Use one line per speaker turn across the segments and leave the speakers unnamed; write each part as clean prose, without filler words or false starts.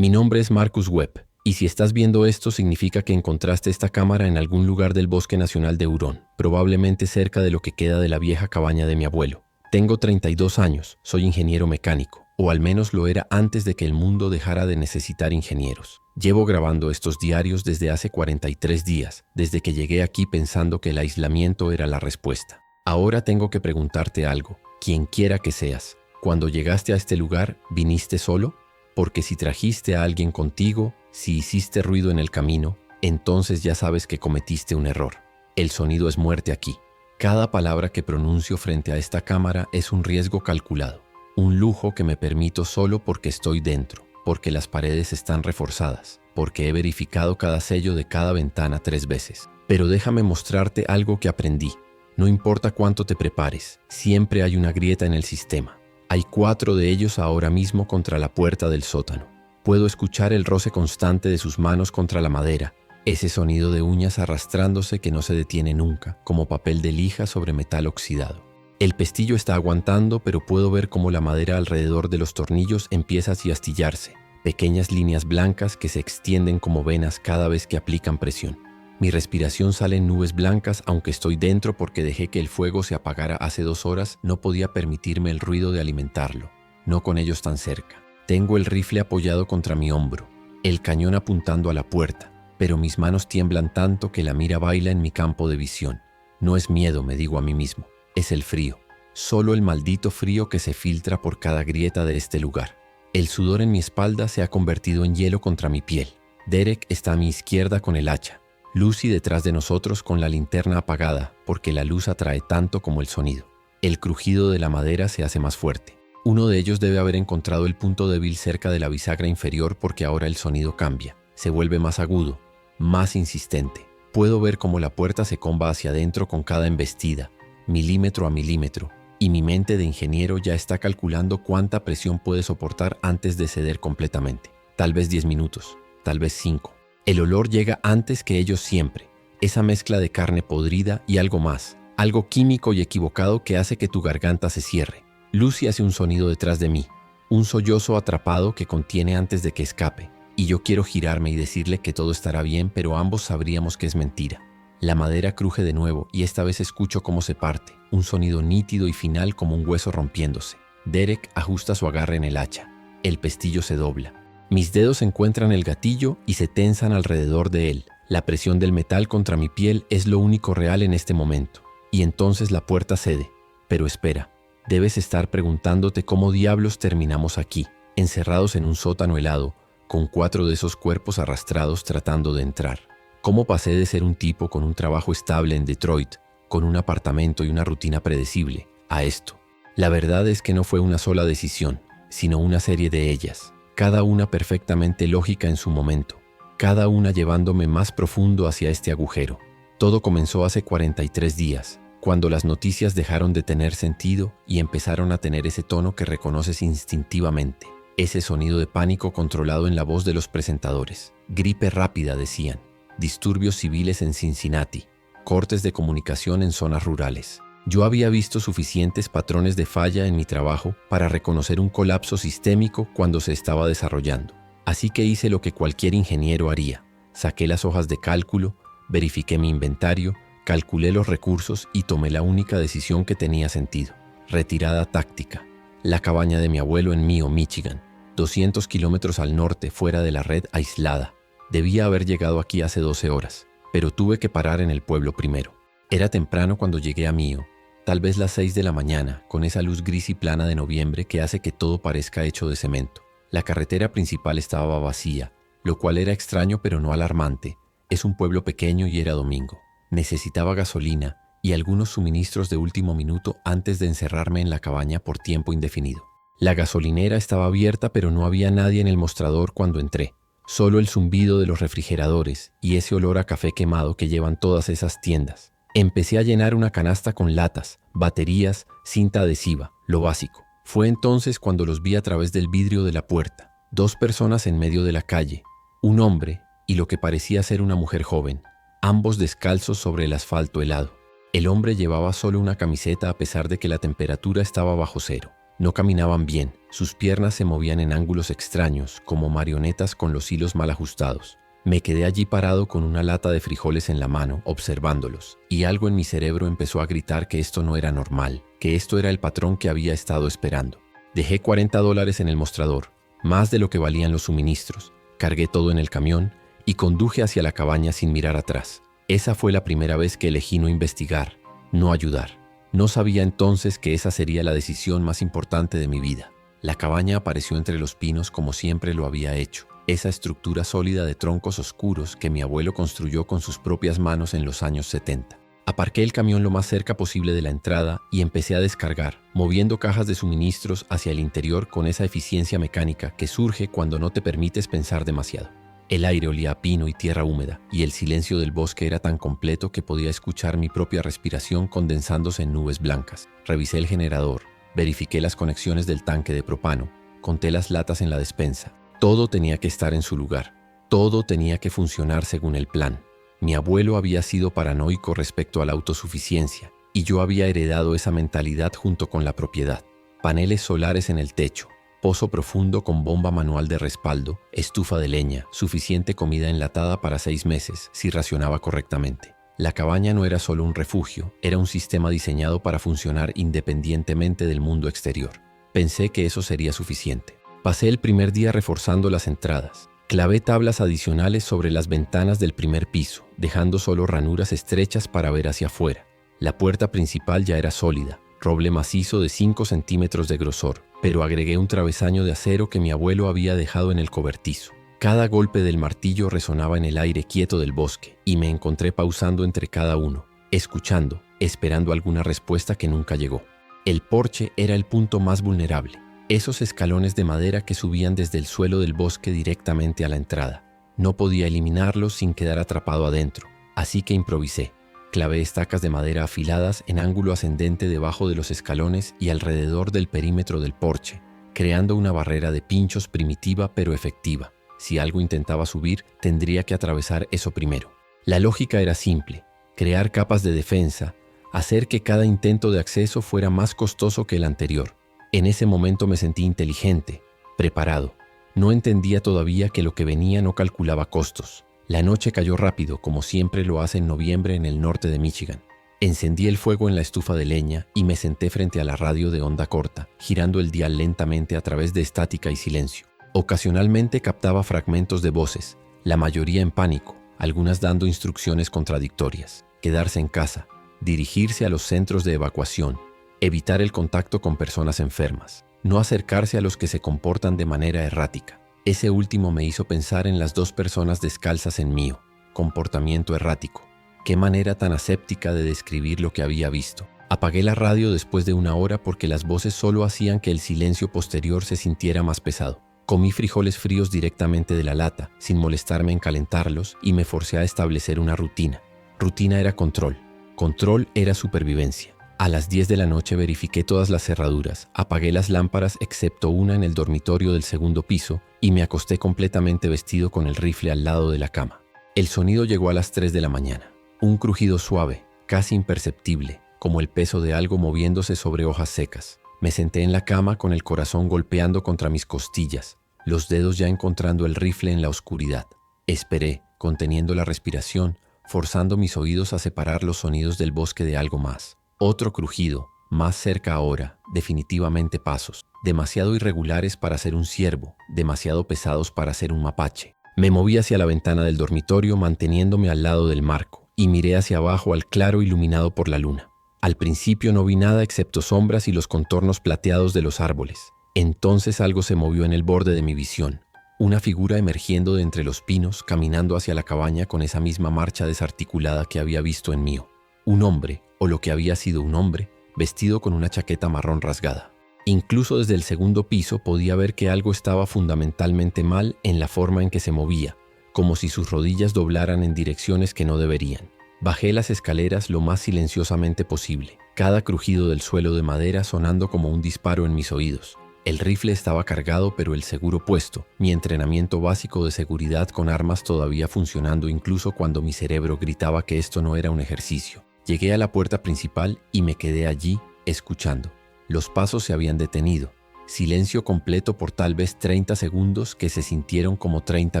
Mi nombre es Marcus Webb, y si estás viendo esto significa que encontraste esta cámara en algún lugar del Bosque Nacional de Hurón, probablemente cerca de lo que queda de la vieja cabaña de mi abuelo. Tengo 32 años, soy ingeniero mecánico, o al menos lo era antes de que el mundo dejara de necesitar ingenieros. Llevo grabando estos diarios desde hace 43 días, desde que llegué aquí pensando que el aislamiento era la respuesta. Ahora tengo que preguntarte algo, quien quiera que seas. Cuando llegaste a este lugar, ¿viniste solo? Porque si trajiste a alguien contigo, si hiciste ruido en el camino, entonces ya sabes que cometiste un error. El sonido es muerte aquí. Cada palabra que pronuncio frente a esta cámara es un riesgo calculado, un lujo que me permito solo porque estoy dentro, porque las paredes están reforzadas, porque he verificado cada sello de cada ventana 3 veces. Pero déjame mostrarte algo que aprendí. No importa cuánto te prepares, siempre hay una grieta en el sistema. Hay 4 de ellos ahora mismo contra la puerta del sótano. Puedo escuchar el roce constante de sus manos contra la madera, ese sonido de uñas arrastrándose que no se detiene nunca, como papel de lija sobre metal oxidado. El pestillo está aguantando, pero puedo ver cómo la madera alrededor de los tornillos empieza a astillarse, pequeñas líneas blancas que se extienden como venas cada vez que aplican presión. Mi respiración sale en nubes blancas, aunque estoy dentro porque dejé que el fuego se apagara hace 2 horas, no podía permitirme el ruido de alimentarlo, no con ellos tan cerca. Tengo el rifle apoyado contra mi hombro, el cañón apuntando a la puerta, pero mis manos tiemblan tanto que la mira baila en mi campo de visión. No es miedo, me digo a mí mismo, es el frío, solo el maldito frío que se filtra por cada grieta de este lugar. El sudor en mi espalda se ha convertido en hielo contra mi piel. Derek está a mi izquierda con el hacha. Lucy detrás de nosotros con la linterna apagada, porque la luz atrae tanto como el sonido. El crujido de la madera se hace más fuerte. Uno de ellos debe haber encontrado el punto débil cerca de la bisagra inferior porque ahora el sonido cambia. Se vuelve más agudo, más insistente. Puedo ver cómo la puerta se comba hacia adentro con cada embestida, milímetro a milímetro, y mi mente de ingeniero ya está calculando cuánta presión puede soportar antes de ceder completamente. Tal vez 10 minutos, tal vez 5. El olor llega antes que ellos siempre, esa mezcla de carne podrida y algo más, algo químico y equivocado que hace que tu garganta se cierre. Lucy hace un sonido detrás de mí, un sollozo atrapado que contiene antes de que escape, y yo quiero girarme y decirle que todo estará bien, pero ambos sabríamos que es mentira. La madera cruje de nuevo y esta vez escucho cómo se parte, un sonido nítido y final como un hueso rompiéndose. Derek ajusta su agarre en el hacha. El pestillo se dobla. Mis dedos encuentran el gatillo y se tensan alrededor de él. La presión del metal contra mi piel es lo único real en este momento. Y entonces la puerta cede. Pero espera, debes estar preguntándote cómo diablos terminamos aquí, encerrados en un sótano helado, con 4 de esos cuerpos arrastrados tratando de entrar. ¿Cómo pasé de ser un tipo con un trabajo estable en Detroit, con un apartamento y una rutina predecible, a esto? La verdad es que no fue una sola decisión, sino una serie de ellas, cada una perfectamente lógica en su momento, cada una llevándome más profundo hacia este agujero. Todo comenzó hace 43 días, cuando las noticias dejaron de tener sentido y empezaron a tener ese tono que reconoces instintivamente, ese sonido de pánico controlado en la voz de los presentadores. Gripe rápida, decían. Disturbios civiles en Cincinnati, cortes de comunicación en zonas rurales. Yo había visto suficientes patrones de falla en mi trabajo para reconocer un colapso sistémico cuando se estaba desarrollando. Así que hice lo que cualquier ingeniero haría. Saqué las hojas de cálculo, verifiqué mi inventario, calculé los recursos y tomé la única decisión que tenía sentido. Retirada táctica. La cabaña de mi abuelo en Mio, Michigan, 200 kilómetros al norte, fuera de la red aislada. Debía haber llegado aquí hace 12 horas, pero tuve que parar en el pueblo primero. Era temprano cuando llegué a Mio, tal vez las 6 de la mañana, con esa luz gris y plana de noviembre que hace que todo parezca hecho de cemento. La carretera principal estaba vacía, lo cual era extraño pero no alarmante. Es un pueblo pequeño y era domingo. Necesitaba gasolina y algunos suministros de último minuto antes de encerrarme en la cabaña por tiempo indefinido. La gasolinera estaba abierta pero no había nadie en el mostrador cuando entré. Solo el zumbido de los refrigeradores y ese olor a café quemado que llevan todas esas tiendas. Empecé a llenar una canasta con latas, baterías, cinta adhesiva, lo básico. Fue entonces cuando los vi a través del vidrio de la puerta. 2 personas en medio de la calle, un hombre y lo que parecía ser una mujer joven, ambos descalzos sobre el asfalto helado. El hombre llevaba solo una camiseta a pesar de que la temperatura estaba bajo cero. No caminaban bien, sus piernas se movían en ángulos extraños, como marionetas con los hilos mal ajustados. Me quedé allí parado con una lata de frijoles en la mano, observándolos, y algo en mi cerebro empezó a gritar que esto no era normal, que esto era el patrón que había estado esperando. Dejé $40 en el mostrador, más de lo que valían los suministros. Cargué todo en el camión y conduje hacia la cabaña sin mirar atrás. Esa fue la primera vez que elegí no investigar, no ayudar. No sabía entonces que esa sería la decisión más importante de mi vida. La cabaña apareció entre los pinos como siempre lo había hecho. Esa estructura sólida de troncos oscuros que mi abuelo construyó con sus propias manos en los años 70. Aparqué el camión lo más cerca posible de la entrada y empecé a descargar, moviendo cajas de suministros hacia el interior con esa eficiencia mecánica que surge cuando no te permites pensar demasiado. El aire olía a pino y tierra húmeda, y el silencio del bosque era tan completo que podía escuchar mi propia respiración condensándose en nubes blancas. Revisé el generador, verifiqué las conexiones del tanque de propano, conté las latas en la despensa. Todo tenía que estar en su lugar, todo tenía que funcionar según el plan. Mi abuelo había sido paranoico respecto a la autosuficiencia, y yo había heredado esa mentalidad junto con la propiedad. Paneles solares en el techo, pozo profundo con bomba manual de respaldo, estufa de leña, suficiente comida enlatada para 6 meses si racionaba correctamente. La cabaña no era solo un refugio, era un sistema diseñado para funcionar independientemente del mundo exterior. Pensé que eso sería suficiente. Pasé el primer día reforzando las entradas. Clavé tablas adicionales sobre las ventanas del primer piso, dejando solo ranuras estrechas para ver hacia afuera. La puerta principal ya era sólida, roble macizo de 5 centímetros de grosor, pero agregué un travesaño de acero que mi abuelo había dejado en el cobertizo. Cada golpe del martillo resonaba en el aire quieto del bosque, y me encontré pausando entre cada uno, escuchando, esperando alguna respuesta que nunca llegó. El porche era el punto más vulnerable, esos escalones de madera que subían desde el suelo del bosque directamente a la entrada. No podía eliminarlos sin quedar atrapado adentro, así que improvisé. Clavé estacas de madera afiladas en ángulo ascendente debajo de los escalones y alrededor del perímetro del porche, creando una barrera de pinchos primitiva pero efectiva. Si algo intentaba subir, tendría que atravesar eso primero. La lógica era simple: crear capas de defensa, hacer que cada intento de acceso fuera más costoso que el anterior. En ese momento me sentí inteligente, preparado. No entendía todavía que lo que venía no calculaba costos. La noche cayó rápido, como siempre lo hace en noviembre en el norte de Michigan. Encendí el fuego en la estufa de leña y me senté frente a la radio de onda corta, girando el dial lentamente a través de estática y silencio. Ocasionalmente captaba fragmentos de voces, la mayoría en pánico, algunas dando instrucciones contradictorias. Quedarse en casa, dirigirse a los centros de evacuación, evitar el contacto con personas enfermas, no acercarse a los que se comportan de manera errática. Ese último me hizo pensar en las 2 personas descalzas en mío. Comportamiento errático. Qué manera tan aséptica de describir lo que había visto. Apagué la radio después de 1 hora porque las voces solo hacían que el silencio posterior se sintiera más pesado. Comí frijoles fríos directamente de la lata, sin molestarme en calentarlos, y me forcé a establecer una rutina. Rutina era control. Control era supervivencia. A las 10 de la noche verifiqué todas las cerraduras, apagué las lámparas excepto una en el dormitorio del segundo piso y me acosté completamente vestido con el rifle al lado de la cama. El sonido llegó a las 3 de la mañana. Un crujido suave, casi imperceptible, como el peso de algo moviéndose sobre hojas secas. Me senté en la cama con el corazón golpeando contra mis costillas, los dedos ya encontrando el rifle en la oscuridad. Esperé, conteniendo la respiración, forzando mis oídos a separar los sonidos del bosque de algo más. Otro crujido, más cerca ahora, definitivamente pasos, demasiado irregulares para ser un ciervo, demasiado pesados para ser un mapache. Me moví hacia la ventana del dormitorio manteniéndome al lado del marco y miré hacia abajo al claro iluminado por la luna. Al principio no vi nada excepto sombras y los contornos plateados de los árboles. Entonces algo se movió en el borde de mi visión. Una figura emergiendo de entre los pinos, caminando hacia la cabaña con esa misma marcha desarticulada que había visto en mío. Un hombre, o lo que había sido un hombre, vestido con una chaqueta marrón rasgada. Incluso desde el segundo piso podía ver que algo estaba fundamentalmente mal en la forma en que se movía, como si sus rodillas doblaran en direcciones que no deberían. Bajé las escaleras lo más silenciosamente posible, cada crujido del suelo de madera sonando como un disparo en mis oídos. El rifle estaba cargado pero el seguro puesto, mi entrenamiento básico de seguridad con armas todavía funcionando incluso cuando mi cerebro gritaba que esto no era un ejercicio. Llegué a la puerta principal y me quedé allí, escuchando. Los pasos se habían detenido. Silencio completo por tal vez 30 segundos que se sintieron como 30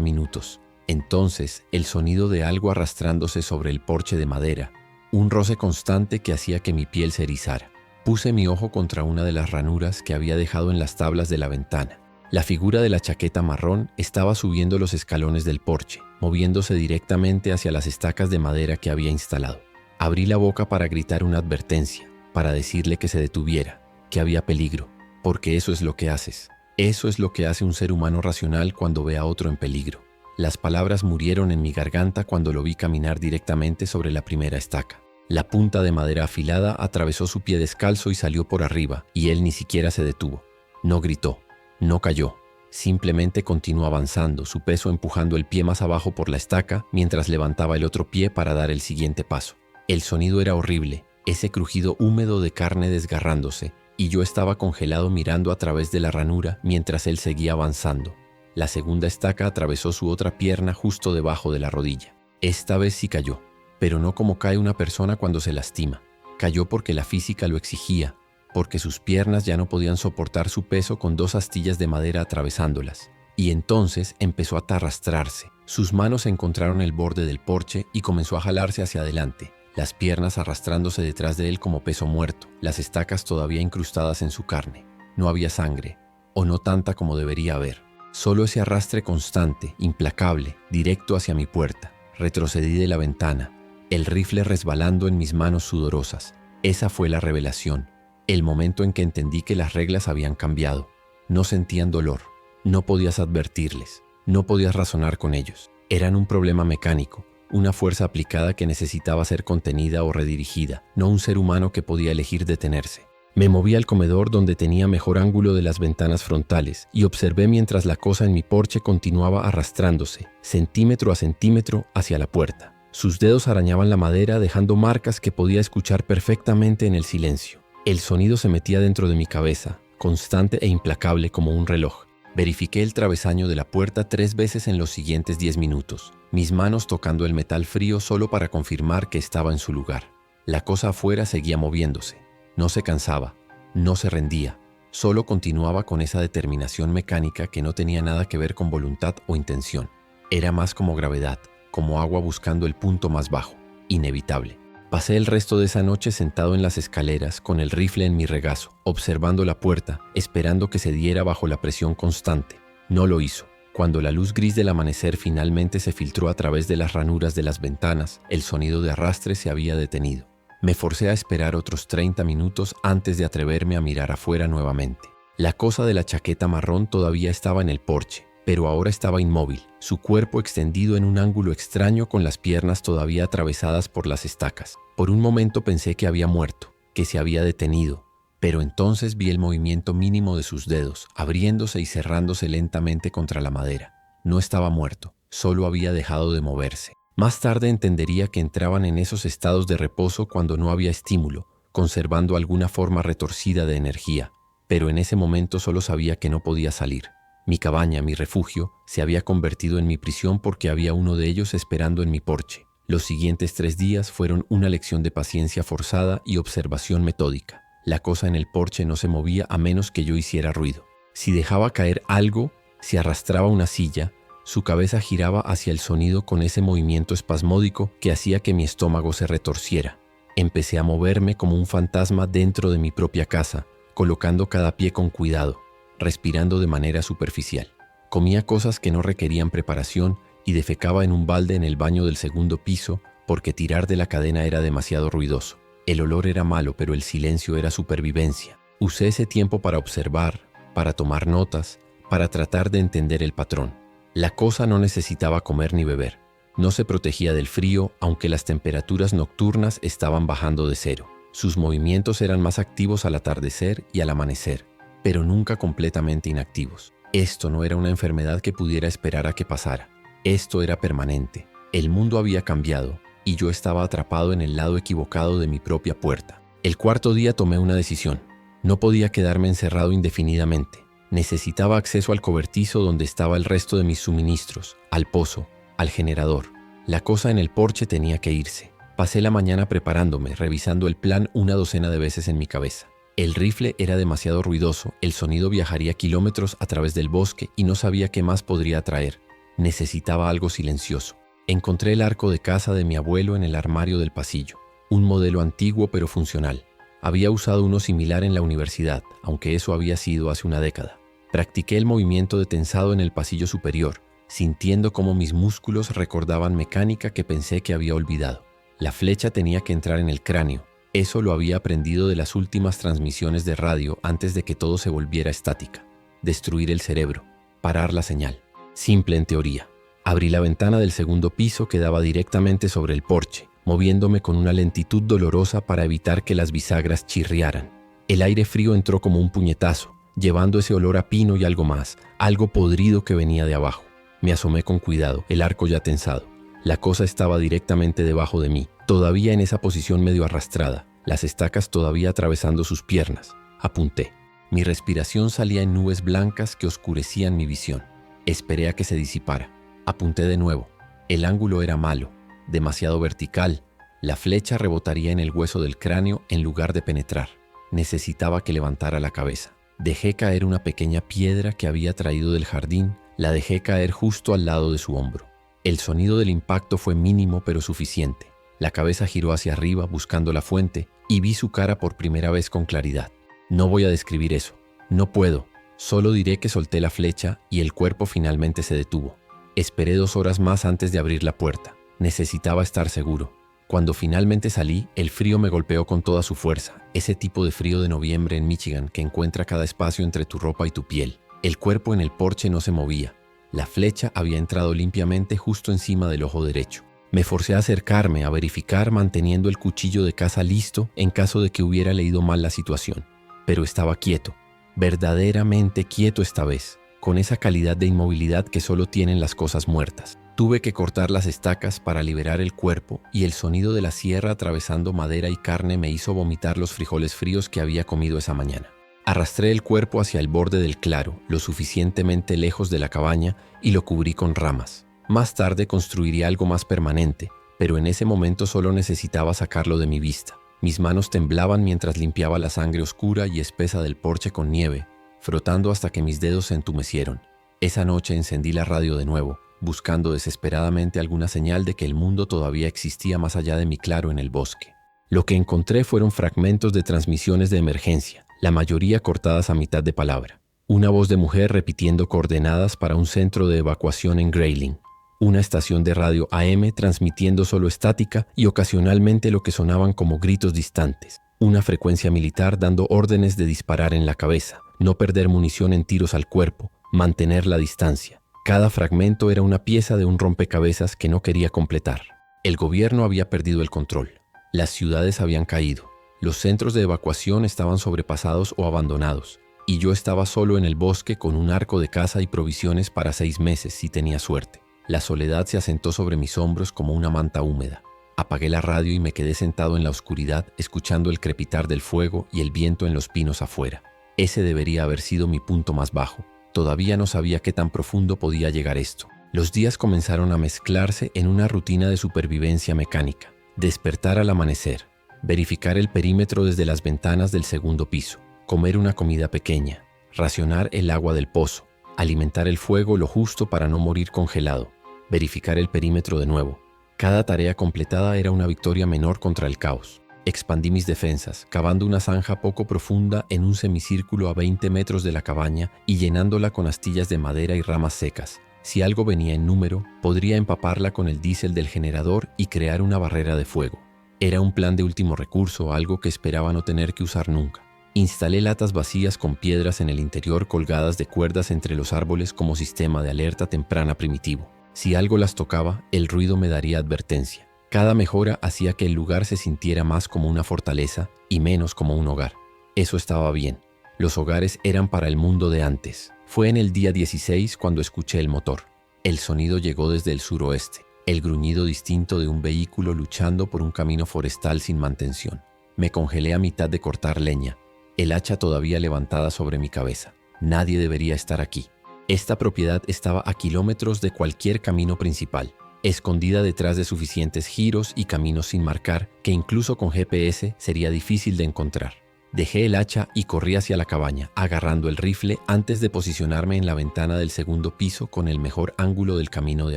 minutos. Entonces, el sonido de algo arrastrándose sobre el porche de madera, un roce constante que hacía que mi piel se erizara. Puse mi ojo contra una de las ranuras que había dejado en las tablas de la ventana. La figura de la chaqueta marrón estaba subiendo los escalones del porche, moviéndose directamente hacia las estacas de madera que había instalado. Abrí la boca para gritar una advertencia, para decirle que se detuviera, que había peligro, porque eso es lo que haces. Eso es lo que hace un ser humano racional cuando ve a otro en peligro. Las palabras murieron en mi garganta cuando lo vi caminar directamente sobre la primera estaca. La punta de madera afilada atravesó su pie descalzo y salió por arriba, y él ni siquiera se detuvo. No gritó, no cayó. Simplemente continuó avanzando, su peso empujando el pie más abajo por la estaca mientras levantaba el otro pie para dar el siguiente paso. El sonido era horrible, ese crujido húmedo de carne desgarrándose, y yo estaba congelado mirando a través de la ranura mientras él seguía avanzando. La segunda estaca atravesó su otra pierna justo debajo de la rodilla. Esta vez sí cayó. Pero no como cae una persona cuando se lastima. Cayó porque la física lo exigía, porque sus piernas ya no podían soportar su peso con 2 astillas de madera atravesándolas. Y entonces empezó a arrastrarse. Sus manos encontraron el borde del porche y comenzó a jalarse hacia adelante, las piernas arrastrándose detrás de él como peso muerto, las estacas todavía incrustadas en su carne. No había sangre, o no tanta como debería haber. Solo ese arrastre constante, implacable, directo hacia mi puerta. Retrocedí de la ventana, el rifle resbalando en mis manos sudorosas. Esa fue la revelación, el momento en que entendí que las reglas habían cambiado. No sentían dolor, no podías advertirles, no podías razonar con ellos. Eran un problema mecánico, una fuerza aplicada que necesitaba ser contenida o redirigida, no un ser humano que podía elegir detenerse. Me moví al comedor donde tenía mejor ángulo de las ventanas frontales y observé mientras la cosa en mi porche continuaba arrastrándose, centímetro a centímetro, hacia la puerta. Sus dedos arañaban la madera dejando marcas que podía escuchar perfectamente en el silencio. El sonido se metía dentro de mi cabeza, constante e implacable como un reloj. Verifiqué el travesaño de la puerta 3 veces en los siguientes 10 minutos, mis manos tocando el metal frío solo para confirmar que estaba en su lugar. La cosa afuera seguía moviéndose. No se cansaba, no se rendía, solo continuaba con esa determinación mecánica que no tenía nada que ver con voluntad o intención. Era más como gravedad, como agua buscando el punto más bajo, inevitable. Pasé el resto de esa noche sentado en las escaleras con el rifle en mi regazo, observando la puerta, esperando que se diera bajo la presión constante. No lo hizo. Cuando la luz gris del amanecer finalmente se filtró a través de las ranuras de las ventanas, el sonido de arrastre se había detenido. Me forcé a esperar otros 30 minutos antes de atreverme a mirar afuera nuevamente. La cosa de la chaqueta marrón todavía estaba en el porche, pero ahora estaba inmóvil, su cuerpo extendido en un ángulo extraño con las piernas todavía atravesadas por las estacas. Por un momento pensé que había muerto, que se había detenido, pero entonces vi el movimiento mínimo de sus dedos, abriéndose y cerrándose lentamente contra la madera. No estaba muerto, solo había dejado de moverse. Más tarde entendería que entraban en esos estados de reposo cuando no había estímulo, conservando alguna forma retorcida de energía, pero en ese momento solo sabía que no podía salir. Mi cabaña, mi refugio, se había convertido en mi prisión porque había uno de ellos esperando en mi porche. Los siguientes 3 días fueron una lección de paciencia forzada y observación metódica. La cosa en el porche no se movía a menos que yo hiciera ruido. Si dejaba caer algo, si arrastraba una silla, su cabeza giraba hacia el sonido con ese movimiento espasmódico que hacía que mi estómago se retorciera. Empecé a moverme como un fantasma dentro de mi propia casa, colocando cada pie con cuidado, respirando de manera superficial. Comía cosas que no requerían preparación y defecaba en un balde en el baño del segundo piso porque tirar de la cadena era demasiado ruidoso. El olor era malo, pero el silencio era supervivencia. Usé ese tiempo para observar, para tomar notas, para tratar de entender el patrón. La cosa no necesitaba comer ni beber. No se protegía del frío, aunque las temperaturas nocturnas estaban bajando de 0. Sus movimientos eran más activos al atardecer y al amanecer, pero nunca completamente inactivos. Esto no era una enfermedad que pudiera esperar a que pasara. Esto era permanente. El mundo había cambiado y yo estaba atrapado en el lado equivocado de mi propia puerta. El 4.º día tomé una decisión. No podía quedarme encerrado indefinidamente. Necesitaba acceso al cobertizo donde estaba el resto de mis suministros, al pozo, al generador. La cosa en el porche tenía que irse. Pasé la mañana preparándome, revisando el plan una docena de veces en mi cabeza. El rifle era demasiado ruidoso, el sonido viajaría kilómetros a través del bosque y no sabía qué más podría atraer. Necesitaba algo silencioso. Encontré el arco de caza de mi abuelo en el armario del pasillo, un modelo antiguo pero funcional. Había usado uno similar en la universidad, aunque eso había sido hace una década. Practiqué el movimiento de tensado en el pasillo superior, sintiendo cómo mis músculos recordaban mecánica que pensé que había olvidado. La flecha tenía que entrar en el cráneo. Eso lo había aprendido de las últimas transmisiones de radio antes de que todo se volviera estática. Destruir el cerebro, parar la señal. Simple en teoría. Abrí la ventana del segundo piso que daba directamente sobre el porche, moviéndome con una lentitud dolorosa para evitar que las bisagras chirriaran. El aire frío entró como un puñetazo, llevando ese olor a pino y algo más, algo podrido que venía de abajo. Me asomé con cuidado, el arco ya tensado. La cosa estaba directamente debajo de mí, todavía en esa posición medio arrastrada, las estacas todavía atravesando sus piernas. Apunté. Mi respiración salía en nubes blancas que oscurecían mi visión. Esperé a que se disipara. Apunté de nuevo. El ángulo era malo, demasiado vertical. La flecha rebotaría en el hueso del cráneo en lugar de penetrar. Necesitaba que levantara la cabeza. Dejé caer una pequeña piedra que había traído del jardín, la dejé caer justo al lado de su hombro. El sonido del impacto fue mínimo pero suficiente. La cabeza giró hacia arriba buscando la fuente y vi su cara por primera vez con claridad. No voy a describir eso. No puedo. Solo diré que solté la flecha y el cuerpo finalmente se detuvo. Esperé 2 horas más antes de abrir la puerta. Necesitaba estar seguro. Cuando finalmente salí, el frío me golpeó con toda su fuerza, ese tipo de frío de noviembre en Michigan que encuentra cada espacio entre tu ropa y tu piel. El cuerpo en el porche no se movía. La flecha había entrado limpiamente justo encima del ojo derecho. Me forcé a acercarme, a verificar manteniendo el cuchillo de caza listo en caso de que hubiera leído mal la situación. Pero estaba quieto, verdaderamente quieto esta vez, con esa calidad de inmovilidad que solo tienen las cosas muertas. Tuve que cortar las estacas para liberar el cuerpo y el sonido de la sierra atravesando madera y carne me hizo vomitar los frijoles fríos que había comido esa mañana. Arrastré el cuerpo hacia el borde del claro, lo suficientemente lejos de la cabaña, y lo cubrí con ramas. Más tarde construiría algo más permanente, pero en ese momento solo necesitaba sacarlo de mi vista. Mis manos temblaban mientras limpiaba la sangre oscura y espesa del porche con nieve, frotando hasta que mis dedos se entumecieron. Esa noche encendí la radio de nuevo, buscando desesperadamente alguna señal de que el mundo todavía existía más allá de mi claro en el bosque. Lo que encontré fueron fragmentos de transmisiones de emergencia, la mayoría cortadas a mitad de palabra. Una voz de mujer repitiendo coordenadas para un centro de evacuación en Grayling. Una estación de radio AM transmitiendo solo estática y ocasionalmente lo que sonaban como gritos distantes. Una frecuencia militar dando órdenes de disparar en la cabeza, no perder munición en tiros al cuerpo, mantener la distancia. Cada fragmento era una pieza de un rompecabezas que no quería completar. El gobierno había perdido el control. Las ciudades habían caído. Los centros de evacuación estaban sobrepasados o abandonados. Y yo estaba solo en el bosque con un arco de caza y provisiones para 6 meses si tenía suerte. La soledad se asentó sobre mis hombros como una manta húmeda. Apagué la radio y me quedé sentado en la oscuridad, escuchando el crepitar del fuego y el viento en los pinos afuera. Ese debería haber sido mi punto más bajo. Todavía no sabía qué tan profundo podía llegar esto. Los días comenzaron a mezclarse en una rutina de supervivencia mecánica. Despertar al amanecer, verificar el perímetro desde las ventanas del segundo piso, comer una comida pequeña, racionar el agua del pozo, alimentar el fuego lo justo para no morir congelado, verificar el perímetro de nuevo. Cada tarea completada era una victoria menor contra el caos. Expandí mis defensas, cavando una zanja poco profunda en un semicírculo a 20 metros de la cabaña y llenándola con astillas de madera y ramas secas. Si algo venía en número, podría empaparla con el diésel del generador y crear una barrera de fuego. Era un plan de último recurso, algo que esperaba no tener que usar nunca. Instalé latas vacías con piedras en el interior colgadas de cuerdas entre los árboles como sistema de alerta temprana primitivo. Si algo las tocaba, el ruido me daría advertencia. Cada mejora hacía que el lugar se sintiera más como una fortaleza y menos como un hogar. Eso estaba bien. Los hogares eran para el mundo de antes. Fue en el día 16 cuando escuché el motor. El sonido llegó desde el suroeste, el gruñido distinto de un vehículo luchando por un camino forestal sin mantención. Me congelé a mitad de cortar leña, el hacha todavía levantada sobre mi cabeza. Nadie debería estar aquí. Esta propiedad estaba a kilómetros de cualquier camino principal, escondida detrás de suficientes giros y caminos sin marcar que incluso con GPS sería difícil de encontrar. Dejé el hacha y corrí hacia la cabaña, agarrando el rifle antes de posicionarme en la ventana del segundo piso con el mejor ángulo del camino de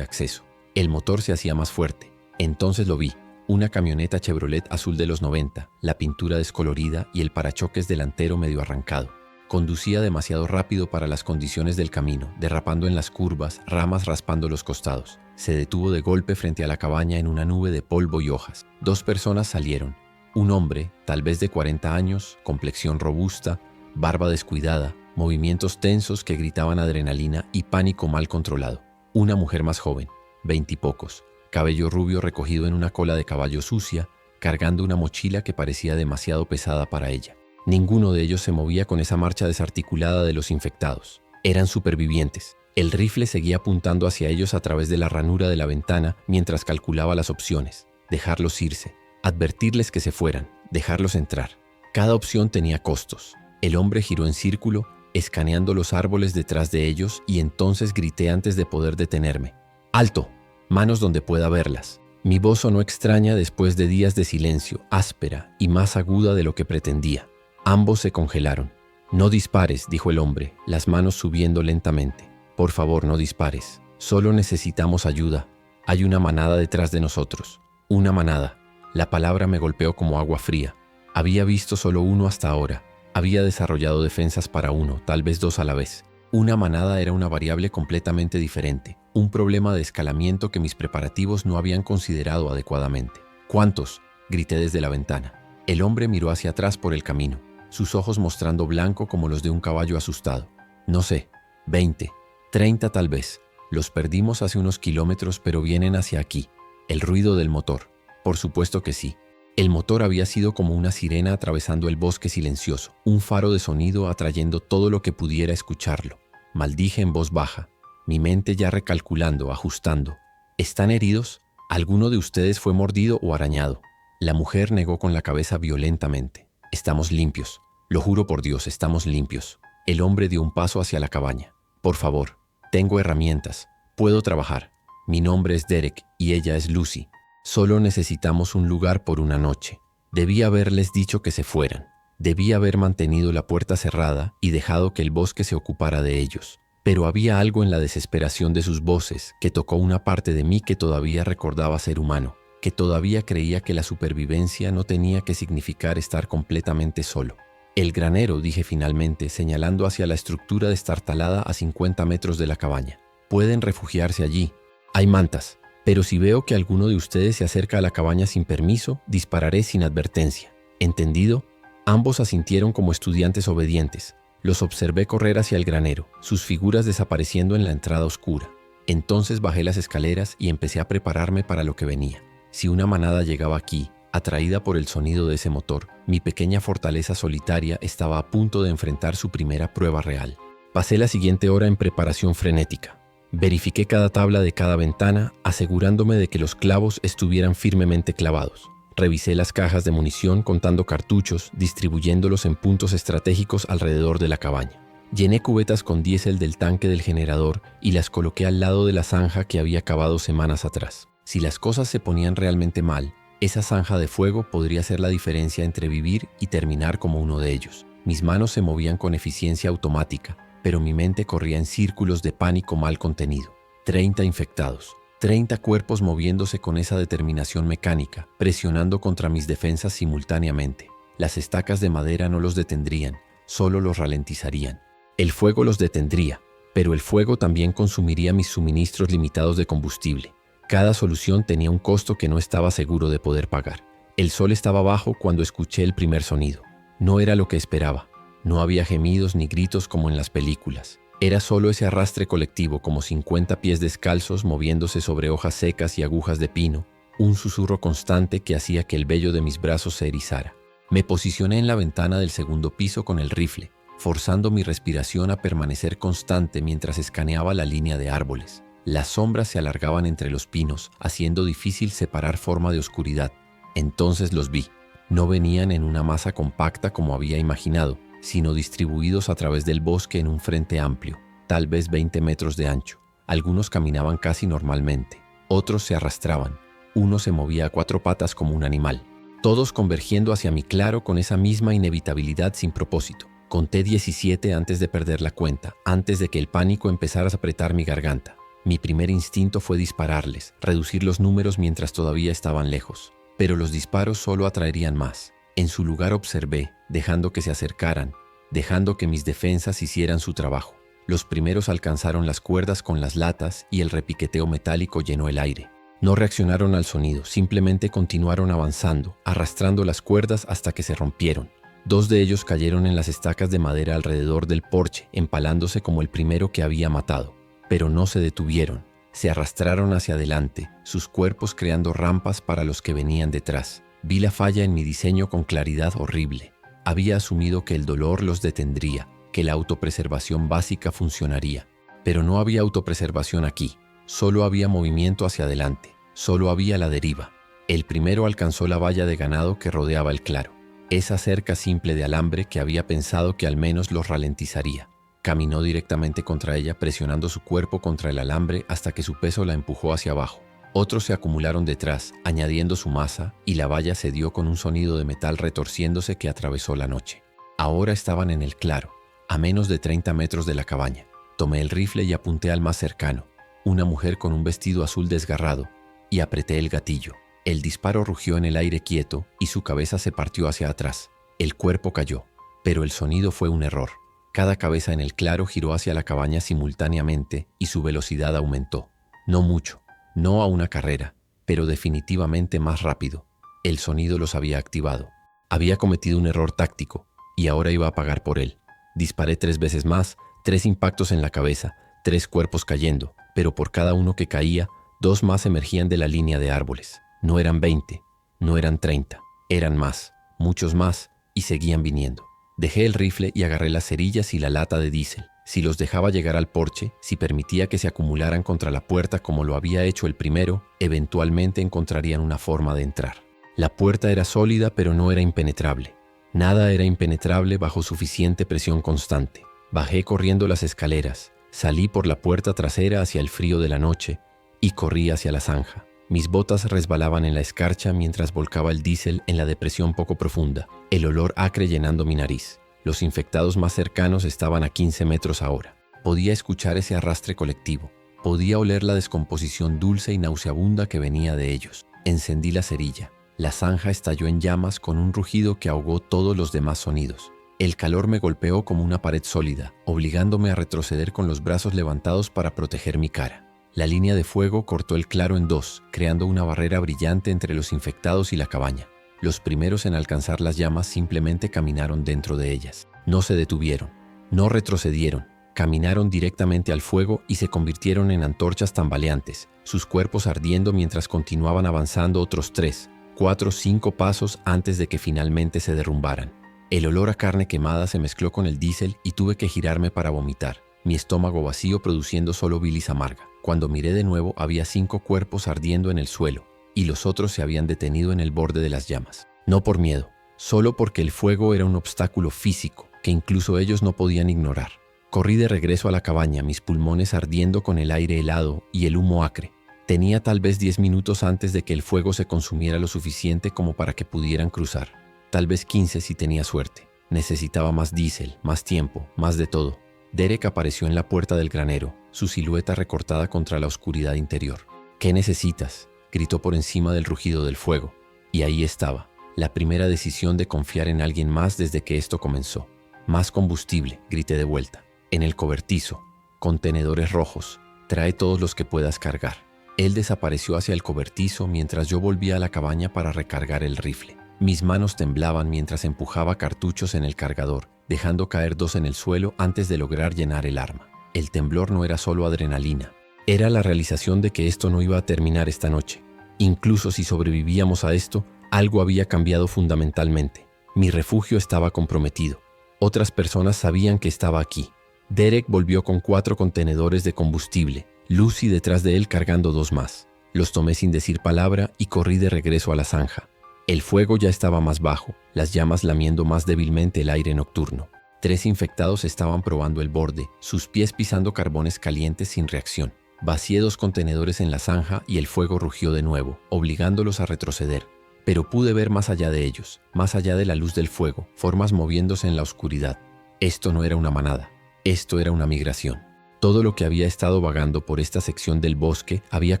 acceso. El motor se hacía más fuerte. Entonces lo vi. Una camioneta Chevrolet azul de los 90, la pintura descolorida y el parachoques delantero medio arrancado. Conducía demasiado rápido para las condiciones del camino, derrapando en las curvas, ramas raspando los costados. Se detuvo de golpe frente a la cabaña en una nube de polvo y hojas. 2 personas salieron. Un hombre, tal vez de 40 años, complexión robusta, barba descuidada, movimientos tensos que gritaban adrenalina y pánico mal controlado. Una mujer más joven, 20 y pocos, cabello rubio recogido en una cola de caballo sucia, cargando una mochila que parecía demasiado pesada para ella. Ninguno de ellos se movía con esa marcha desarticulada de los infectados. Eran supervivientes. El rifle seguía apuntando hacia ellos a través de la ranura de la ventana mientras calculaba las opciones. Dejarlos irse. Advertirles que se fueran, dejarlos entrar. Cada opción tenía costos. El hombre giró en círculo, escaneando los árboles detrás de ellos, y entonces grité antes de poder detenerme. ¡Alto! Manos donde pueda verlas. Mi voz sonó extraña después de días de silencio, áspera y más aguda de lo que pretendía. Ambos se congelaron. No dispares, dijo el hombre, las manos subiendo lentamente. Por favor, no dispares. Solo necesitamos ayuda. Hay una manada detrás de nosotros. Una manada. La palabra me golpeó como agua fría. Había visto solo uno hasta ahora. Había desarrollado defensas para uno, tal vez 2 a la vez. Una manada era una variable completamente diferente, un problema de escalamiento que mis preparativos no habían considerado adecuadamente. ¿Cuántos?, grité desde la ventana. El hombre miró hacia atrás por el camino, sus ojos mostrando blanco como los de un caballo asustado. No sé, 20, 30 tal vez. Los perdimos hace unos kilómetros, pero vienen hacia aquí. El ruido del motor. Por supuesto que sí. El motor había sido como una sirena atravesando el bosque silencioso, un faro de sonido atrayendo todo lo que pudiera escucharlo. Maldije en voz baja, mi mente ya recalculando, ajustando. ¿Están heridos? ¿Alguno de ustedes fue mordido o arañado? La mujer negó con la cabeza violentamente. Estamos limpios. Lo juro por Dios, estamos limpios. El hombre dio un paso hacia la cabaña. Por favor, tengo herramientas. Puedo trabajar. Mi nombre es Derek y ella es Lucy. Solo necesitamos un lugar por una noche. Debí haberles dicho que se fueran. Debí haber mantenido la puerta cerrada y dejado que el bosque se ocupara de ellos. Pero había algo en la desesperación de sus voces que tocó una parte de mí que todavía recordaba ser humano, que todavía creía que la supervivencia no tenía que significar estar completamente solo. El granero, dije finalmente, señalando hacia la estructura destartalada a 50 metros de la cabaña. Pueden refugiarse allí. Hay mantas. Pero si veo que alguno de ustedes se acerca a la cabaña sin permiso, dispararé sin advertencia. ¿Entendido? Ambos asintieron como estudiantes obedientes. Los observé correr hacia el granero, sus figuras desapareciendo en la entrada oscura. Entonces bajé las escaleras y empecé a prepararme para lo que venía. Si una manada llegaba aquí, atraída por el sonido de ese motor, mi pequeña fortaleza solitaria estaba a punto de enfrentar su primera prueba real. Pasé la siguiente hora en preparación frenética. Verifiqué cada tabla de cada ventana, asegurándome de que los clavos estuvieran firmemente clavados. Revisé las cajas de munición contando cartuchos, distribuyéndolos en puntos estratégicos alrededor de la cabaña. Llené cubetas con diésel del tanque del generador y las coloqué al lado de la zanja que había cavado semanas atrás. Si las cosas se ponían realmente mal, esa zanja de fuego podría ser la diferencia entre vivir y terminar como uno de ellos. Mis manos se movían con eficiencia automática, pero mi mente corría en círculos de pánico mal contenido. 30 infectados, 30 cuerpos moviéndose con esa determinación mecánica, presionando contra mis defensas simultáneamente. Las estacas de madera no los detendrían, solo los ralentizarían. El fuego los detendría, pero el fuego también consumiría mis suministros limitados de combustible. Cada solución tenía un costo que no estaba seguro de poder pagar. El sol estaba bajo cuando escuché el primer sonido. No era lo que esperaba. No había gemidos ni gritos como en las películas. Era solo ese arrastre colectivo, como 50 pies descalzos moviéndose sobre hojas secas y agujas de pino, un susurro constante que hacía que el vello de mis brazos se erizara. Me posicioné en la ventana del segundo piso con el rifle, forzando mi respiración a permanecer constante mientras escaneaba la línea de árboles. Las sombras se alargaban entre los pinos, haciendo difícil separar forma de oscuridad. Entonces los vi. No venían en una masa compacta como había imaginado, sino distribuidos a través del bosque en un frente amplio, tal vez 20 metros de ancho. Algunos caminaban casi normalmente, otros se arrastraban, uno se movía a 4 patas como un animal. todos convergiendo hacia mi claro con esa misma inevitabilidad sin propósito. Conté 17 antes de perder la cuenta, antes de que el pánico empezara a apretar mi garganta. Mi primer instinto fue dispararles, reducir los números mientras todavía estaban lejos. Pero los disparos solo atraerían más. En su lugar observé, dejando que se acercaran, dejando que mis defensas hicieran su trabajo. Los primeros alcanzaron las cuerdas con las latas y el repiqueteo metálico llenó el aire. No reaccionaron al sonido, simplemente continuaron avanzando, arrastrando las cuerdas hasta que se rompieron. 2 de ellos cayeron en las estacas de madera alrededor del porche, empalándose como el primero que había matado. Pero no se detuvieron, se arrastraron hacia adelante, sus cuerpos creando rampas para los que venían detrás. Vi la falla en mi diseño con claridad horrible. Había asumido que el dolor los detendría, que la autopreservación básica funcionaría. Pero no había autopreservación aquí, solo había movimiento hacia adelante, solo había la deriva. El primero alcanzó la valla de ganado que rodeaba el claro. Esa cerca simple de alambre que había pensado que al menos los ralentizaría. Caminó directamente contra ella, presionando su cuerpo contra el alambre hasta que su peso la empujó hacia abajo. Otros se acumularon detrás, añadiendo su masa, y la valla cedió con un sonido de metal retorciéndose que atravesó la noche. Ahora estaban en el claro, a menos de 30 metros de la cabaña. Tomé el rifle y apunté al más cercano, una mujer con un vestido azul desgarrado, y apreté el gatillo. El disparo rugió en el aire quieto y su cabeza se partió hacia atrás. El cuerpo cayó, pero el sonido fue un error. Cada cabeza en el claro giró hacia la cabaña simultáneamente y su velocidad aumentó. No mucho, no a una carrera, pero definitivamente más rápido. El sonido los había activado. Había cometido un error táctico y ahora iba a pagar por él. Disparé 3 veces más, 3 impactos en la cabeza, 3 cuerpos cayendo, pero por cada uno que caía, 2 más emergían de la línea de árboles. No eran 20, no eran 30, eran más, muchos más, y seguían viniendo. Dejé el rifle y agarré las cerillas y la lata de diésel. Si los dejaba llegar al porche, si permitía que se acumularan contra la puerta como lo había hecho el primero, eventualmente encontrarían una forma de entrar. La puerta era sólida, pero no era impenetrable. Nada era impenetrable bajo suficiente presión constante. Bajé corriendo las escaleras, salí por la puerta trasera hacia el frío de la noche y corrí hacia la zanja. Mis botas resbalaban en la escarcha mientras volcaba el diésel en la depresión poco profunda, el olor acre llenando mi nariz. Los infectados más cercanos estaban a 15 metros ahora. Podía escuchar ese arrastre colectivo. Podía oler la descomposición dulce y nauseabunda que venía de ellos. Encendí la cerilla. La zanja estalló en llamas con un rugido que ahogó todos los demás sonidos. El calor me golpeó como una pared sólida, obligándome a retroceder con los brazos levantados para proteger mi cara. La línea de fuego cortó el claro en 2, creando una barrera brillante entre los infectados y la cabaña. Los primeros en alcanzar las llamas simplemente caminaron dentro de ellas. No se detuvieron, no retrocedieron, caminaron directamente al fuego y se convirtieron en antorchas tambaleantes, sus cuerpos ardiendo mientras continuaban avanzando otros 3, 4, 5 pasos antes de que finalmente se derrumbaran. El olor a carne quemada se mezcló con el diésel y tuve que girarme para vomitar, mi estómago vacío produciendo solo bilis amarga. Cuando miré de nuevo había 5 cuerpos ardiendo en el suelo, y los otros se habían detenido en el borde de las llamas. No por miedo, solo porque el fuego era un obstáculo físico que incluso ellos no podían ignorar. Corrí de regreso a la cabaña, mis pulmones ardiendo con el aire helado y el humo acre. Tenía tal vez 10 minutos antes de que el fuego se consumiera lo suficiente como para que pudieran cruzar. Tal vez 15 si tenía suerte. Necesitaba más diésel, más tiempo, más de todo. Derek apareció en la puerta del granero, su silueta recortada contra la oscuridad interior. «¿Qué necesitas?», gritó por encima del rugido del fuego. Y ahí estaba, la primera decisión de confiar en alguien más desde que esto comenzó. «Más combustible», grité de vuelta. «En el cobertizo. Contenedores rojos. Trae todos los que puedas cargar». Él desapareció hacia el cobertizo mientras yo volvía a la cabaña para recargar el rifle. Mis manos temblaban mientras empujaba cartuchos en el cargador, dejando caer 2 en el suelo antes de lograr llenar el arma. El temblor no era solo adrenalina. Era la realización de que esto no iba a terminar esta noche. Incluso si sobrevivíamos a esto, algo había cambiado fundamentalmente. Mi refugio estaba comprometido. Otras personas sabían que estaba aquí. Derek volvió con 4 contenedores de combustible, Lucy detrás de él cargando 2 más. Los tomé sin decir palabra y corrí de regreso a la zanja. El fuego ya estaba más bajo, las llamas lamiendo más débilmente el aire nocturno. 3 infectados estaban probando el borde, sus pies pisando carbones calientes sin reacción. Vacié 2 contenedores en la zanja y el fuego rugió de nuevo, obligándolos a retroceder. pero pude ver más allá de ellos, más allá de la luz del fuego, formas moviéndose en la oscuridad. Esto no era una manada, esto era una migración. Todo lo que había estado vagando por esta sección del bosque había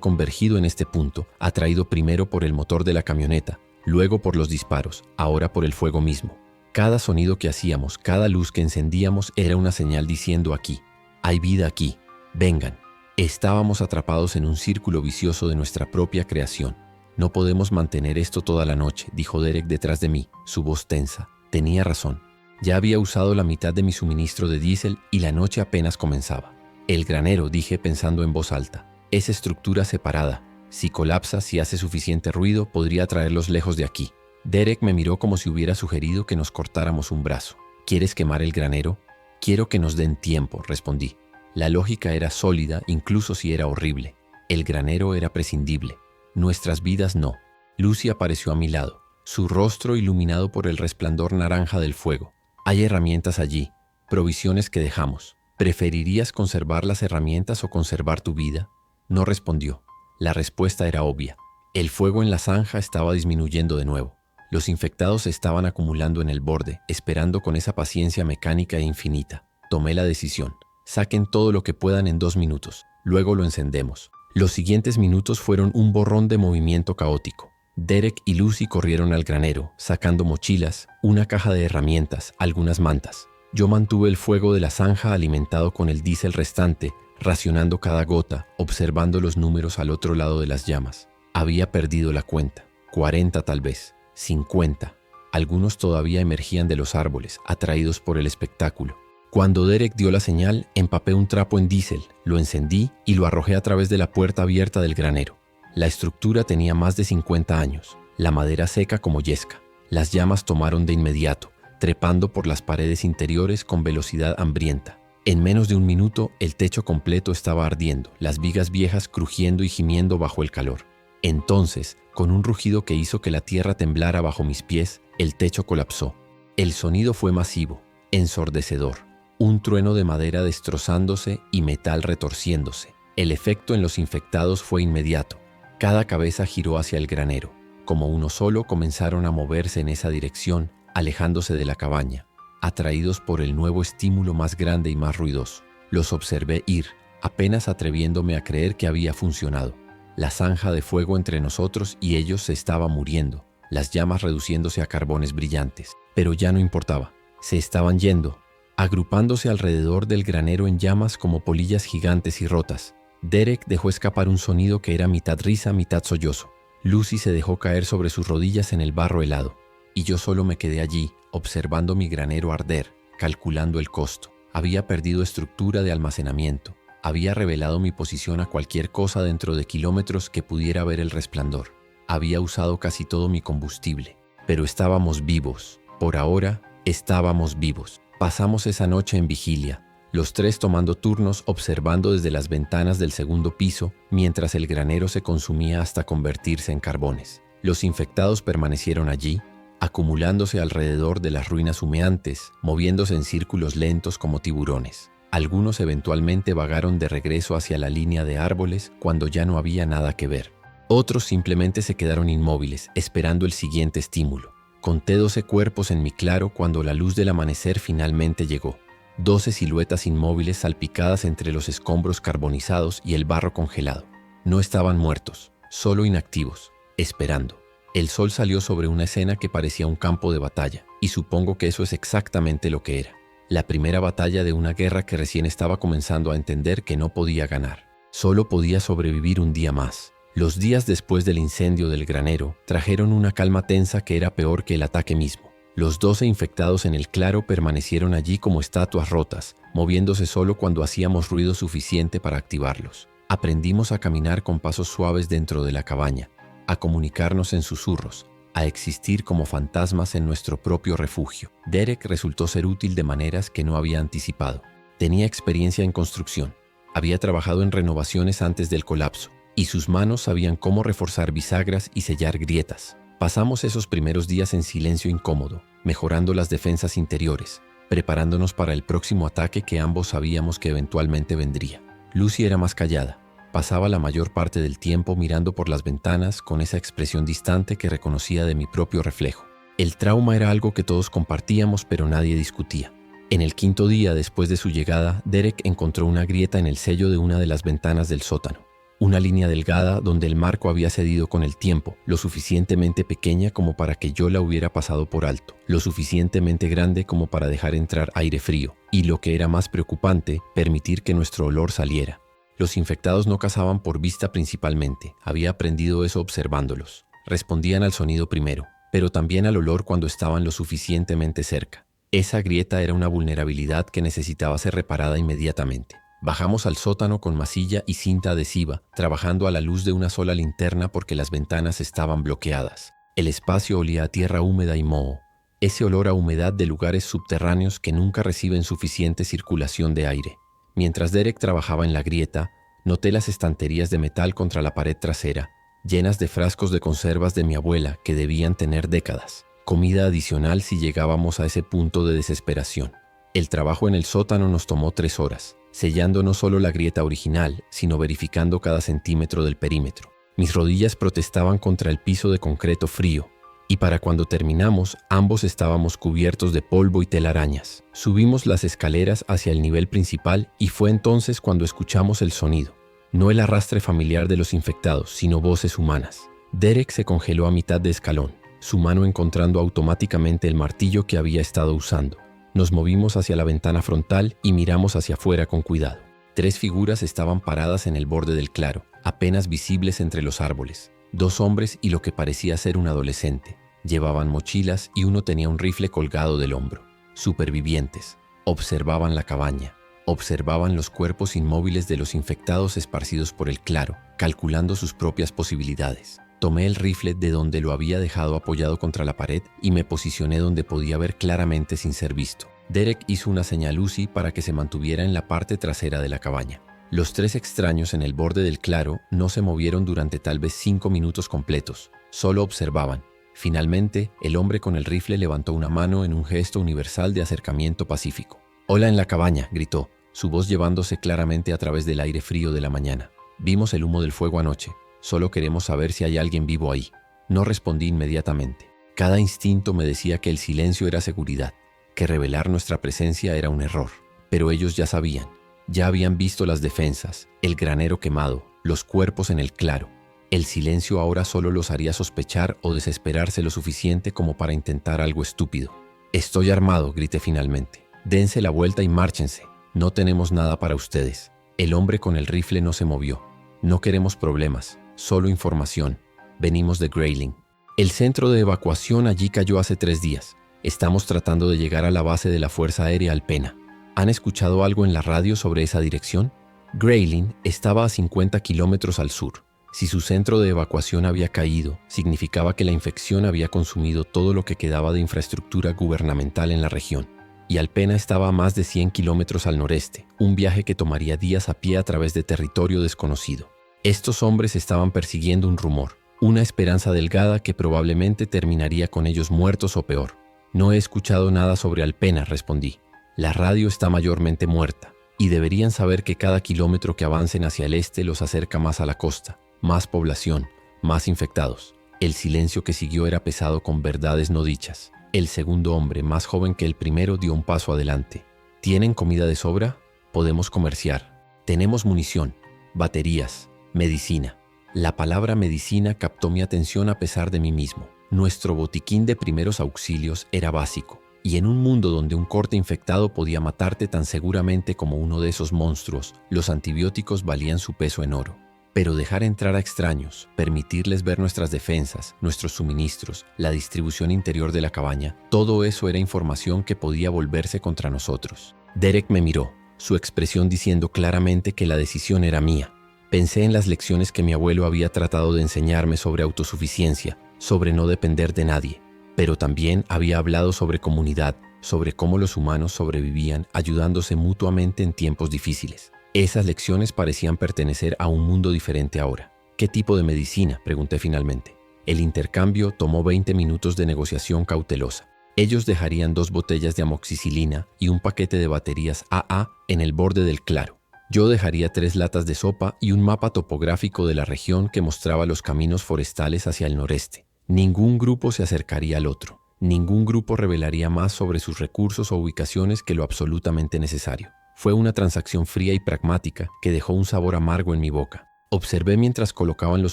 convergido en este punto, atraído primero por el motor de la camioneta, luego por los disparos, ahora por el fuego mismo. Cada sonido que hacíamos, cada luz que encendíamos era una señal diciendo aquí, hay vida aquí, vengan. Estábamos atrapados en un círculo vicioso de nuestra propia creación. No podemos mantener esto toda la noche, dijo Derek detrás de mí, su voz tensa. Tenía razón. Ya había usado la mitad de mi suministro de diésel y la noche apenas comenzaba. El granero, dije pensando en voz alta. Es estructura separada. Si colapsa, si hace suficiente ruido, podría traerlos lejos de aquí. Derek me miró como si hubiera sugerido que nos cortáramos un brazo. ¿Quieres quemar el granero? Quiero que nos den tiempo, respondí. La lógica era sólida, incluso si era horrible. El granero era prescindible. Nuestras vidas no. Lucy apareció a mi lado, su rostro iluminado por el resplandor naranja del fuego. Hay herramientas allí, provisiones que dejamos. ¿Preferirías conservar las herramientas o conservar tu vida? No respondió. La respuesta era obvia. El fuego en la zanja estaba disminuyendo de nuevo. Los infectados se estaban acumulando en el borde, esperando con esa paciencia mecánica e infinita. Tomé la decisión. Saquen todo lo que puedan en 2 minutos. Luego lo encendemos. Los siguientes minutos fueron un borrón de movimiento caótico. Derek y Lucy corrieron al granero, sacando mochilas, una caja de herramientas, algunas mantas. Yo mantuve el fuego de la zanja alimentado con el diésel restante, racionando cada gota, observando los números al otro lado de las llamas. Había perdido la cuenta. 40 tal vez, 50. Algunos todavía emergían de los árboles, atraídos por el espectáculo. Cuando Derek dio la señal, empapé un trapo en diésel, lo encendí y lo arrojé a través de la puerta abierta del granero. La estructura tenía más de 50 años, la madera seca como yesca. Las llamas tomaron de inmediato, trepando por las paredes interiores con velocidad hambrienta. En menos de 1 minuto, el techo completo estaba ardiendo, las vigas viejas crujiendo y gimiendo bajo el calor. Entonces, con un rugido que hizo que la tierra temblara bajo mis pies, el techo colapsó. El sonido fue masivo, ensordecedor. Un trueno de madera destrozándose y metal retorciéndose. El efecto en los infectados fue inmediato. Cada cabeza giró hacia el granero. Como uno solo comenzaron a moverse en esa dirección, alejándose de la cabaña, atraídos por el nuevo estímulo más grande y más ruidoso. Los observé ir, apenas atreviéndome a creer que había funcionado. La zanja de fuego entre nosotros y ellos se estaba muriendo, las llamas reduciéndose a carbones brillantes. Pero ya no importaba. Se estaban yendo, agrupándose alrededor del granero en llamas como polillas gigantes y rotas. Derek dejó escapar un sonido que era mitad risa, mitad sollozo. Lucy se dejó caer sobre sus rodillas en el barro helado, y yo solo me quedé allí, observando mi granero arder, calculando el costo. Había perdido estructura de almacenamiento. Había revelado mi posición a cualquier cosa dentro de kilómetros que pudiera ver el resplandor. Había usado casi todo mi combustible. Pero estábamos vivos. Por ahora, estábamos vivos. Pasamos esa noche en vigilia, los 3 tomando turnos observando desde las ventanas del 2.º piso, mientras el granero se consumía hasta convertirse en carbones. Los infectados permanecieron allí, acumulándose alrededor de las ruinas humeantes, moviéndose en círculos lentos como tiburones. Algunos eventualmente vagaron de regreso hacia la línea de árboles cuando ya no había nada que ver. Otros simplemente se quedaron inmóviles, esperando el siguiente estímulo. Conté 12 cuerpos en mi claro cuando la luz del amanecer finalmente llegó. 12 siluetas inmóviles salpicadas entre los escombros carbonizados y el barro congelado. No estaban muertos, solo inactivos, esperando. El sol salió sobre una escena que parecía un campo de batalla, y supongo que eso es exactamente lo que era. La primera batalla de una guerra que recién estaba comenzando a entender que no podía ganar. Solo podía sobrevivir un día más. Los días después del incendio del granero trajeron una calma tensa que era peor que el ataque mismo. Los 12 infectados en el claro permanecieron allí como estatuas rotas, moviéndose solo cuando hacíamos ruido suficiente para activarlos. Aprendimos a caminar con pasos suaves dentro de la cabaña, a comunicarnos en susurros, a existir como fantasmas en nuestro propio refugio. Derek resultó ser útil de maneras que no había anticipado. Tenía experiencia en construcción, había trabajado en renovaciones antes del colapso, y sus manos sabían cómo reforzar bisagras y sellar grietas. Pasamos esos primeros días en silencio incómodo, mejorando las defensas interiores, preparándonos para el próximo ataque que ambos sabíamos que eventualmente vendría. Lucy era más callada. Pasaba la mayor parte del tiempo mirando por las ventanas con esa expresión distante que reconocía de mi propio reflejo. El trauma era algo que todos compartíamos, pero nadie discutía. En el quinto día después de su llegada, Derek encontró una grieta en el sello de una de las ventanas del sótano. Una línea delgada donde el marco había cedido con el tiempo, lo suficientemente pequeña como para que yo la hubiera pasado por alto, lo suficientemente grande como para dejar entrar aire frío, y lo que era más preocupante, permitir que nuestro olor saliera. Los infectados no cazaban por vista principalmente, había aprendido eso observándolos. Respondían al sonido primero, pero también al olor cuando estaban lo suficientemente cerca. Esa grieta era una vulnerabilidad que necesitaba ser reparada inmediatamente. Bajamos al sótano con masilla y cinta adhesiva, trabajando a la luz de una sola linterna porque las ventanas estaban bloqueadas. El espacio olía a tierra húmeda y moho, ese olor a humedad de lugares subterráneos que nunca reciben suficiente circulación de aire. Mientras Derek trabajaba en la grieta, noté las estanterías de metal contra la pared trasera, llenas de frascos de conservas de mi abuela que debían tener décadas. Comida adicional si llegábamos a ese punto de desesperación. El trabajo en el sótano nos tomó 3 horas, sellando no solo la grieta original, sino verificando cada centímetro del perímetro. Mis rodillas protestaban contra el piso de concreto frío, y para cuando terminamos, ambos estábamos cubiertos de polvo y telarañas. Subimos las escaleras hacia el nivel principal y fue entonces cuando escuchamos el sonido. No el arrastre familiar de los infectados, sino voces humanas. Derek se congeló a mitad de escalón, su mano encontrando automáticamente el martillo que había estado usando. Nos movimos hacia la ventana frontal y miramos hacia afuera con cuidado. 3 figuras estaban paradas en el borde del claro, apenas visibles entre los árboles. 2 hombres y lo que parecía ser un adolescente. Llevaban mochilas y uno tenía un rifle colgado del hombro. Supervivientes. Observaban la cabaña. Observaban los cuerpos inmóviles de los infectados esparcidos por el claro, calculando sus propias posibilidades. Tomé el rifle de donde lo había dejado apoyado contra la pared y me posicioné donde podía ver claramente sin ser visto. Derek hizo una señal Uzi para que se mantuviera en la parte trasera de la cabaña. Los 3 extraños en el borde del claro no se movieron durante tal vez 5 minutos completos, solo observaban. Finalmente, el hombre con el rifle levantó una mano en un gesto universal de acercamiento pacífico. «Hola en la cabaña», gritó, su voz llevándose claramente a través del aire frío de la mañana. «Vimos el humo del fuego anoche. Solo queremos saber si hay alguien vivo ahí». No respondí inmediatamente. Cada instinto me decía que el silencio era seguridad, que revelar nuestra presencia era un error. Pero ellos ya sabían. Ya habían visto las defensas, el granero quemado, los cuerpos en el claro. El silencio ahora solo los haría sospechar o desesperarse lo suficiente como para intentar algo estúpido. «Estoy armado», grité finalmente. «Dense la vuelta y márchense. No tenemos nada para ustedes». El hombre con el rifle no se movió. «No queremos problemas. Solo información. Venimos de Grayling. El centro de evacuación allí cayó hace 3 días. Estamos tratando de llegar a la base de la Fuerza Aérea Alpena. ¿Han escuchado algo en la radio sobre esa dirección?» Grayling estaba a 50 kilómetros al sur. Si su centro de evacuación había caído, significaba que la infección había consumido todo lo que quedaba de infraestructura gubernamental en la región. Y Alpena estaba a más de 100 kilómetros al noreste, un viaje que tomaría días a pie a través de territorio desconocido. Estos hombres estaban persiguiendo un rumor, una esperanza delgada que probablemente terminaría con ellos muertos o peor. «No he escuchado nada sobre Alpena», respondí. «La radio está mayormente muerta, y deberían saber que cada kilómetro que avancen hacia el este los acerca más a la costa, más población, más infectados». El silencio que siguió era pesado con verdades no dichas. El segundo hombre, más joven que el primero, dio un paso adelante. «¿Tienen comida de sobra? Podemos comerciar. Tenemos munición, baterías, medicina». La palabra medicina captó mi atención a pesar de mí mismo. Nuestro botiquín de primeros auxilios era básico, y en un mundo donde un corte infectado podía matarte tan seguramente como uno de esos monstruos, los antibióticos valían su peso en oro. Pero dejar entrar a extraños, permitirles ver nuestras defensas, nuestros suministros, la distribución interior de la cabaña, todo eso era información que podía volverse contra nosotros. Derek me miró, su expresión diciendo claramente que la decisión era mía. Pensé en las lecciones que mi abuelo había tratado de enseñarme sobre autosuficiencia, sobre no depender de nadie, pero también había hablado sobre comunidad, sobre cómo los humanos sobrevivían ayudándose mutuamente en tiempos difíciles. Esas lecciones parecían pertenecer a un mundo diferente ahora. «¿Qué tipo de medicina?», pregunté finalmente. El intercambio tomó 20 minutos de negociación cautelosa. Ellos dejarían 2 botellas de amoxicilina y un paquete de baterías AA en el borde del claro. Yo dejaría 3 latas de sopa y un mapa topográfico de la región que mostraba los caminos forestales hacia el noreste. Ningún grupo se acercaría al otro. Ningún grupo revelaría más sobre sus recursos o ubicaciones que lo absolutamente necesario. Fue una transacción fría y pragmática que dejó un sabor amargo en mi boca. Observé mientras colocaban los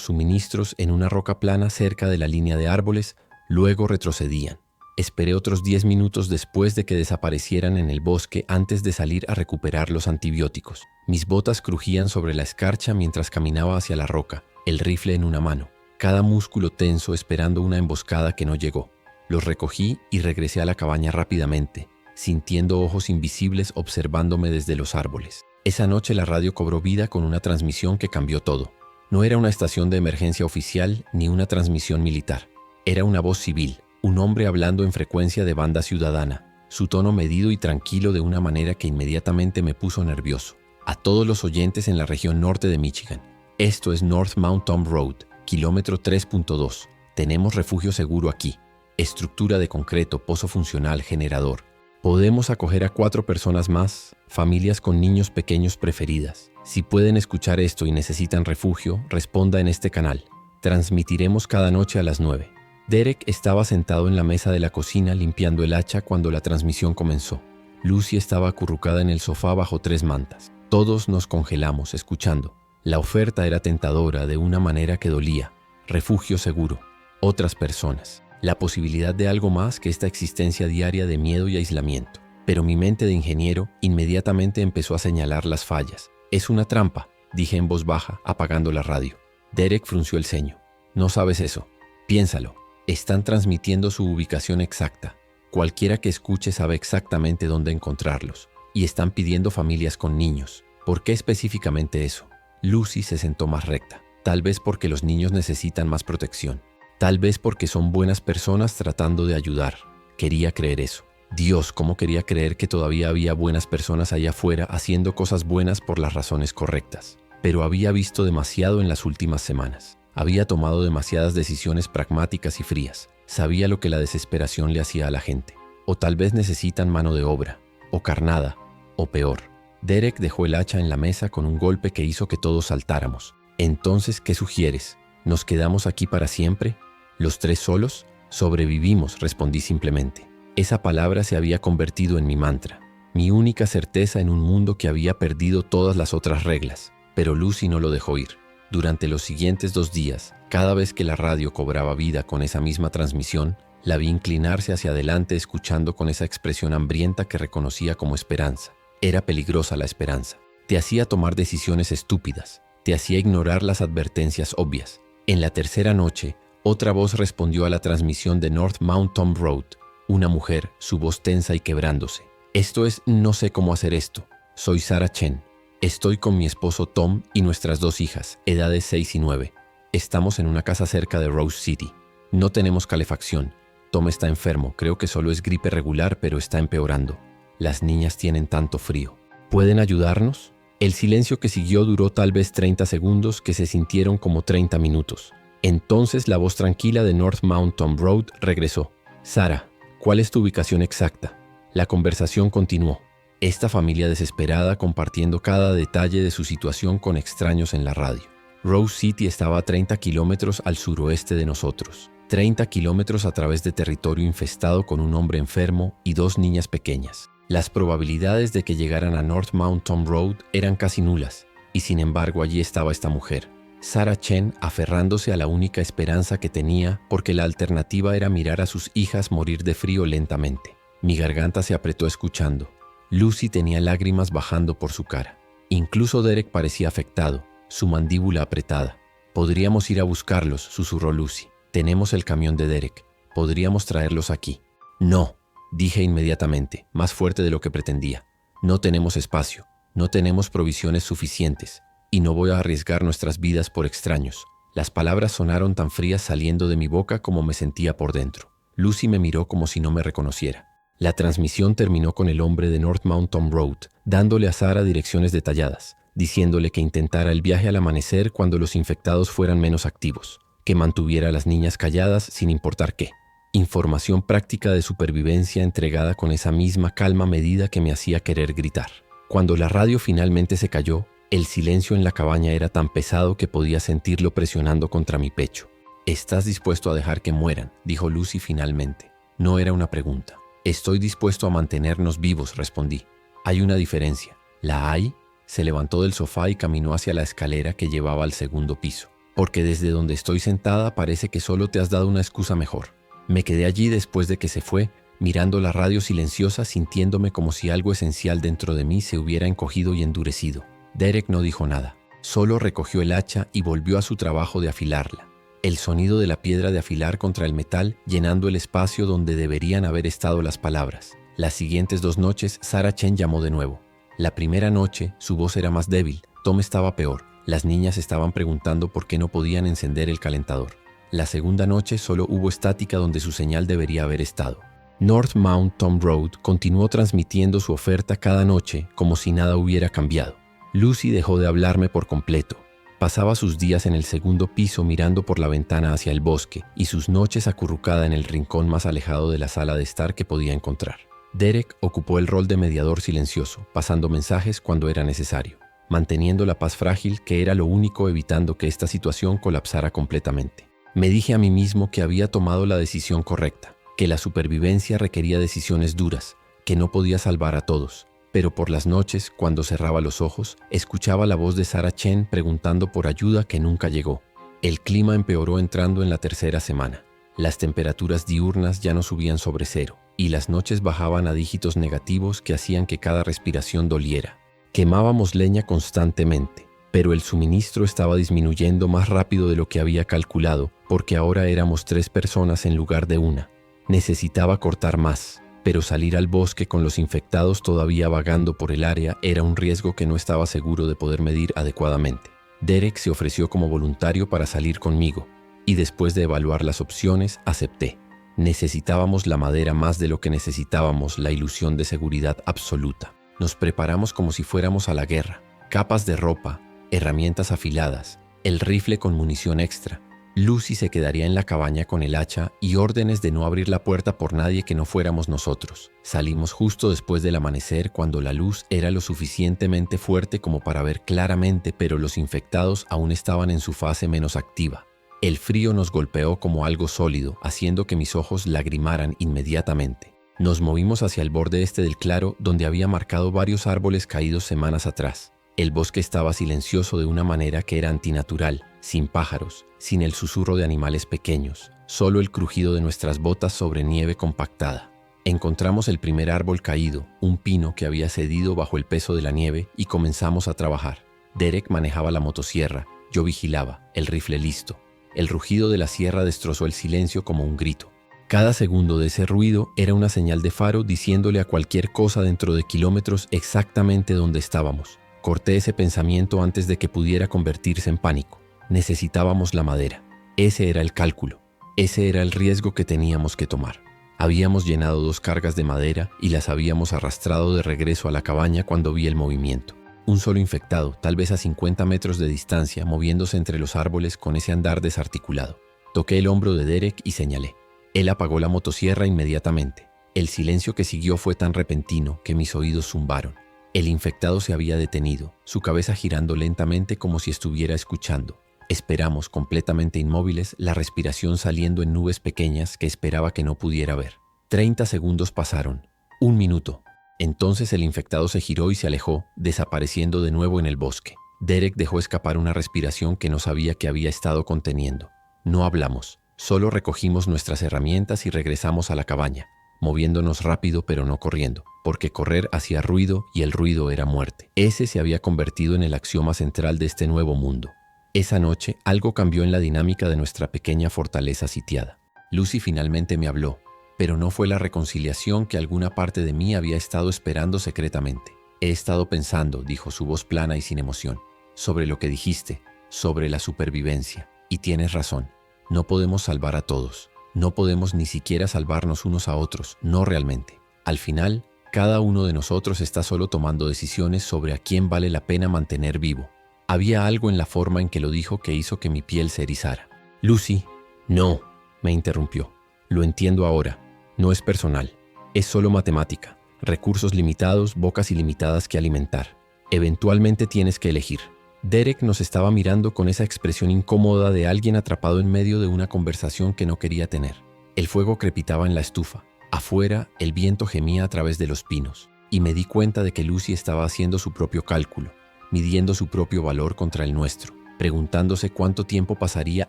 suministros en una roca plana cerca de la línea de árboles, luego retrocedían. Esperé otros 10 minutos después de que desaparecieran en el bosque antes de salir a recuperar los antibióticos. Mis botas crujían sobre la escarcha mientras caminaba hacia la roca, el rifle en una mano, cada músculo tenso esperando una emboscada que no llegó. Los recogí y regresé a la cabaña rápidamente, sintiendo ojos invisibles observándome desde los árboles. Esa noche la radio cobró vida con una transmisión que cambió todo. No era una estación de emergencia oficial ni una transmisión militar. Era una voz civil, un hombre hablando en frecuencia de banda ciudadana, su tono medido y tranquilo de una manera que inmediatamente me puso nervioso. A todos los oyentes en la región norte de Michigan. Esto es North Mount Tom Road, kilómetro 3.2. Tenemos refugio seguro aquí. Estructura de concreto, pozo funcional, generador. Podemos acoger a 4 personas más, familias con niños pequeños preferidas. Si pueden escuchar esto y necesitan refugio, responda en este canal. Transmitiremos cada noche a las 9. Derek estaba sentado en la mesa de la cocina limpiando el hacha cuando la transmisión comenzó. Lucy estaba acurrucada en el sofá bajo 3 mantas. Todos nos congelamos escuchando. La oferta era tentadora de una manera que dolía. Refugio seguro. Otras personas. La posibilidad de algo más que esta existencia diaria de miedo y aislamiento. Pero mi mente de ingeniero inmediatamente empezó a señalar las fallas. Es una trampa, dije en voz baja, apagando la radio. Derek frunció el ceño. No sabes eso. Piénsalo. Están transmitiendo su ubicación exacta. Cualquiera que escuche sabe exactamente dónde encontrarlos. Y están pidiendo familias con niños. ¿Por qué específicamente eso? Lucy se sentó más recta. Tal vez porque los niños necesitan más protección. Tal vez porque son buenas personas tratando de ayudar. Quería creer eso. Dios, ¿cómo quería creer que todavía había buenas personas allá afuera haciendo cosas buenas por las razones correctas? Pero había visto demasiado en las últimas semanas. Había tomado demasiadas decisiones pragmáticas y frías. Sabía lo que la desesperación le hacía a la gente. O tal vez necesitan mano de obra, o carnada, o peor. Derek dejó el hacha en la mesa con un golpe que hizo que todos saltáramos. Entonces, ¿qué sugieres? ¿Nos quedamos aquí para siempre? ¿Los 3 solos? Sobrevivimos, respondí simplemente. Esa palabra se había convertido en mi mantra, mi única certeza en un mundo que había perdido todas las otras reglas. Pero Lucy no lo dejó ir. Durante los siguientes 2 días, cada vez que la radio cobraba vida con esa misma transmisión, la vi inclinarse hacia adelante escuchando con esa expresión hambrienta que reconocía como esperanza. Era peligrosa la esperanza. Te hacía tomar decisiones estúpidas. Te hacía ignorar las advertencias obvias. En la tercera noche, otra voz respondió a la transmisión de North Mount Tom Road. Una mujer, su voz tensa y quebrándose. Esto es, no sé cómo hacer esto. Soy Sarah Chen. Estoy con mi esposo Tom y nuestras 2 hijas, edades 6 y 9. Estamos en una casa cerca de Rose City. No tenemos calefacción. Tom está enfermo, creo que solo es gripe regular, pero está empeorando. Las niñas tienen tanto frío. ¿Pueden ayudarnos? El silencio que siguió duró tal vez 30 segundos que se sintieron como 30 minutos. Entonces la voz tranquila de North Mount Tom Road regresó. Sarah, ¿cuál es tu ubicación exacta? La conversación continuó. Esta familia desesperada compartiendo cada detalle de su situación con extraños en la radio. Rose City estaba a 30 kilómetros al suroeste de nosotros. 30 kilómetros a través de territorio infestado con un hombre enfermo y 2 niñas pequeñas. Las probabilidades de que llegaran a North Mount Tom Road eran casi nulas, y sin embargo allí estaba esta mujer, Sarah Chen, aferrándose a la única esperanza que tenía porque la alternativa era mirar a sus hijas morir de frío lentamente. Mi garganta se apretó escuchando. Lucy tenía lágrimas bajando por su cara. Incluso Derek parecía afectado, su mandíbula apretada. «Podríamos ir a buscarlos», susurró Lucy. «Tenemos el camión de Derek. Podríamos traerlos aquí». «No», dije inmediatamente, más fuerte de lo que pretendía. «No tenemos espacio, no tenemos provisiones suficientes, y no voy a arriesgar nuestras vidas por extraños». Las palabras sonaron tan frías saliendo de mi boca como me sentía por dentro. Lucy me miró como si no me reconociera. La transmisión terminó con el hombre de North Mount Tom Road, dándole a Sarah direcciones detalladas, diciéndole que intentara el viaje al amanecer cuando los infectados fueran menos activos, que mantuviera a las niñas calladas sin importar qué. Información práctica de supervivencia entregada con esa misma calma medida que me hacía querer gritar. Cuando la radio finalmente se cayó, El silencio en la cabaña era tan pesado que podía sentirlo presionando contra mi pecho. «¿Estás dispuesto a dejar que mueran?», dijo Lucy finalmente. No era una pregunta. «Estoy dispuesto a mantenernos vivos», respondí. «Hay una diferencia». «¿La hay?». Se levantó del sofá y caminó hacia la escalera que llevaba al segundo piso. «Porque desde donde estoy sentada parece que solo te has dado una excusa mejor». Me quedé allí después de que se fue, mirando la radio silenciosa, sintiéndome como si algo esencial dentro de mí se hubiera encogido y endurecido. Derek no dijo nada. Solo recogió el hacha y volvió a su trabajo de afilarla. El sonido de la piedra de afilar contra el metal llenando el espacio donde deberían haber estado las palabras. Las siguientes 2 noches, Sarah Chen llamó de nuevo. La primera noche, su voz era más débil. Tom estaba peor. Las niñas estaban preguntando por qué no podían encender el calentador. La segunda noche solo hubo estática donde su señal debería haber estado. North Mount Tom Road continuó transmitiendo su oferta cada noche como si nada hubiera cambiado. Lucy dejó de hablarme por completo. Pasaba sus días en el segundo piso mirando por la ventana hacia el bosque y sus noches acurrucada en el rincón más alejado de la sala de estar que podía encontrar. Derek ocupó el rol de mediador silencioso, pasando mensajes cuando era necesario, manteniendo la paz frágil que era lo único, evitando que esta situación colapsara completamente. Me dije a mí mismo que había tomado la decisión correcta, que la supervivencia requería decisiones duras, que no podía salvar a todos. Pero por las noches, cuando cerraba los ojos, escuchaba la voz de Sarah Chen preguntando por ayuda que nunca llegó. El clima empeoró entrando en la tercera semana. Las temperaturas diurnas ya no subían sobre 0, y las noches bajaban a dígitos negativos que hacían que cada respiración doliera. Quemábamos leña constantemente, pero el suministro estaba disminuyendo más rápido de lo que había calculado, porque ahora éramos 3 personas en lugar de 1. Necesitaba cortar más. Pero salir al bosque con los infectados todavía vagando por el área era un riesgo que no estaba seguro de poder medir adecuadamente. Derek se ofreció como voluntario para salir conmigo, y después de evaluar las opciones, acepté. Necesitábamos la madera más de lo que necesitábamos la ilusión de seguridad absoluta. Nos preparamos como si fuéramos a la guerra. Capas de ropa, herramientas afiladas, el rifle con munición extra. Lucy se quedaría en la cabaña con el hacha y órdenes de no abrir la puerta por nadie que no fuéramos nosotros. Salimos justo después del amanecer cuando la luz era lo suficientemente fuerte como para ver claramente, pero los infectados aún estaban en su fase menos activa. El frío nos golpeó como algo sólido, haciendo que mis ojos lagrimaran inmediatamente. Nos movimos hacia el borde este del claro, donde había marcado varios árboles caídos semanas atrás. El bosque estaba silencioso de una manera que era antinatural, sin pájaros, sin el susurro de animales pequeños, solo el crujido de nuestras botas sobre nieve compactada. Encontramos el primer árbol caído, un pino que había cedido bajo el peso de la nieve, y comenzamos a trabajar. Derek manejaba la motosierra, yo vigilaba, el rifle listo. El rugido de la sierra destrozó el silencio como un grito. Cada segundo de ese ruido era una señal de faro diciéndole a cualquier cosa dentro de kilómetros exactamente dónde estábamos. Corté ese pensamiento antes de que pudiera convertirse en pánico. Necesitábamos la madera. Ese era el cálculo. Ese era el riesgo que teníamos que tomar. Habíamos llenado 2 cargas de madera y las habíamos arrastrado de regreso a la cabaña cuando vi el movimiento. Un solo infectado, tal vez a 50 metros de distancia, moviéndose entre los árboles con ese andar desarticulado. Toqué el hombro de Derek y señalé. Él apagó la motosierra inmediatamente. El silencio que siguió fue tan repentino que mis oídos zumbaron. El infectado se había detenido, su cabeza girando lentamente como si estuviera escuchando. Esperamos, completamente inmóviles, la respiración saliendo en nubes pequeñas que esperaba que no pudiera ver. 30 segundos pasaron. 1 minuto. Entonces el infectado se giró y se alejó, desapareciendo de nuevo en el bosque. Derek dejó escapar una respiración que no sabía que había estado conteniendo. No hablamos, solo recogimos nuestras herramientas y regresamos a la cabaña, moviéndonos rápido pero no corriendo, porque correr hacía ruido y el ruido era muerte. Ese se había convertido en el axioma central de este nuevo mundo. Esa noche algo cambió en la dinámica de nuestra pequeña fortaleza sitiada. Lucy finalmente me habló, pero no fue la reconciliación que alguna parte de mí había estado esperando secretamente. He estado pensando, dijo su voz plana y sin emoción, sobre lo que dijiste, sobre la supervivencia. Y tienes razón, no podemos salvar a todos. No podemos ni siquiera salvarnos unos a otros, no realmente. Al final, cada uno de nosotros está solo tomando decisiones sobre a quién vale la pena mantener vivo. Había algo en la forma en que lo dijo que hizo que mi piel se erizara. Lucy, no, me interrumpió. Lo entiendo ahora. No es personal. Es solo matemática. Recursos limitados, bocas ilimitadas que alimentar. Eventualmente tienes que elegir. Derek nos estaba mirando con esa expresión incómoda de alguien atrapado en medio de una conversación que no quería tener. El fuego crepitaba en la estufa. Afuera, el viento gemía a través de los pinos. Y me di cuenta de que Lucy estaba haciendo su propio cálculo, midiendo su propio valor contra el nuestro, preguntándose cuánto tiempo pasaría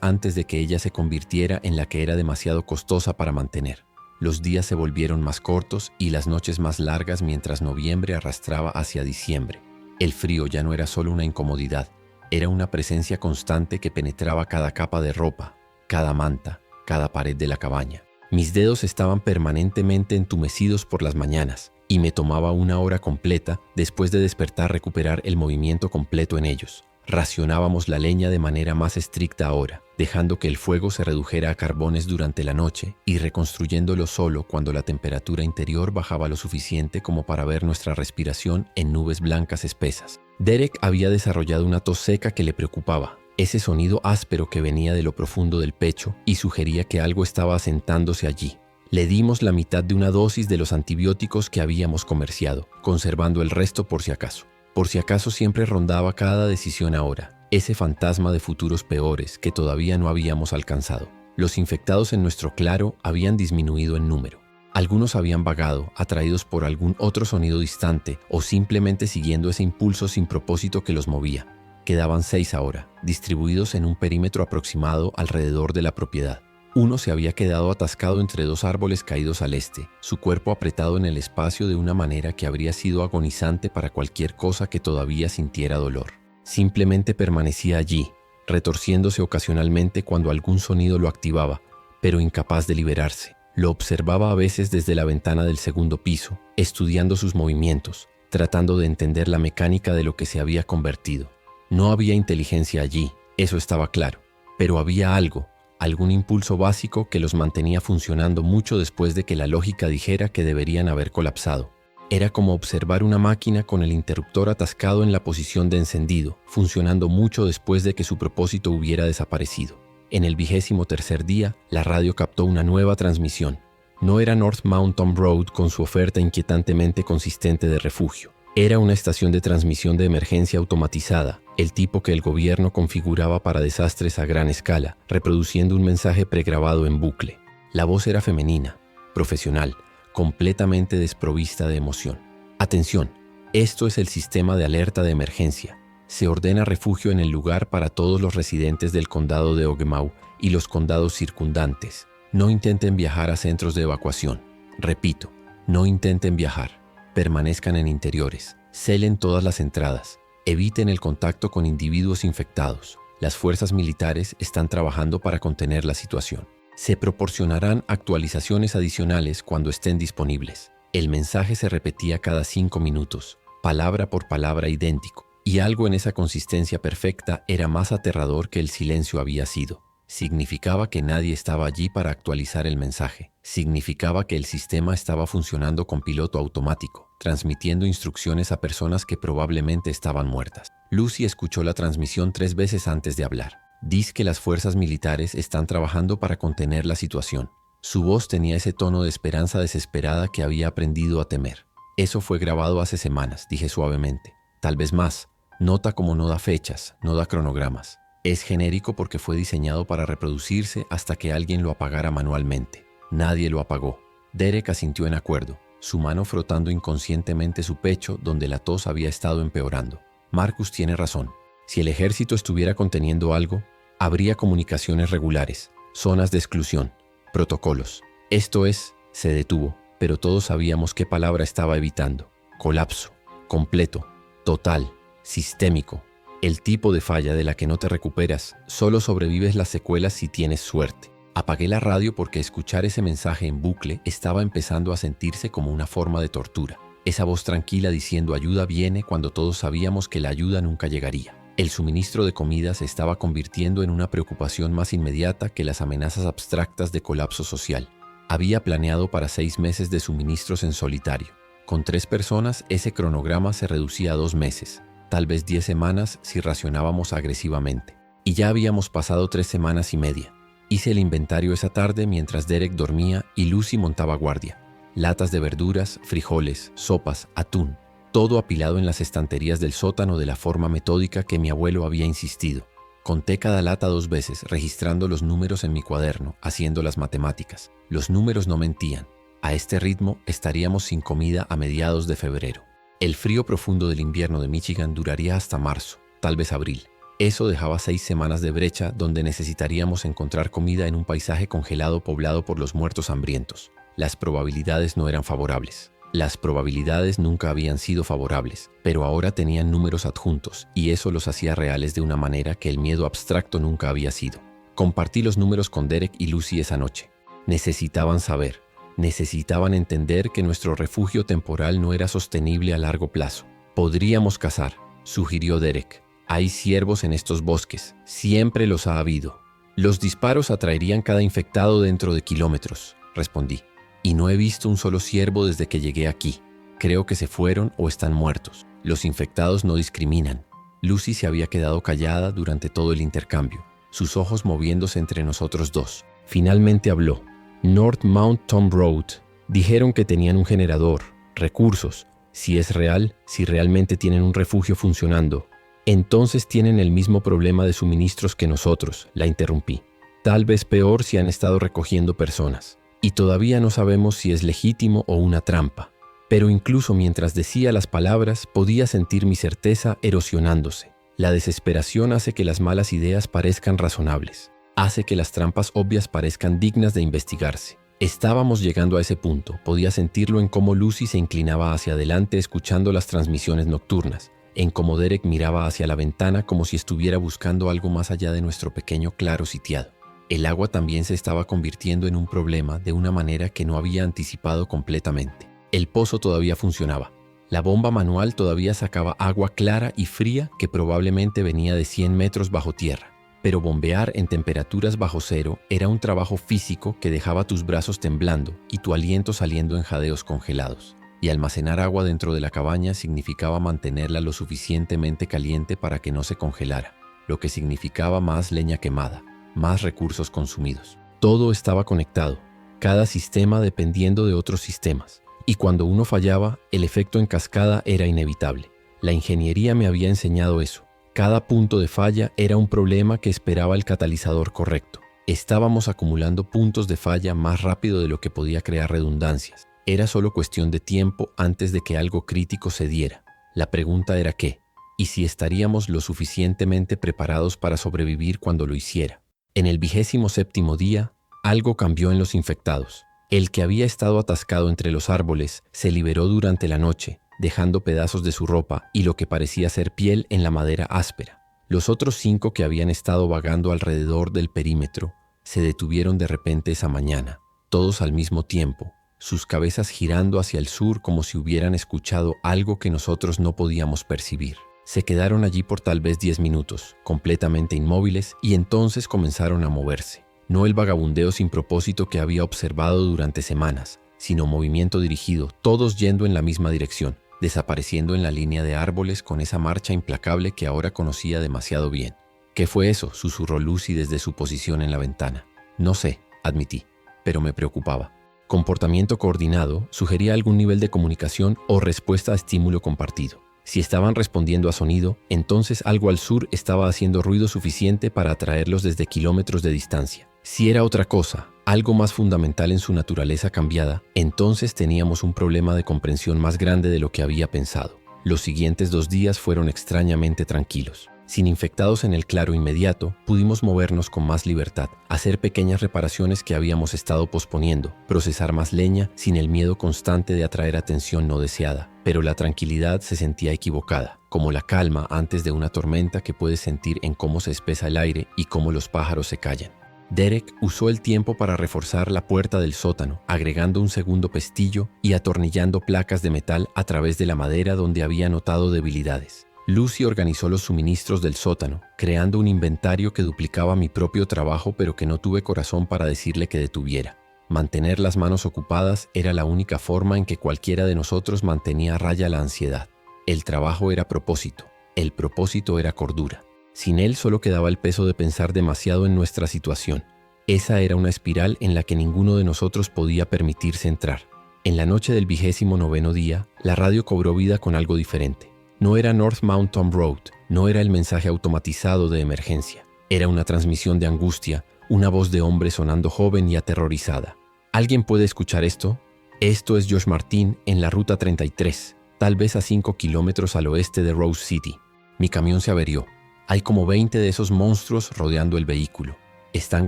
antes de que ella se convirtiera en la que era demasiado costosa para mantener. Los días se volvieron más cortos y las noches más largas mientras noviembre arrastraba hacia diciembre. El frío ya no era solo una incomodidad, era una presencia constante que penetraba cada capa de ropa, cada manta, cada pared de la cabaña. Mis dedos estaban permanentemente entumecidos por las mañanas y me tomaba una hora completa después de despertar recuperar el movimiento completo en ellos. Racionábamos la leña de manera más estricta ahora, dejando que el fuego se redujera a carbones durante la noche y reconstruyéndolo solo cuando la temperatura interior bajaba lo suficiente como para ver nuestra respiración en nubes blancas espesas. Derek había desarrollado una tos seca que le preocupaba, ese sonido áspero que venía de lo profundo del pecho y sugería que algo estaba asentándose allí. Le dimos la mitad de una dosis de los antibióticos que habíamos comerciado, conservando el resto por si acaso. Por si acaso siempre rondaba cada decisión ahora, ese fantasma de futuros peores que todavía no habíamos alcanzado. Los infectados en nuestro claro habían disminuido en número. Algunos habían vagado, atraídos por algún otro sonido distante o simplemente siguiendo ese impulso sin propósito que los movía. Quedaban 6 ahora, distribuidos en un perímetro aproximado alrededor de la propiedad. Uno se había quedado atascado entre 2 árboles caídos al este, su cuerpo apretado en el espacio de una manera que habría sido agonizante para cualquier cosa que todavía sintiera dolor. Simplemente permanecía allí, retorciéndose ocasionalmente cuando algún sonido lo activaba, pero incapaz de liberarse. Lo observaba a veces desde la ventana del segundo piso, estudiando sus movimientos, tratando de entender la mecánica de lo que se había convertido. No había inteligencia allí, eso estaba claro, pero había algún impulso básico que los mantenía funcionando mucho después de que la lógica dijera que deberían haber colapsado. Era como observar una máquina con el interruptor atascado en la posición de encendido, funcionando mucho después de que su propósito hubiera desaparecido. En el 23º día, la radio captó una nueva transmisión. No era North Mountain Road con su oferta inquietantemente consistente de refugio. Era una estación de transmisión de emergencia automatizada, el tipo que el gobierno configuraba para desastres a gran escala, reproduciendo un mensaje pregrabado en bucle. La voz era femenina, profesional, completamente desprovista de emoción. Atención, esto es el sistema de alerta de emergencia. Se ordena refugio en el lugar para todos los residentes del condado de Ogemaw y los condados circundantes. No intenten viajar a centros de evacuación. Repito, no intenten viajar. Permanezcan en interiores. Celen todas las entradas. Eviten el contacto con individuos infectados. Las fuerzas militares están trabajando para contener la situación. Se proporcionarán actualizaciones adicionales cuando estén disponibles. El mensaje se repetía cada 5 minutos, palabra por palabra idéntico, y algo en esa consistencia perfecta era más aterrador que el silencio había sido. Significaba que nadie estaba allí para actualizar el mensaje. Significaba que el sistema estaba funcionando con piloto automático, transmitiendo instrucciones a personas que probablemente estaban muertas. Lucy escuchó la transmisión 3 veces antes de hablar. Dice que las fuerzas militares están trabajando para contener la situación. Su voz tenía ese tono de esperanza desesperada que había aprendido a temer. Eso fue grabado hace semanas, dije suavemente. Tal vez más. Nota como no da fechas, no da cronogramas. Es genérico porque fue diseñado para reproducirse hasta que alguien lo apagara manualmente. Nadie lo apagó. Derek asintió en acuerdo, su mano frotando inconscientemente su pecho donde la tos había estado empeorando. Marcus tiene razón. Si el ejército estuviera conteniendo algo, habría comunicaciones regulares, zonas de exclusión, protocolos. Esto es, se detuvo, pero todos sabíamos qué palabra estaba evitando. Colapso, completo, total, sistémico. El tipo de falla de la que no te recuperas, solo sobrevives las secuelas si tienes suerte. Apagué la radio porque escuchar ese mensaje en bucle estaba empezando a sentirse como una forma de tortura. Esa voz tranquila diciendo ayuda viene cuando todos sabíamos que la ayuda nunca llegaría. El suministro de comida se estaba convirtiendo en una preocupación más inmediata que las amenazas abstractas de colapso social. Había planeado para 6 meses de suministros en solitario. Con 3 personas, ese cronograma se reducía a 2 meses. Tal vez 10 semanas si racionábamos agresivamente. Y ya habíamos pasado 3 semanas y media. Hice el inventario esa tarde mientras Derek dormía y Lucy montaba guardia. Latas de verduras, frijoles, sopas, atún. todo apilado en las estanterías del sótano de la forma metódica que mi abuelo había insistido. Conté cada lata 2 veces, registrando los números en mi cuaderno, haciendo las matemáticas. Los números no mentían. A este ritmo estaríamos sin comida a mediados de febrero. El frío profundo del invierno de Michigan duraría hasta marzo, tal vez abril. Eso dejaba 6 semanas de brecha donde necesitaríamos encontrar comida en un paisaje congelado poblado por los muertos hambrientos. Las probabilidades no eran favorables. Las probabilidades nunca habían sido favorables, pero ahora tenían números adjuntos y eso los hacía reales de una manera que el miedo abstracto nunca había sido. Compartí los números con Derek y Lucy esa noche. Necesitaban saber, necesitaban entender que nuestro refugio temporal no era sostenible a largo plazo. Podríamos cazar, sugirió Derek. Hay ciervos en estos bosques, siempre los ha habido. Los disparos atraerían cada infectado dentro de kilómetros, respondí. Y no he visto un solo ciervo desde que llegué aquí. Creo que se fueron o están muertos. Los infectados no discriminan. Lucy se había quedado callada durante todo el intercambio, sus ojos moviéndose entre nosotros dos. Finalmente habló. North Mount Tom Road. Dijeron que tenían un generador, recursos. Si es real, si realmente tienen un refugio funcionando, entonces tienen el mismo problema de suministros que nosotros, la interrumpí. Tal vez peor si han estado recogiendo personas. Y todavía no sabemos si es legítimo o una trampa. Pero incluso mientras decía las palabras, podía sentir mi certeza erosionándose. La desesperación hace que las malas ideas parezcan razonables. Hace que las trampas obvias parezcan dignas de investigarse. Estábamos llegando a ese punto. Podía sentirlo en cómo Lucy se inclinaba hacia adelante escuchando las transmisiones nocturnas, en cómo Derek miraba hacia la ventana como si estuviera buscando algo más allá de nuestro pequeño claro sitiado. El agua también se estaba convirtiendo en un problema de una manera que no había anticipado completamente. El pozo todavía funcionaba. La bomba manual todavía sacaba agua clara y fría que probablemente venía de 100 metros bajo tierra. Pero bombear en temperaturas bajo cero era un trabajo físico que dejaba tus brazos temblando y tu aliento saliendo en jadeos congelados. Y almacenar agua dentro de la cabaña significaba mantenerla lo suficientemente caliente para que no se congelara, lo que significaba más leña quemada, más recursos consumidos. Todo estaba conectado, cada sistema dependiendo de otros sistemas. Y cuando uno fallaba, el efecto en cascada era inevitable. La ingeniería me había enseñado eso. Cada punto de falla era un problema que esperaba el catalizador correcto. Estábamos acumulando puntos de falla más rápido de lo que podía crear redundancias. Era solo cuestión de tiempo antes de que algo crítico se diera. La pregunta era ¿qué? Y si estaríamos lo suficientemente preparados para sobrevivir cuando lo hiciera. En el 27º día, algo cambió en los infectados. El que había estado atascado entre los árboles se liberó durante la noche, dejando pedazos de su ropa y lo que parecía ser piel en la madera áspera. Los otros 5 que habían estado vagando alrededor del perímetro se detuvieron de repente esa mañana, todos al mismo tiempo, sus cabezas girando hacia el sur como si hubieran escuchado algo que nosotros no podíamos percibir. Se quedaron allí por tal vez 10 minutos, completamente inmóviles, y entonces comenzaron a moverse. No el vagabundeo sin propósito que había observado durante semanas, sino movimiento dirigido, todos yendo en la misma dirección, desapareciendo en la línea de árboles con esa marcha implacable que ahora conocía demasiado bien. ¿Qué fue eso?, susurró Lucy desde su posición en la ventana. No sé, admití, pero me preocupaba. Comportamiento coordinado sugería algún nivel de comunicación o respuesta a estímulo compartido. Si estaban respondiendo a sonido, entonces algo al sur estaba haciendo ruido suficiente para atraerlos desde kilómetros de distancia. Si era otra cosa, algo más fundamental en su naturaleza cambiada, entonces teníamos un problema de comprensión más grande de lo que había pensado. Los siguientes 2 días fueron extrañamente tranquilos. Sin infectados en el claro inmediato, pudimos movernos con más libertad, hacer pequeñas reparaciones que habíamos estado posponiendo, procesar más leña sin el miedo constante de atraer atención no deseada. Pero la tranquilidad se sentía equivocada, como la calma antes de una tormenta que puedes sentir en cómo se espesa el aire y cómo los pájaros se callan. Derek usó el tiempo para reforzar la puerta del sótano, agregando un segundo pestillo y atornillando placas de metal a través de la madera donde había notado debilidades. Lucy organizó los suministros del sótano, creando un inventario que duplicaba mi propio trabajo pero que no tuve corazón para decirle que detuviera. Mantener las manos ocupadas era la única forma en que cualquiera de nosotros mantenía a raya la ansiedad. El trabajo era propósito, el propósito era cordura. Sin él solo quedaba el peso de pensar demasiado en nuestra situación. Esa era una espiral en la que ninguno de nosotros podía permitirse entrar. En la noche del 29º día, la radio cobró vida con algo diferente. No era North Mountain Road, no era el mensaje automatizado de emergencia. Era una transmisión de angustia, una voz de hombre sonando joven y aterrorizada. ¿Alguien puede escuchar esto? Esto es Josh Martin en la Ruta 33, tal vez a 5 kilómetros al oeste de Rose City. Mi camión se averió. Hay como 20 de esos monstruos rodeando el vehículo. Están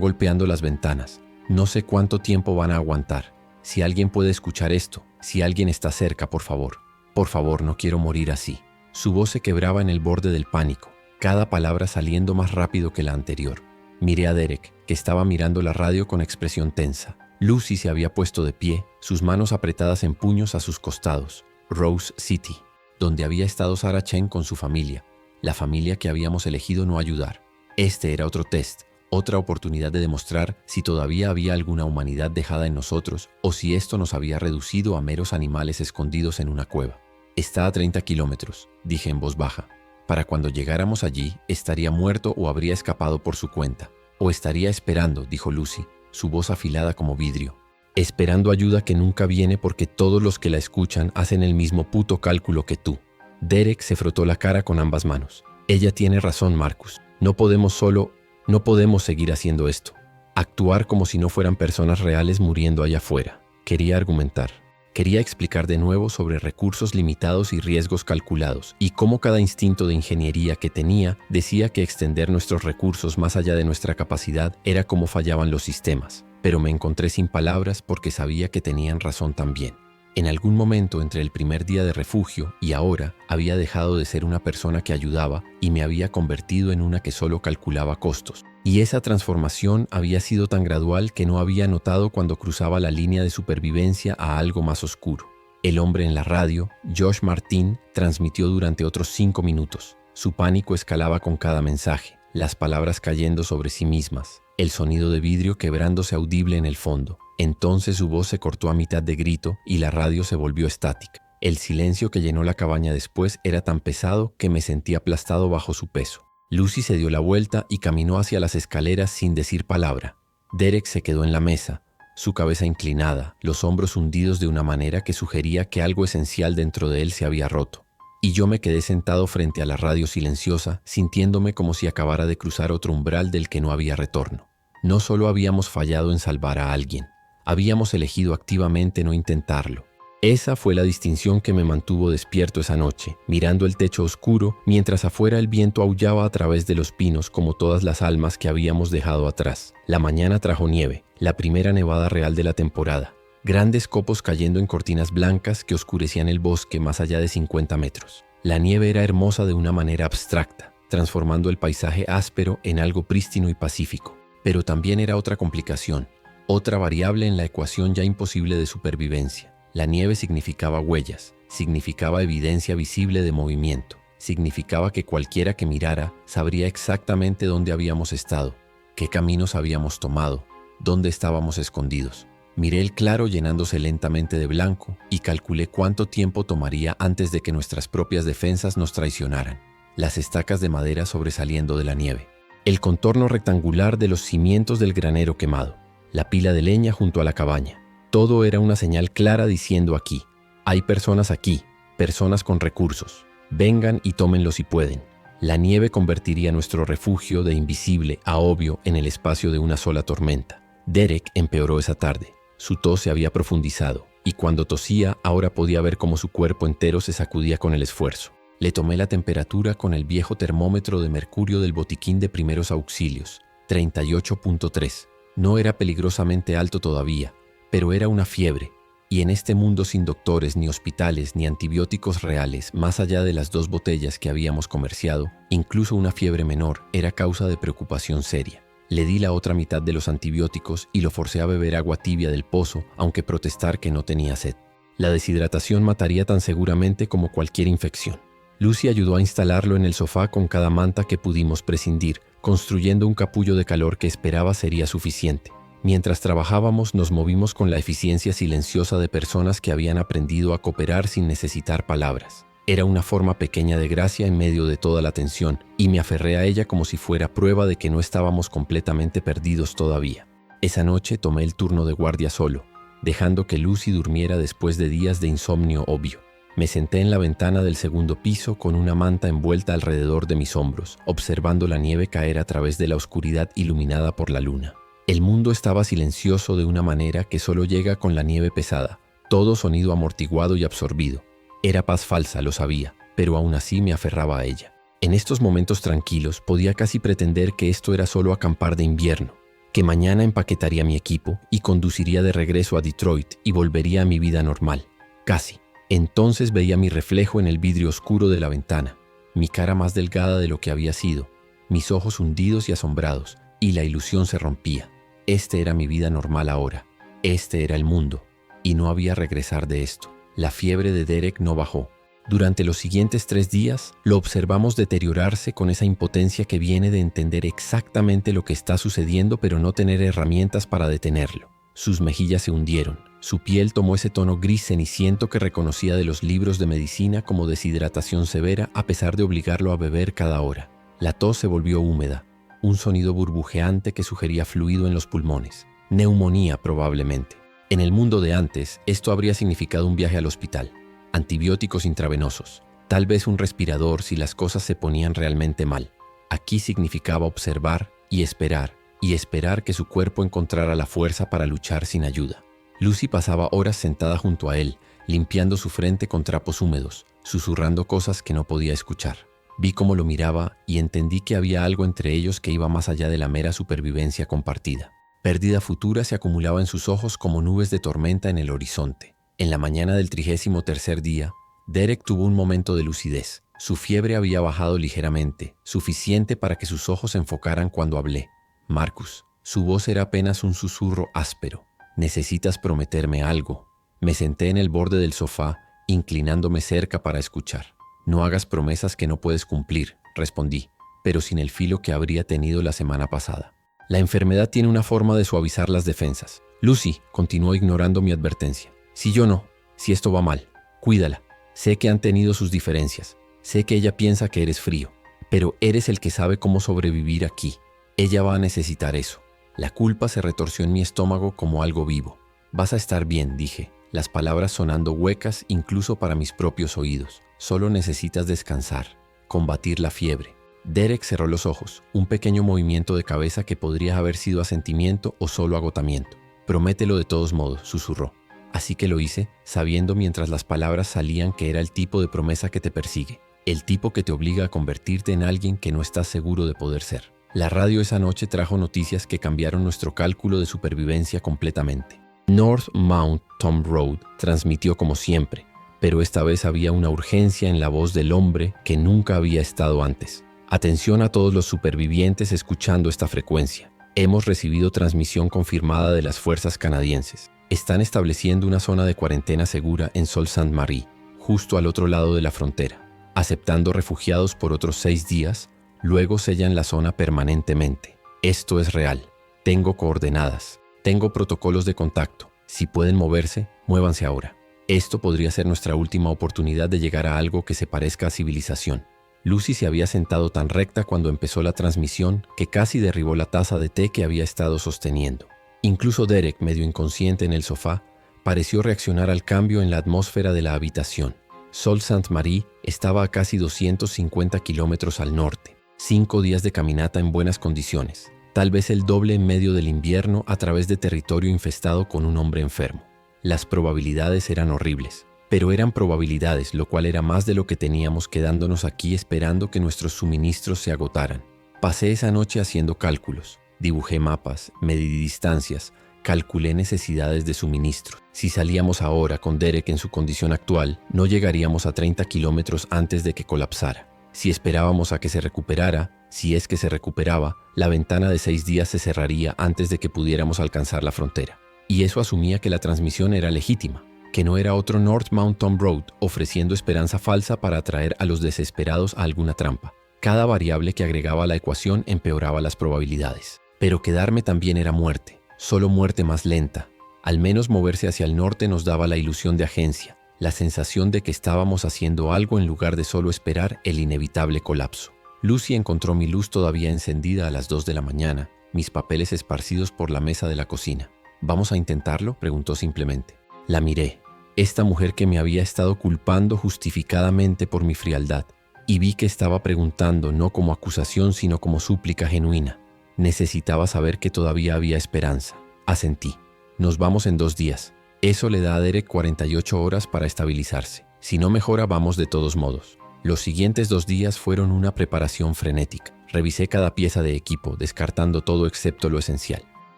golpeando las ventanas. No sé cuánto tiempo van a aguantar. Si alguien puede escuchar esto, si alguien está cerca, por favor. Por favor, no quiero morir así. Su voz se quebraba en el borde del pánico, cada palabra saliendo más rápido que la anterior. Miré a Derek, que estaba mirando la radio con expresión tensa. Lucy se había puesto de pie, sus manos apretadas en puños a sus costados. Rose City, donde había estado Sarah Chen con su familia, la familia que habíamos elegido no ayudar. Este era otro test, otra oportunidad de demostrar si todavía había alguna humanidad dejada en nosotros o si esto nos había reducido a meros animales escondidos en una cueva. Está a 30 kilómetros, dije en voz baja. Para cuando llegáramos allí, estaría muerto o habría escapado por su cuenta. O estaría esperando, dijo Lucy, su voz afilada como vidrio. Esperando ayuda que nunca viene porque todos los que la escuchan hacen el mismo puto cálculo que tú. Derek se frotó la cara con ambas manos. Ella tiene razón, Marcus. No podemos seguir haciendo esto. Actuar como si no fueran personas reales muriendo allá afuera. Quería argumentar. Quería explicar de nuevo sobre recursos limitados y riesgos calculados, y cómo cada instinto de ingeniería que tenía decía que extender nuestros recursos más allá de nuestra capacidad era como fallaban los sistemas. Pero me encontré sin palabras porque sabía que tenían razón también. En algún momento entre el primer día de refugio y ahora había dejado de ser una persona que ayudaba y me había convertido en una que solo calculaba costos. Y esa transformación había sido tan gradual que no había notado cuando cruzaba la línea de supervivencia a algo más oscuro. El hombre en la radio, Josh Martin, transmitió durante otros 5 minutos. Su pánico escalaba con cada mensaje, las palabras cayendo sobre sí mismas, el sonido de vidrio quebrándose audible en el fondo. Entonces su voz se cortó a mitad de grito y la radio se volvió estática. El silencio que llenó la cabaña después era tan pesado que me sentí aplastado bajo su peso. Lucy se dio la vuelta y caminó hacia las escaleras sin decir palabra. Derek se quedó en la mesa, su cabeza inclinada, los hombros hundidos de una manera que sugería que algo esencial dentro de él se había roto. Y yo me quedé sentado frente a la radio silenciosa, sintiéndome como si acabara de cruzar otro umbral del que no había retorno. No solo habíamos fallado en salvar a alguien, habíamos elegido activamente no intentarlo. Esa fue la distinción que me mantuvo despierto esa noche, mirando el techo oscuro, mientras afuera el viento aullaba a través de los pinos como todas las almas que habíamos dejado atrás. La mañana trajo nieve, la primera nevada real de la temporada. Grandes copos cayendo en cortinas blancas que oscurecían el bosque más allá de 50 metros. La nieve era hermosa de una manera abstracta, transformando el paisaje áspero en algo prístino y pacífico. Pero también era otra complicación, otra variable en la ecuación ya imposible de supervivencia. La nieve significaba huellas, significaba evidencia visible de movimiento, significaba que cualquiera que mirara sabría exactamente dónde habíamos estado, qué caminos habíamos tomado, dónde estábamos escondidos. Miré el claro llenándose lentamente de blanco y calculé cuánto tiempo tomaría antes de que nuestras propias defensas nos traicionaran. Las estacas de madera sobresaliendo de la nieve, el contorno rectangular de los cimientos del granero quemado, la pila de leña junto a la cabaña. Todo era una señal clara diciendo aquí, hay personas aquí, personas con recursos. Vengan y tómenlo si pueden. La nieve convertiría nuestro refugio de invisible a obvio en el espacio de una sola tormenta. Derek empeoró esa tarde. Su tos se había profundizado, y cuando tosía ahora podía ver cómo su cuerpo entero se sacudía con el esfuerzo. Le tomé la temperatura con el viejo termómetro de mercurio del botiquín de primeros auxilios, 38.3. No era peligrosamente alto todavía, pero era una fiebre, y en este mundo sin doctores, ni hospitales, ni antibióticos reales, más allá de las 2 botellas que habíamos comerciado, incluso una fiebre menor era causa de preocupación seria. Le di la otra mitad de los antibióticos y lo forcé a beber agua tibia del pozo, aunque protestar que no tenía sed. La deshidratación mataría tan seguramente como cualquier infección. Lucy ayudó a instalarlo en el sofá con cada manta que pudimos prescindir, construyendo un capullo de calor que esperaba sería suficiente. Mientras trabajábamos nos movimos con la eficiencia silenciosa de personas que habían aprendido a cooperar sin necesitar palabras. Era una forma pequeña de gracia en medio de toda la tensión, y me aferré a ella como si fuera prueba de que no estábamos completamente perdidos todavía. Esa noche tomé el turno de guardia solo. dejando que Lucy durmiera después de días de insomnio obvio. Me senté en la ventana del segundo piso con una manta envuelta alrededor de mis hombros, observando la nieve caer a través de la oscuridad iluminada por la luna. El mundo estaba silencioso de una manera que solo llega con la nieve pesada, todo sonido amortiguado y absorbido. Era paz falsa, lo sabía, pero aún así me aferraba a ella. En estos momentos tranquilos podía casi pretender que esto era solo acampar de invierno, que mañana empaquetaría mi equipo y conduciría de regreso a Detroit y volvería a mi vida normal. Casi. Entonces veía mi reflejo en el vidrio oscuro de la ventana, mi cara más delgada de lo que había sido, mis ojos hundidos y asombrados, y la ilusión se rompía. Este era mi vida normal ahora. Este era el mundo. Y no había regresar de esto. La fiebre de Derek no bajó. Durante los siguientes 3 días, lo observamos deteriorarse con esa impotencia que viene de entender exactamente lo que está sucediendo pero no tener herramientas para detenerlo. Sus mejillas se hundieron. Su piel tomó ese tono gris ceniciento que reconocía de los libros de medicina como deshidratación severa a pesar de obligarlo a beber cada hora. La tos se volvió húmeda, un sonido burbujeante que sugería fluido en los pulmones. Neumonía probablemente. En el mundo de antes, esto habría significado un viaje al hospital. Antibióticos intravenosos. Tal vez un respirador si las cosas se ponían realmente mal. Aquí significaba observar y esperar que su cuerpo encontrara la fuerza para luchar sin ayuda. Lucy pasaba horas sentada junto a él, limpiando su frente con trapos húmedos, susurrando cosas que no podía escuchar. Vi cómo lo miraba y entendí que había algo entre ellos que iba más allá de la mera supervivencia compartida. Pérdida futura se acumulaba en sus ojos como nubes de tormenta en el horizonte. En la mañana del 33º día, Derek tuvo un momento de lucidez. Su fiebre había bajado ligeramente, suficiente para que sus ojos se enfocaran cuando hablé. Marcus, su voz era apenas un susurro áspero. Necesitas prometerme algo. Me senté en el borde del sofá, inclinándome cerca para escuchar. No hagas promesas que no puedes cumplir, respondí, pero sin el filo que habría tenido la semana pasada. La enfermedad tiene una forma de suavizar las defensas. Lucy continuó ignorando mi advertencia. Si esto va mal, cuídala. Sé que han tenido sus diferencias. Sé que ella piensa que eres frío, pero eres el que sabe cómo sobrevivir aquí. Ella va a necesitar eso. La culpa se retorció en mi estómago como algo vivo. Vas a estar bien, dije, las palabras sonando huecas incluso para mis propios oídos. Solo necesitas descansar, combatir la fiebre. Derek cerró los ojos, un pequeño movimiento de cabeza que podría haber sido asentimiento o solo agotamiento. Promételo de todos modos, susurró. Así que lo hice, sabiendo mientras las palabras salían que era el tipo de promesa que te persigue, el tipo que te obliga a convertirte en alguien que no estás seguro de poder ser. La radio esa noche trajo noticias que cambiaron nuestro cálculo de supervivencia completamente. North Mount Tom Road transmitió como siempre, pero esta vez había una urgencia en la voz del hombre que nunca había estado antes. Atención a todos los supervivientes escuchando esta frecuencia. Hemos recibido transmisión confirmada de las fuerzas canadienses. Están estableciendo una zona de cuarentena segura en Sault Ste. Marie, justo al otro lado de la frontera, aceptando refugiados por otros 6 días. Luego sellan la zona permanentemente. Esto es real. Tengo coordenadas. Tengo protocolos de contacto. Si pueden moverse, muévanse ahora. Esto podría ser nuestra última oportunidad de llegar a algo que se parezca a civilización. Lucy se había sentado tan recta cuando empezó la transmisión que casi derribó la taza de té que había estado sosteniendo. Incluso Derek, medio inconsciente en el sofá, pareció reaccionar al cambio en la atmósfera de la habitación. Sault Ste. Marie estaba a casi 250 kilómetros al norte. 5 días de caminata en buenas condiciones, tal vez el doble en medio del invierno a través de territorio infestado con un hombre enfermo. Las probabilidades eran horribles, pero eran probabilidades, lo cual era más de lo que teníamos quedándonos aquí esperando que nuestros suministros se agotaran. Pasé esa noche haciendo cálculos, dibujé mapas, medí distancias, calculé necesidades de suministro. Si salíamos ahora con Derek en su condición actual, no llegaríamos a 30 kilómetros antes de que colapsara. Si esperábamos a que se recuperara, si es que se recuperaba, la ventana de 6 días se cerraría antes de que pudiéramos alcanzar la frontera. Y eso asumía que la transmisión era legítima, que no era otro North Mount Tom Road ofreciendo esperanza falsa para atraer a los desesperados a alguna trampa. Cada variable que agregaba a la ecuación empeoraba las probabilidades. Pero quedarme también era muerte, solo muerte más lenta. Al menos moverse hacia el norte nos daba la ilusión de agencia, la sensación de que estábamos haciendo algo en lugar de solo esperar el inevitable colapso. Lucy encontró mi luz todavía encendida a las 2 de la mañana, mis papeles esparcidos por la mesa de la cocina. ¿Vamos a intentarlo?, preguntó simplemente. La miré. Esta mujer que me había estado culpando justificadamente por mi frialdad, y vi que estaba preguntando no como acusación sino como súplica genuina. Necesitaba saber que todavía había esperanza. Asentí. Nos vamos en 2 días. Eso le da a Derek 48 horas para estabilizarse. Si no mejora, vamos de todos modos. Los siguientes 2 días fueron una preparación frenética. Revisé cada pieza de equipo, descartando todo excepto lo esencial.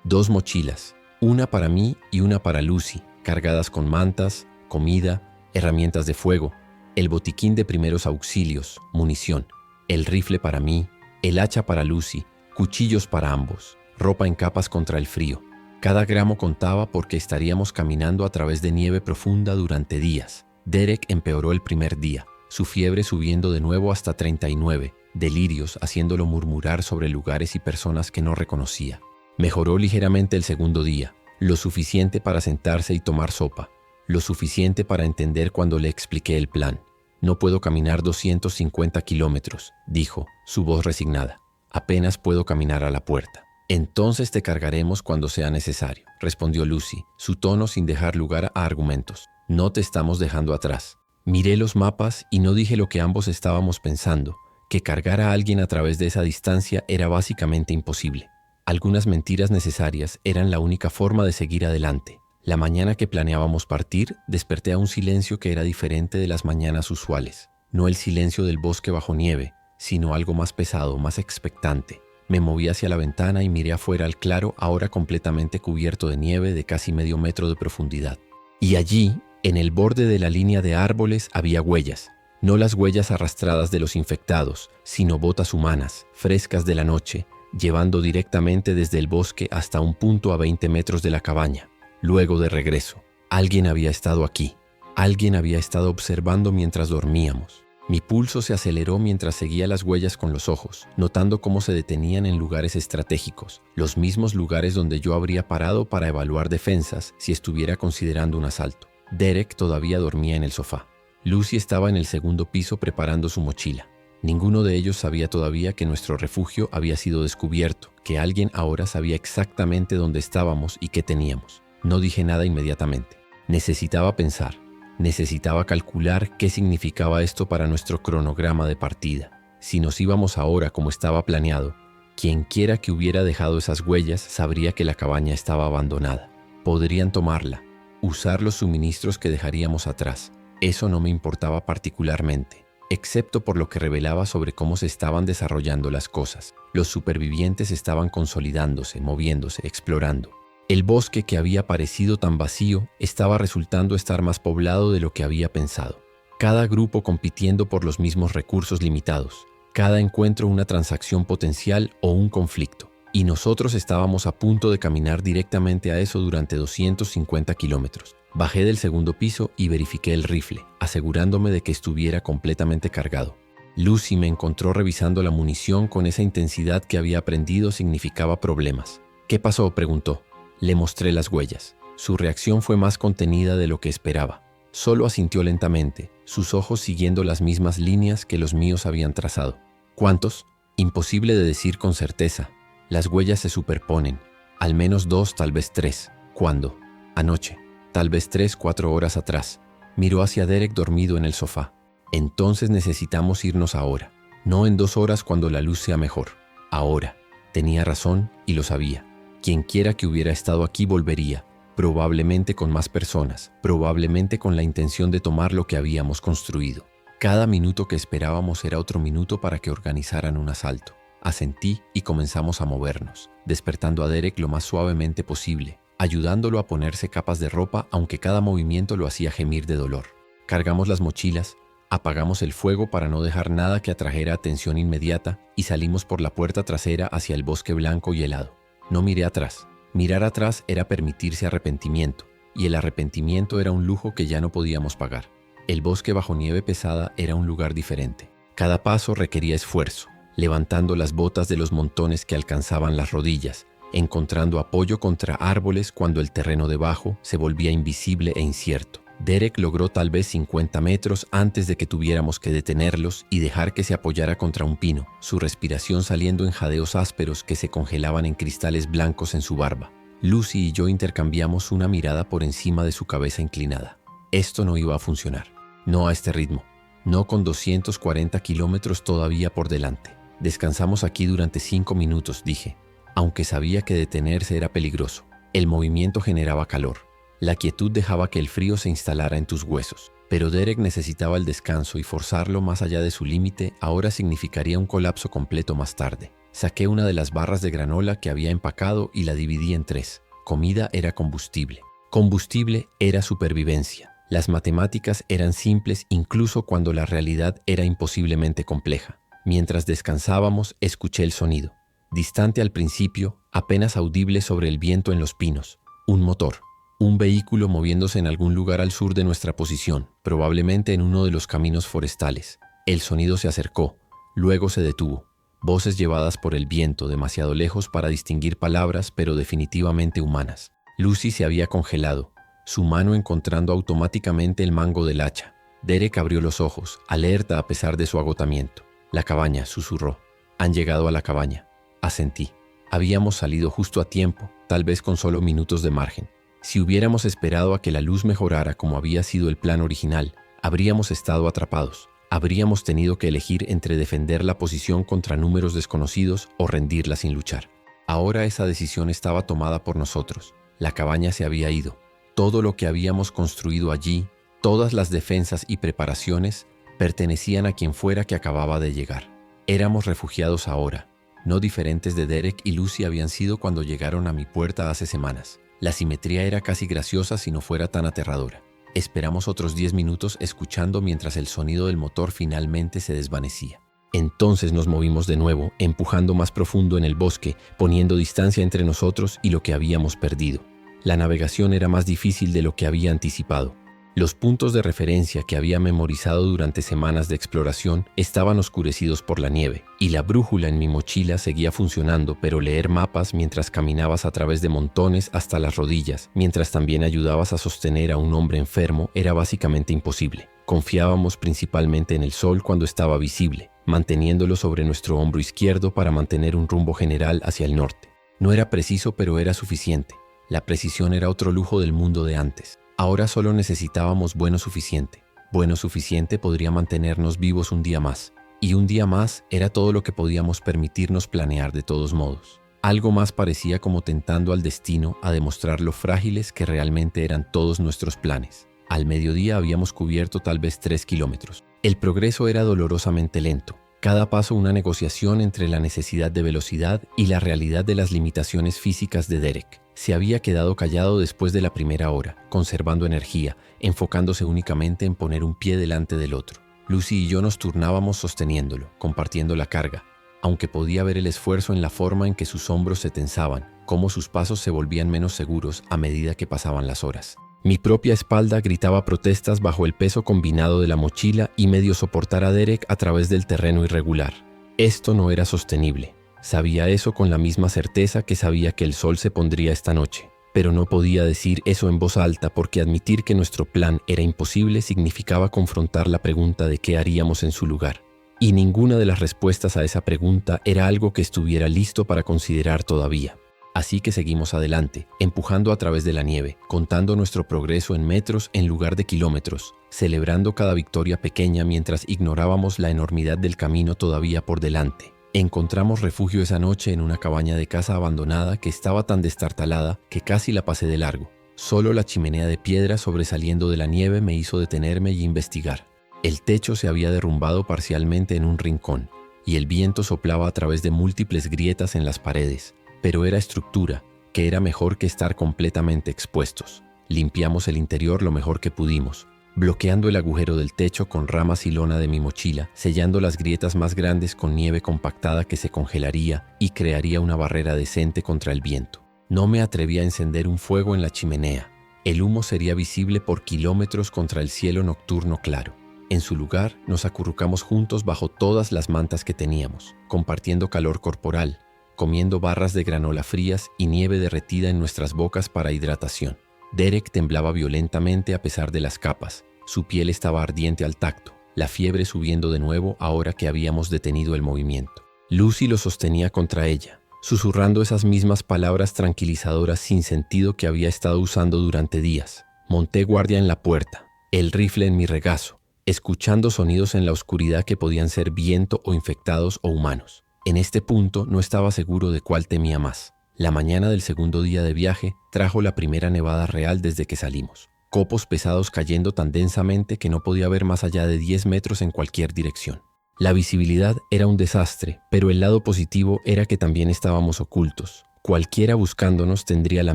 2 mochilas, una para mí y una para Lucy, cargadas con mantas, comida, herramientas de fuego, el botiquín de primeros auxilios, munición, el rifle para mí, el hacha para Lucy, cuchillos para ambos, ropa en capas contra el frío. Cada gramo contaba porque estaríamos caminando a través de nieve profunda durante días. Derek empeoró el primer día, su fiebre subiendo de nuevo hasta 39, delirios haciéndolo murmurar sobre lugares y personas que no reconocía. Mejoró ligeramente el segundo día, lo suficiente para sentarse y tomar sopa, lo suficiente para entender cuando le expliqué el plan. No puedo caminar 250 kilómetros, dijo, su voz resignada. Apenas puedo caminar a la puerta. Entonces te cargaremos cuando sea necesario, respondió Lucy, su tono sin dejar lugar a argumentos. No te estamos dejando atrás. Miré los mapas y no dije lo que ambos estábamos pensando, que cargar a alguien a través de esa distancia era básicamente imposible. Algunas mentiras necesarias eran la única forma de seguir adelante. La mañana que planeábamos partir, desperté a un silencio que era diferente de las mañanas usuales. No el silencio del bosque bajo nieve, sino algo más pesado, más expectante. Me moví hacia la ventana y miré afuera al claro, ahora completamente cubierto de nieve de casi medio metro de profundidad. Y allí, en el borde de la línea de árboles, había huellas. No las huellas arrastradas de los infectados, sino botas humanas, frescas de la noche, llevando directamente desde el bosque hasta un punto a 20 metros de la cabaña. Luego de regreso, alguien había estado aquí. Alguien había estado observando mientras dormíamos. Mi pulso se aceleró mientras seguía las huellas con los ojos, notando cómo se detenían en lugares estratégicos, los mismos lugares donde yo habría parado para evaluar defensas si estuviera considerando un asalto. Derek todavía dormía en el sofá. Lucy estaba en el segundo piso preparando su mochila. Ninguno de ellos sabía todavía que nuestro refugio había sido descubierto, que alguien ahora sabía exactamente dónde estábamos y qué teníamos. No dije nada inmediatamente. Necesitaba pensar. Necesitaba calcular qué significaba esto para nuestro cronograma de partida. Si nos íbamos ahora como estaba planeado, quienquiera que hubiera dejado esas huellas sabría que la cabaña estaba abandonada. Podrían tomarla, usar los suministros que dejaríamos atrás. Eso no me importaba particularmente, excepto por lo que revelaba sobre cómo se estaban desarrollando las cosas. Los supervivientes estaban consolidándose, moviéndose, explorando. El bosque que había parecido tan vacío estaba resultando estar más poblado de lo que había pensado. Cada grupo compitiendo por los mismos recursos limitados. Cada encuentro una transacción potencial o un conflicto. Y nosotros estábamos a punto de caminar directamente a eso durante 250 kilómetros. Bajé del segundo piso y verifiqué el rifle, asegurándome de que estuviera completamente cargado. Lucy me encontró revisando la munición con esa intensidad que había aprendido significaba problemas. ¿Qué pasó?, preguntó. Le mostré las huellas. Su reacción fue más contenida de lo que esperaba. Solo asintió lentamente, sus ojos siguiendo las mismas líneas que los míos habían trazado. ¿Cuántos? Imposible de decir con certeza. Las huellas se superponen. Al menos 2, tal vez 3. ¿Cuándo? Anoche. Tal vez 3, 4 horas atrás. Miró hacia Derek dormido en el sofá. Entonces necesitamos irnos ahora. No en 2 horas cuando la luz sea mejor. Ahora. Tenía razón y lo sabía. Quienquiera que hubiera estado aquí volvería, probablemente con más personas, probablemente con la intención de tomar lo que habíamos construido. Cada minuto que esperábamos era otro minuto para que organizaran un asalto. Asentí y comenzamos a movernos, despertando a Derek lo más suavemente posible, ayudándolo a ponerse capas de ropa aunque cada movimiento lo hacía gemir de dolor. Cargamos las mochilas, apagamos el fuego para no dejar nada que atrajera atención inmediata y salimos por la puerta trasera hacia el bosque blanco y helado. No miré atrás. Mirar atrás era permitirse arrepentimiento, y el arrepentimiento era un lujo que ya no podíamos pagar. El bosque bajo nieve pesada era un lugar diferente. Cada paso requería esfuerzo, levantando las botas de los montones que alcanzaban las rodillas, encontrando apoyo contra árboles cuando el terreno debajo se volvía invisible e incierto. Derek logró tal vez 50 metros antes de que tuviéramos que detenerlos y dejar que se apoyara contra un pino, su respiración saliendo en jadeos ásperos que se congelaban en cristales blancos en su barba. Lucy y yo intercambiamos una mirada por encima de su cabeza inclinada. Esto no iba a funcionar. No a este ritmo. No con 240 kilómetros todavía por delante. Descansamos aquí durante 5 minutos, dije, aunque sabía que detenerse era peligroso. El movimiento generaba calor. La quietud dejaba que el frío se instalara en tus huesos. Pero Derek necesitaba el descanso y forzarlo más allá de su límite ahora significaría un colapso completo más tarde. Saqué una de las barras de granola que había empacado y la dividí en 3. Comida era combustible. Combustible era supervivencia. Las matemáticas eran simples incluso cuando la realidad era imposiblemente compleja. Mientras descansábamos, escuché el sonido. Distante al principio, apenas audible sobre el viento en los pinos. Un motor. Un vehículo moviéndose en algún lugar al sur de nuestra posición, probablemente en uno de los caminos forestales. El sonido se acercó, luego se detuvo. Voces llevadas por el viento demasiado lejos para distinguir palabras, pero definitivamente humanas. Lucy se había congelado, su mano encontrando automáticamente el mango del hacha. Derek abrió los ojos, alerta a pesar de su agotamiento. La cabaña, susurró. Han llegado a la cabaña. Asentí. Habíamos salido justo a tiempo, tal vez con solo minutos de margen. Si hubiéramos esperado a que la luz mejorara como había sido el plan original, habríamos estado atrapados. Habríamos tenido que elegir entre defender la posición contra números desconocidos o rendirla sin luchar. Ahora esa decisión estaba tomada por nosotros. La cabaña se había ido. Todo lo que habíamos construido allí, todas las defensas y preparaciones, pertenecían a quien fuera que acababa de llegar. Éramos refugiados ahora, no diferentes de Derek y Lucy habían sido cuando llegaron a mi puerta hace semanas. La simetría era casi graciosa si no fuera tan aterradora. Esperamos otros 10 minutos escuchando mientras el sonido del motor finalmente se desvanecía. Entonces nos movimos de nuevo, empujando más profundo en el bosque, poniendo distancia entre nosotros y lo que habíamos perdido. La navegación era más difícil de lo que había anticipado. Los puntos de referencia que había memorizado durante semanas de exploración estaban oscurecidos por la nieve, y la brújula en mi mochila seguía funcionando, pero leer mapas mientras caminabas a través de montones hasta las rodillas, mientras también ayudabas a sostener a un hombre enfermo, era básicamente imposible. Confiábamos principalmente en el sol cuando estaba visible, manteniéndolo sobre nuestro hombro izquierdo para mantener un rumbo general hacia el norte. No era preciso, pero era suficiente. La precisión era otro lujo del mundo de antes. Ahora solo necesitábamos bueno suficiente. Bueno suficiente podría mantenernos vivos un día más. Y un día más era todo lo que podíamos permitirnos planear de todos modos. Algo más parecía como tentando al destino a demostrar lo frágiles que realmente eran todos nuestros planes. Al mediodía habíamos cubierto tal vez 3 kilómetros. El progreso era dolorosamente lento. Cada paso una negociación entre la necesidad de velocidad y la realidad de las limitaciones físicas de Derek. Se había quedado callado después de la primera hora, conservando energía, enfocándose únicamente en poner un pie delante del otro. Lucy y yo nos turnábamos sosteniéndolo, compartiendo la carga, aunque podía ver el esfuerzo en la forma en que sus hombros se tensaban, cómo sus pasos se volvían menos seguros a medida que pasaban las horas. Mi propia espalda gritaba protestas bajo el peso combinado de la mochila y medio soportar a Derek a través del terreno irregular. Esto no era sostenible. Sabía eso con la misma certeza que sabía que el sol se pondría esta noche, pero no podía decir eso en voz alta porque admitir que nuestro plan era imposible significaba confrontar la pregunta de qué haríamos en su lugar. Y ninguna de las respuestas a esa pregunta era algo que estuviera listo para considerar todavía. Así que seguimos adelante, empujando a través de la nieve, contando nuestro progreso en metros en lugar de kilómetros, celebrando cada victoria pequeña mientras ignorábamos la enormidad del camino todavía por delante. Encontramos refugio esa noche en una cabaña de casa abandonada que estaba tan destartalada que casi la pasé de largo. Solo la chimenea de piedra sobresaliendo de la nieve me hizo detenerme y investigar. El techo se había derrumbado parcialmente en un rincón, y el viento soplaba a través de múltiples grietas en las paredes. Pero era estructura, que era mejor que estar completamente expuestos. Limpiamos el interior lo mejor que pudimos, bloqueando el agujero del techo con ramas y lona de mi mochila, sellando las grietas más grandes con nieve compactada que se congelaría y crearía una barrera decente contra el viento. No me atreví a encender un fuego en la chimenea. El humo sería visible por kilómetros contra el cielo nocturno claro. En su lugar, nos acurrucamos juntos bajo todas las mantas que teníamos, compartiendo calor corporal, comiendo barras de granola frías y nieve derretida en nuestras bocas para hidratación. Derek temblaba violentamente a pesar de las capas. Su piel estaba ardiente al tacto, la fiebre subiendo de nuevo ahora que habíamos detenido el movimiento. Lucy lo sostenía contra ella, susurrando esas mismas palabras tranquilizadoras sin sentido que había estado usando durante días. Monté guardia en la puerta, el rifle en mi regazo, escuchando sonidos en la oscuridad que podían ser viento o infectados o humanos. En este punto no estaba seguro de cuál temía más. La mañana del segundo día de viaje trajo la primera nevada real desde que salimos. Copos pesados cayendo tan densamente que no podía ver más allá de 10 metros en cualquier dirección. La visibilidad era un desastre, pero el lado positivo era que también estábamos ocultos. Cualquiera buscándonos tendría la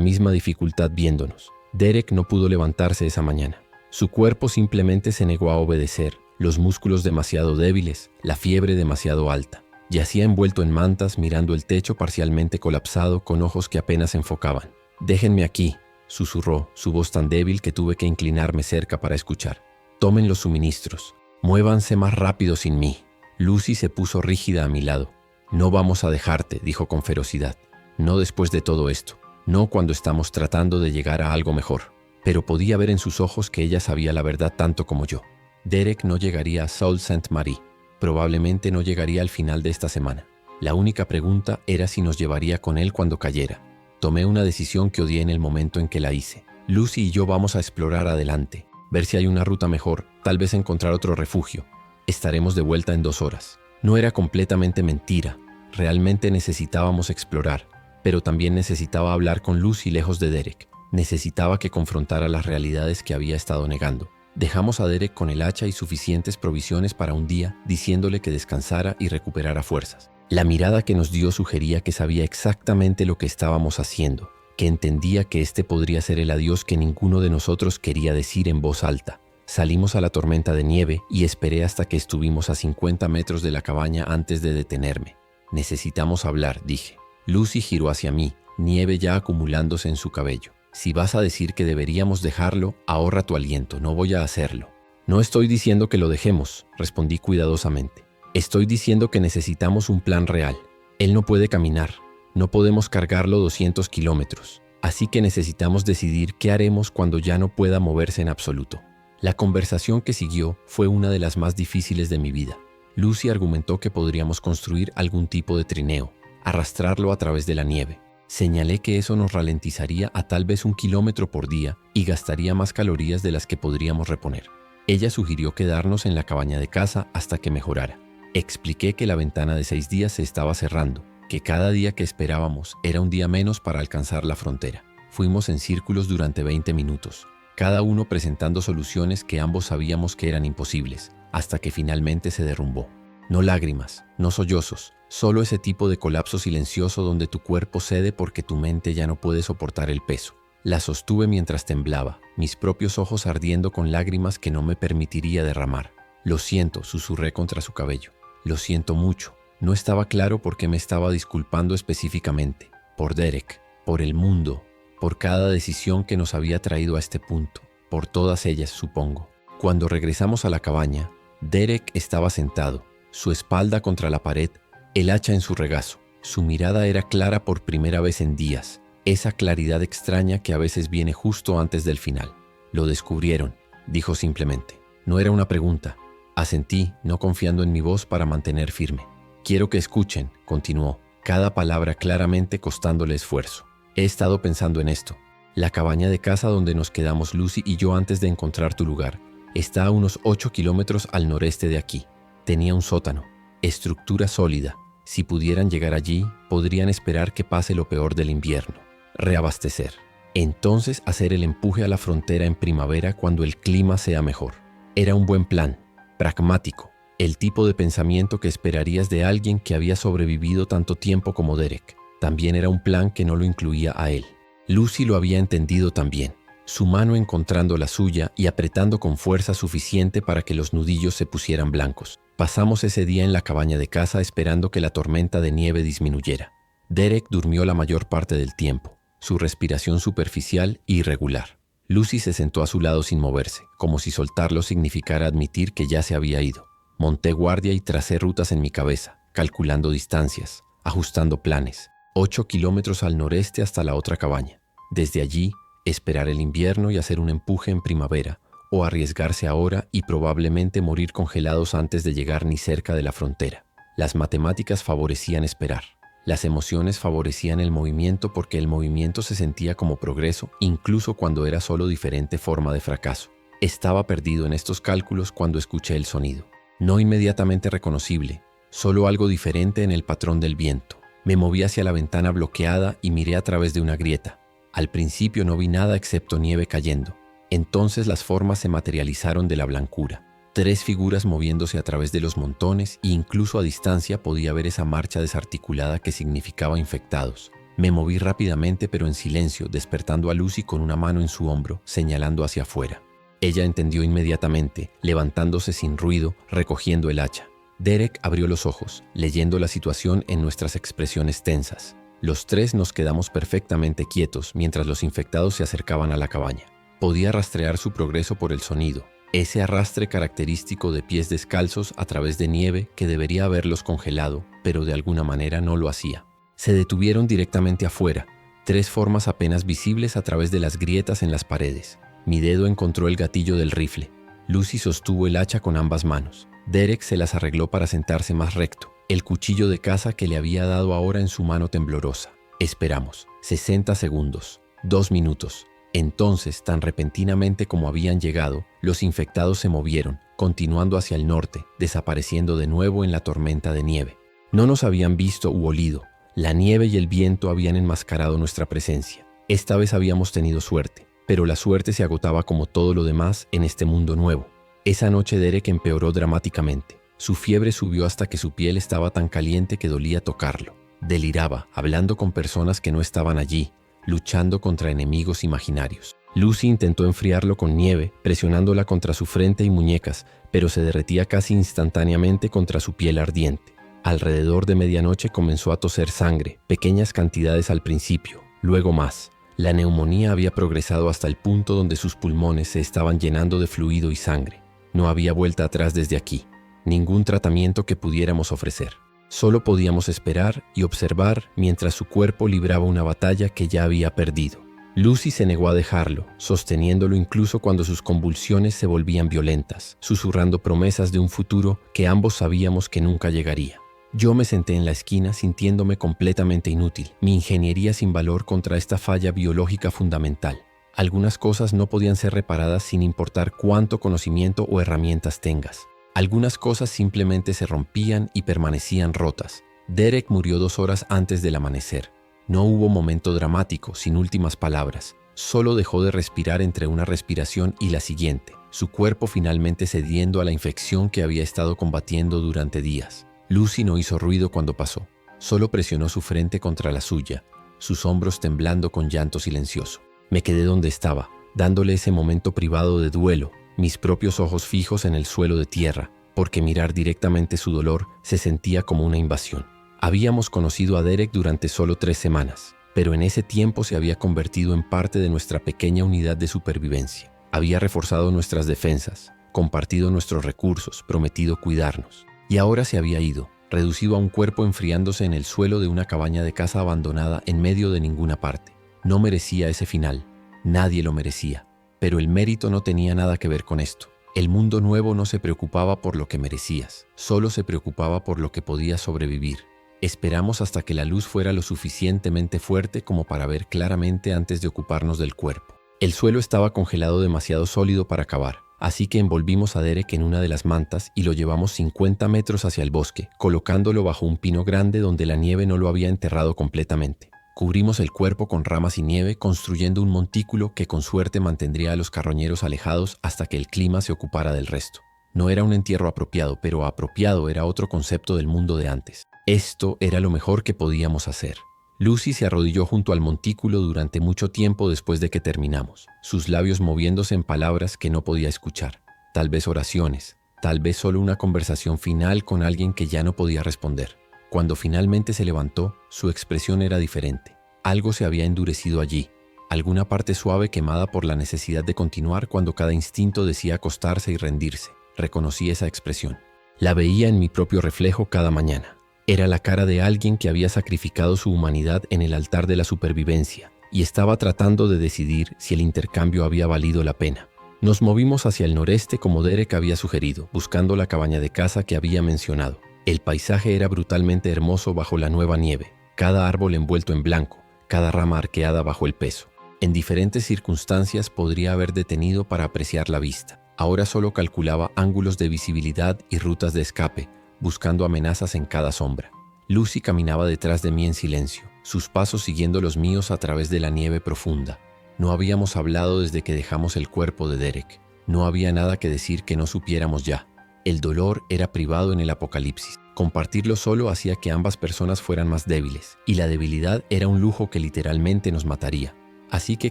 misma dificultad viéndonos. Derek no pudo levantarse esa mañana. Su cuerpo simplemente se negó a obedecer, los músculos demasiado débiles, la fiebre demasiado alta. Yacía envuelto en mantas mirando el techo parcialmente colapsado con ojos que apenas enfocaban. «Déjenme aquí», susurró, su voz tan débil que tuve que inclinarme cerca para escuchar. «Tomen los suministros. Muévanse más rápido sin mí». Lucy se puso rígida a mi lado. «No vamos a dejarte», dijo con ferocidad. «No después de todo esto. No cuando estamos tratando de llegar a algo mejor». Pero podía ver en sus ojos que ella sabía la verdad tanto como yo. Derek no llegaría a Sault Ste. Marie. Probablemente no llegaría al final de esta semana. La única pregunta era si nos llevaría con él cuando cayera. Tomé una decisión que odié en el momento en que la hice. Lucy y yo vamos a explorar adelante, ver si hay una ruta mejor, tal vez encontrar otro refugio. Estaremos de vuelta en 2 horas. No era completamente mentira. Realmente necesitábamos explorar, pero también necesitaba hablar con Lucy lejos de Derek. Necesitaba que confrontara las realidades que había estado negando. Dejamos a Derek con el hacha y suficientes provisiones para un día, diciéndole que descansara y recuperara fuerzas. La mirada que nos dio sugería que sabía exactamente lo que estábamos haciendo, que entendía que este podría ser el adiós que ninguno de nosotros quería decir en voz alta. Salimos a la tormenta de nieve y esperé hasta que estuvimos a 50 metros de la cabaña antes de detenerme. «Necesitamos hablar», dije. Lucy giró hacia mí, nieve ya acumulándose en su cabello. «Si vas a decir que deberíamos dejarlo, ahorra tu aliento, no voy a hacerlo». «No estoy diciendo que lo dejemos», respondí cuidadosamente. «Estoy diciendo que necesitamos un plan real. Él no puede caminar, no podemos cargarlo 200 kilómetros, así que necesitamos decidir qué haremos cuando ya no pueda moverse en absoluto». La conversación que siguió fue una de las más difíciles de mi vida. Lucy argumentó que podríamos construir algún tipo de trineo, arrastrarlo a través de la nieve. Señalé que eso nos ralentizaría a tal vez 1 kilómetro por día y gastaría más calorías de las que podríamos reponer. Ella sugirió quedarnos en la cabaña de casa hasta que mejorara. Expliqué que la ventana de 6 días se estaba cerrando, que cada día que esperábamos era un día menos para alcanzar la frontera. Fuimos en círculos durante 20 minutos, cada uno presentando soluciones que ambos sabíamos que eran imposibles, hasta que finalmente se derrumbó. No lágrimas, no sollozos, solo ese tipo de colapso silencioso donde tu cuerpo cede porque tu mente ya no puede soportar el peso. La sostuve mientras temblaba, mis propios ojos ardiendo con lágrimas que no me permitiría derramar. «Lo siento», susurré contra su cabello. «Lo siento mucho». No estaba claro por qué me estaba disculpando específicamente. Por Derek, por el mundo, por cada decisión que nos había traído a este punto. Por todas ellas, supongo. Cuando regresamos a la cabaña, Derek estaba sentado, su espalda contra la pared, el hacha en su regazo. Su mirada era clara por primera vez en días, esa claridad extraña que a veces viene justo antes del final. «Lo descubrieron», dijo simplemente. No era una pregunta. Asentí, no confiando en mi voz para mantener firme. «Quiero que escuchen», continuó, cada palabra claramente costándole esfuerzo. «He estado pensando en esto. La cabaña de casa donde nos quedamos Lucy y yo antes de encontrar tu lugar está a unos 8 kilómetros al noreste de aquí. Tenía un sótano, estructura sólida. Si pudieran llegar allí, podrían esperar que pase lo peor del invierno. Reabastecer. Entonces hacer el empuje a la frontera en primavera cuando el clima sea mejor. Era un buen plan, pragmático, el tipo de pensamiento que esperarías de alguien que había sobrevivido tanto tiempo como Derek. También era un plan que no lo incluía a él. Lucy lo había entendido también, su mano encontrando la suya y apretando con fuerza suficiente para que los nudillos se pusieran blancos. Pasamos ese día en la cabaña de casa esperando que la tormenta de nieve disminuyera. Derek durmió la mayor parte del tiempo, su respiración superficial e irregular. Lucy se sentó a su lado sin moverse, como si soltarlo significara admitir que ya se había ido. Monté guardia y tracé rutas en mi cabeza, calculando distancias, ajustando planes. 8 kilómetros al noreste hasta la otra cabaña. Desde allí, esperar el invierno y hacer un empuje en primavera, o arriesgarse ahora y probablemente morir congelados antes de llegar ni cerca de la frontera. Las matemáticas favorecían esperar. Las emociones favorecían el movimiento porque el movimiento se sentía como progreso, incluso cuando era solo diferente forma de fracaso. Estaba perdido en estos cálculos cuando escuché el sonido. No inmediatamente reconocible, solo algo diferente en el patrón del viento. Me moví hacia la ventana bloqueada y miré a través de una grieta. Al principio no vi nada excepto nieve cayendo. Entonces las formas se materializaron de la blancura. 3 figuras moviéndose a través de los montones e incluso a distancia podía ver esa marcha desarticulada que significaba infectados. Me moví rápidamente pero en silencio, despertando a Lucy con una mano en su hombro, señalando hacia afuera. Ella entendió inmediatamente, levantándose sin ruido, recogiendo el hacha. Derek abrió los ojos, leyendo la situación en nuestras expresiones tensas. Los 3 nos quedamos perfectamente quietos mientras los infectados se acercaban a la cabaña. Podía rastrear su progreso por el sonido, ese arrastre característico de pies descalzos a través de nieve que debería haberlos congelado, pero de alguna manera no lo hacía. Se detuvieron directamente afuera, 3 formas apenas visibles a través de las grietas en las paredes. Mi dedo encontró el gatillo del rifle. Lucy sostuvo el hacha con ambas manos. Derek se las arregló para sentarse más recto, el cuchillo de caza que le había dado ahora en su mano temblorosa. Esperamos. 60 segundos. 2 minutos. Entonces, tan repentinamente como habían llegado, los infectados se movieron, continuando hacia el norte, desapareciendo de nuevo en la tormenta de nieve. No nos habían visto u olido. La nieve y el viento habían enmascarado nuestra presencia. Esta vez habíamos tenido suerte, pero la suerte se agotaba como todo lo demás en este mundo nuevo. Esa noche Derek empeoró dramáticamente. Su fiebre subió hasta que su piel estaba tan caliente que dolía tocarlo. Deliraba, hablando con personas que no estaban allí, luchando contra enemigos imaginarios. Lucy intentó enfriarlo con nieve, presionándola contra su frente y muñecas, pero se derretía casi instantáneamente contra su piel ardiente. Alrededor de medianoche comenzó a toser sangre, pequeñas cantidades al principio, luego más. La neumonía había progresado hasta el punto donde sus pulmones se estaban llenando de fluido y sangre. No había vuelta atrás desde aquí, ningún tratamiento que pudiéramos ofrecer. Solo podíamos esperar y observar mientras su cuerpo libraba una batalla que ya había perdido. Lucy se negó a dejarlo, sosteniéndolo incluso cuando sus convulsiones se volvían violentas, susurrando promesas de un futuro que ambos sabíamos que nunca llegaría. Yo me senté en la esquina sintiéndome completamente inútil, mi ingeniería sin valor contra esta falla biológica fundamental. Algunas cosas no podían ser reparadas sin importar cuánto conocimiento o herramientas tengas. Algunas cosas simplemente se rompían y permanecían rotas. Derek murió 2 horas antes del amanecer. No hubo momento dramático, sin últimas palabras. Solo dejó de respirar entre una respiración y la siguiente, su cuerpo finalmente cediendo a la infección que había estado combatiendo durante días. Lucy no hizo ruido cuando pasó. Solo presionó su frente contra la suya, sus hombros temblando con llanto silencioso. Me quedé donde estaba, dándole ese momento privado de duelo, mis propios ojos fijos en el suelo de tierra, porque mirar directamente su dolor se sentía como una invasión. Habíamos conocido a Derek durante solo 3 semanas, pero en ese tiempo se había convertido en parte de nuestra pequeña unidad de supervivencia. Había reforzado nuestras defensas, compartido nuestros recursos, prometido cuidarnos. Y ahora se había ido, reducido a un cuerpo enfriándose en el suelo de una cabaña de caza abandonada en medio de ninguna parte. No merecía ese final, nadie lo merecía, pero el mérito no tenía nada que ver con esto. El mundo nuevo no se preocupaba por lo que merecías, solo se preocupaba por lo que podías sobrevivir. Esperamos hasta que la luz fuera lo suficientemente fuerte como para ver claramente antes de ocuparnos del cuerpo. El suelo estaba congelado demasiado sólido para cavar, así que envolvimos a Derek en una de las mantas y lo llevamos 50 metros hacia el bosque, colocándolo bajo un pino grande donde la nieve no lo había enterrado completamente. Cubrimos el cuerpo con ramas y nieve, construyendo un montículo que con suerte mantendría a los carroñeros alejados hasta que el clima se ocupara del resto. No era un entierro apropiado, pero apropiado era otro concepto del mundo de antes. Esto era lo mejor que podíamos hacer. Lucy se arrodilló junto al montículo durante mucho tiempo después de que terminamos, sus labios moviéndose en palabras que no podía escuchar. Tal vez oraciones, tal vez solo una conversación final con alguien que ya no podía responder. Cuando finalmente se levantó, su expresión era diferente. Algo se había endurecido allí, alguna parte suave quemada por la necesidad de continuar cuando cada instinto decía acostarse y rendirse. Reconocí esa expresión. La veía en mi propio reflejo cada mañana. Era la cara de alguien que había sacrificado su humanidad en el altar de la supervivencia y estaba tratando de decidir si el intercambio había valido la pena. Nos movimos hacia el noreste como Derek había sugerido, buscando la cabaña de caza que había mencionado. El paisaje era brutalmente hermoso bajo la nueva nieve. cada árbol envuelto en blanco, cada rama arqueada bajo el peso. En diferentes circunstancias podría haber detenido para apreciar la vista. Ahora solo calculaba ángulos de visibilidad y rutas de escape, buscando amenazas en cada sombra. Lucy caminaba detrás de mí en silencio, sus pasos siguiendo los míos a través de la nieve profunda. No habíamos hablado desde que dejamos el cuerpo de Derek. No había nada que decir que no supiéramos ya. El dolor era privado en el apocalipsis. Compartirlo solo hacía que ambas personas fueran más débiles, y la debilidad era un lujo que literalmente nos mataría. Así que